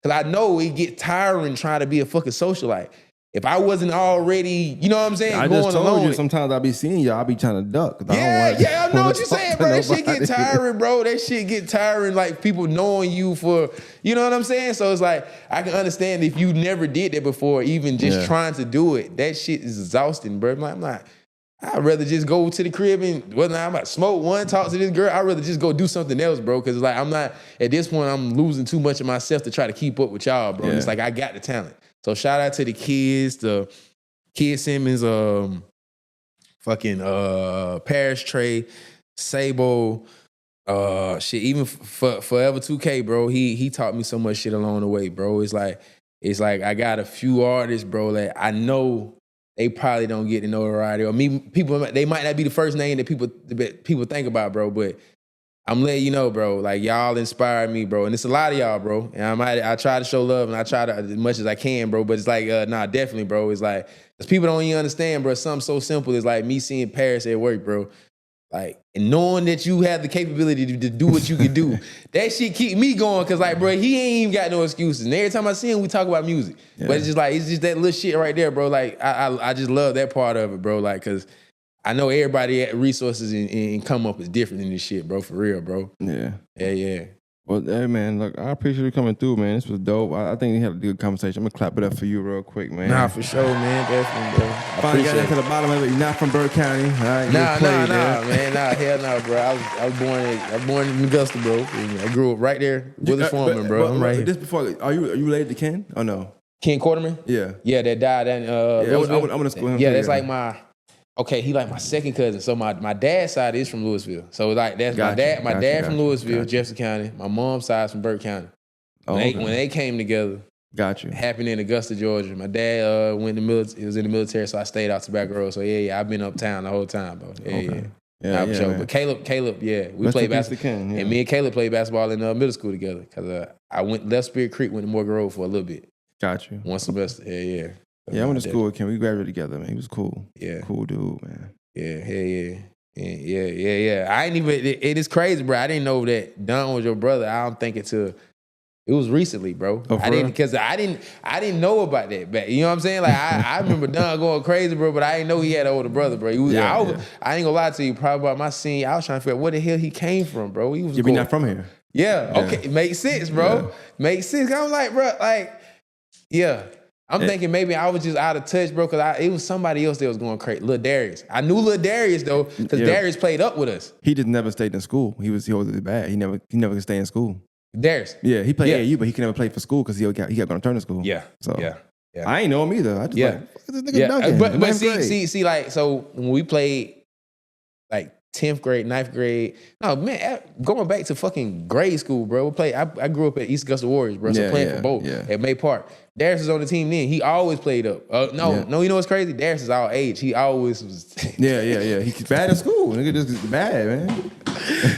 I know it get tiring trying to be a fucking socialite. If I wasn't already, you know what I'm saying? I just told you, sometimes I be seeing y'all, I be trying to duck. I know what you're saying, bro. That shit get tiring, bro. That shit get tiring, like people knowing you for, you know what I'm saying? So it's like, I can understand if you never did that before, even just trying to do it, that shit is exhausting, bro. I'm like, I'd rather just go to the crib and whether I'm about to smoke one, talk to this girl, I'd rather just go do something else, bro. Cause like, I'm not, at this point, I'm losing too much of myself to try to keep up with y'all, bro. It's like, I got the talent. So shout out to the kids, the Kid Simmons, Paris Trey, Sabo, shit, even Forever 2K, bro. He taught me so much shit along the way, bro. It's like I got a few artists, bro, that I know they probably don't get the notoriety. Or they might not be the first name that people think about, bro, but I'm letting you know, bro, like y'all inspire me, bro. And it's a lot of y'all, bro. And I try to show love and I try to as much as I can, bro. But it's like, definitely, bro. It's like, because people don't even understand, bro. Something so simple as like me seeing Paris at work, bro. Like, and knowing that you have the capability to do what you can do. That shit keep me going, because like, bro, he ain't even got no excuses. And every time I see him, we talk about music. Yeah. But it's just that little shit right there, bro. Like, I just love that part of it, bro. Like, because I know everybody at resources and come up is different in this shit, bro. For real, bro. Yeah. Yeah. Well, hey, man, look, I appreciate you coming through, man. This was dope. I think we had a good conversation. I'm going to clap it up for you real quick, man. Nah, for sure, man. Definitely, bro. Finally got to the bottom of it. You're not from Burke County. All right? Nah, man. Nah, hell no, bro. I was born in Augusta, bro. I grew up right there. Willis Foreman, bro. I'm right here. Just before, are you related to Ken or no? Ken Quarterman? Yeah. Yeah, that died in I went to school with him. Yeah, that's like he like my second cousin. So my dad's side is from Louisville. So like that's my dad from Louisville, Jefferson County. My mom's side is from Burke County. When they came together, happened in Augusta, Georgia. My dad went in the military. He was in the military, so I stayed out Tobacco Road. So yeah, I've been uptown the whole time, bro. Yeah, for sure. But Caleb, we played basketball. And me and Caleb played basketball in left School together. Cause I went left Spirit Creek, went to Morgan Road for a little bit. Got you. One semester. Yeah. Yeah, I went to school with Ken. We graduated together, man. He was cool. Yeah. Cool dude, man. Yeah. I ain't even, it is crazy, bro. I didn't know that Don was your brother. I don't think it was recently, bro. I didn't know about that. But you know what I'm saying? Like I remember Don going crazy, bro, but I didn't know he had an older brother, bro. I ain't gonna lie to you, probably about my senior, I was trying to figure out where the hell he came from, bro. He was not from here. Yeah. Okay. Makes sense, bro. Yeah. Makes sense. I'm like, bro, yeah. I'm thinking maybe I was just out of touch, bro, because it was somebody else that was going crazy. Lil Darius. I knew Lil Darius, though, because Darius played up with us. He just never stayed in school. He was bad. He never could stay in school. Darius. Yeah, he played AAU, but he could never play for school because he got going to turner school. Yeah. So yeah. I ain't know him either. I just like, fuck this nigga Yeah. dunking. But see, like, so when we played like 10th grade, 9th grade, no, man, going back to fucking grade school, bro. We played, I grew up at East Augusta Warriors, bro. So playing for both at May Park. Darius was on the team then. He always played up. No, you know what's crazy? Darius is our age. He always was. yeah. He's bad in school. Nigga just bad, man.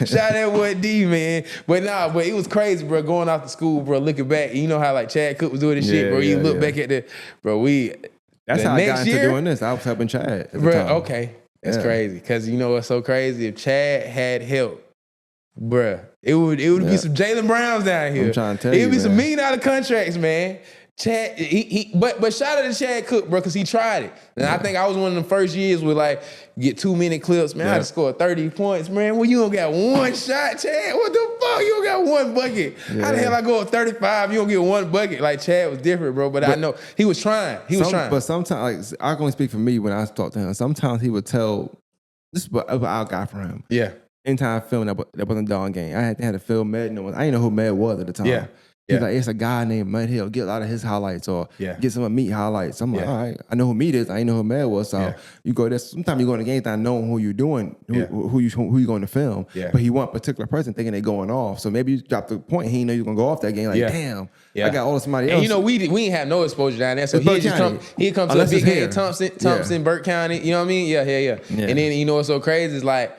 Shout out what D, man. But it was crazy, bro. Going off to school, bro. Looking back, you know how like Chad Cook was doing this shit, bro. You look back at That's how I got into doing this. I was helping Chad, bro. Okay, that's crazy. Cause you know what's so crazy? If Chad had help, bro, it would be some Jaylen Browns down here. I'm trying to tell you, it would be some $1 million contracts, man. Chad, but shout out to Chad Cook, bro, because he tried it. And I think I was one of the first years with like get 2 minute clips, man. I had to score 30 points, man. Well, you don't got one shot, Chad. What the fuck? You don't got one bucket. How the hell I go 35? You don't get one bucket. Like Chad was different, bro. But I know he was trying. But sometimes, like, I can only speak for me when I talk to him. Sometimes he would tell, this is what I got from him. Yeah. Anytime I filmed that wasn't a dog game. I had to film Med. I didn't know who Med was at the time. Yeah. He's like, it's a guy named Med. He'll get a lot of his highlights or get some of Meat highlights. I'm like, all right, I know who Meat is. I didn't know who Med was. So you go there. Sometimes you go in the game not knowing who you're doing, who you going to film. Yeah. But he want a particular person thinking they're going off. So maybe you drop the point. He didn't know you were going to go off that game. Like, damn, I got all of somebody else. And you know, we didn't have no exposure down there. So he'd come to a big game, Thompson, Burke County. You know what I mean? Yeah. And then, you know what's so crazy is like,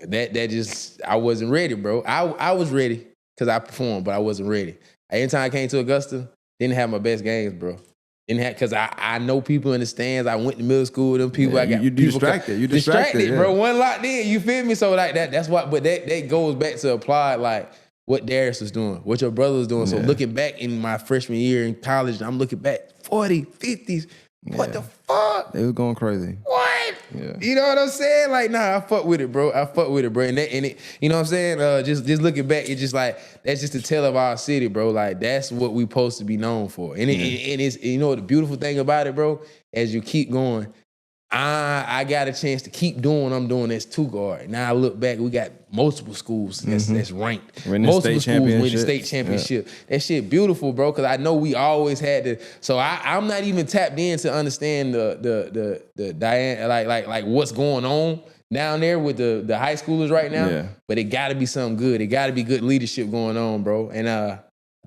that just, I wasn't ready, bro. I was ready because I performed, but I wasn't ready. Anytime I came to Augusta, didn't have my best games, bro. Didn't have, because I know people in the stands. I went to middle school with them people. I got you distracted. You distracted, bro. One locked in. You feel me? So like that's what. But that goes back to apply like what Darius was doing, what your brother was doing. So looking back in my freshman year in college, I'm looking back 40, 50s. What the fuck? They was going crazy. What? Yeah. You know what I'm saying? Like, nah, I fuck with it, bro. And it, you know what I'm saying? Just looking back, it's just like, that's just the tale of our city, bro. Like, that's what we supposed to be known for. And it's, you know, the beautiful thing about it, bro, as you keep going, I got a chance to keep doing what I'm doing as 2GUARD. Now I look back, we got multiple schools that's ranked. Multiple schools win the state championship. That shit beautiful, bro, because I know we always had to. So I'm not even tapped in to understand the like what's going on down there with the high schoolers right now. Yeah. But it got to be something good. It got to be good leadership going on, bro. And I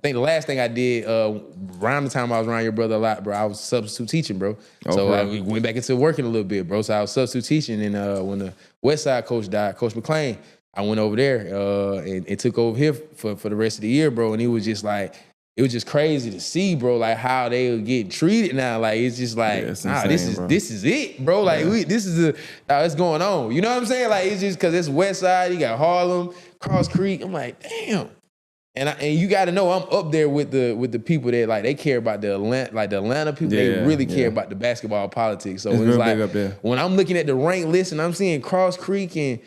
think the last thing I did around the time I was around your brother a lot, bro, I was substitute teaching, bro. Okay. So we went back into working a little bit, bro. So I was substitute teaching, and when the West Side coach died, Coach McClain, I went over there and took over here for the rest of the year, bro. And it was just like, it was just crazy to see, bro, like how they were getting treated now. Like, it's just like, this is it, bro. Like, this is what's going on. You know what I'm saying? Like, it's just because it's West Side, you got Harlem, Cross Creek. I'm like, damn. And you got to know I'm up there with the people that like they care about the Atlanta people. They really care about the basketball politics. So it's like when I'm looking at the ranked list and I'm seeing Cross Creek and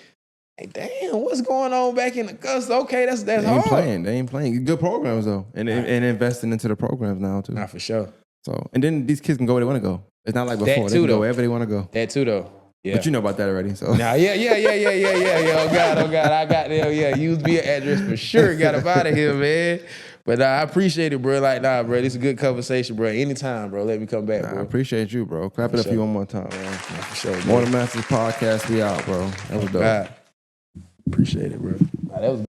hey, damn, what's going on back in Augusta? Okay, that's they hard. They ain't playing. Good programs though, and investing into the programs now too. Not for sure. So and then these kids can go where they want to go. It's not like before. They can go wherever they want to go. That too though. Yeah. But you know about that already, so. Nah, yeah. Oh God. I got them. Yeah, use me an address for sure. Got up out of here, man. But I appreciate it, bro. Like, nah, bro, this is a good conversation, bro. Anytime, bro. Let me come back, bro. I appreciate you, bro. Clap it up for you one more time, man. Nah, for sure, More Than Masters podcast, we out, bro. That was dope. God. Appreciate it, bro. Nah, that was good.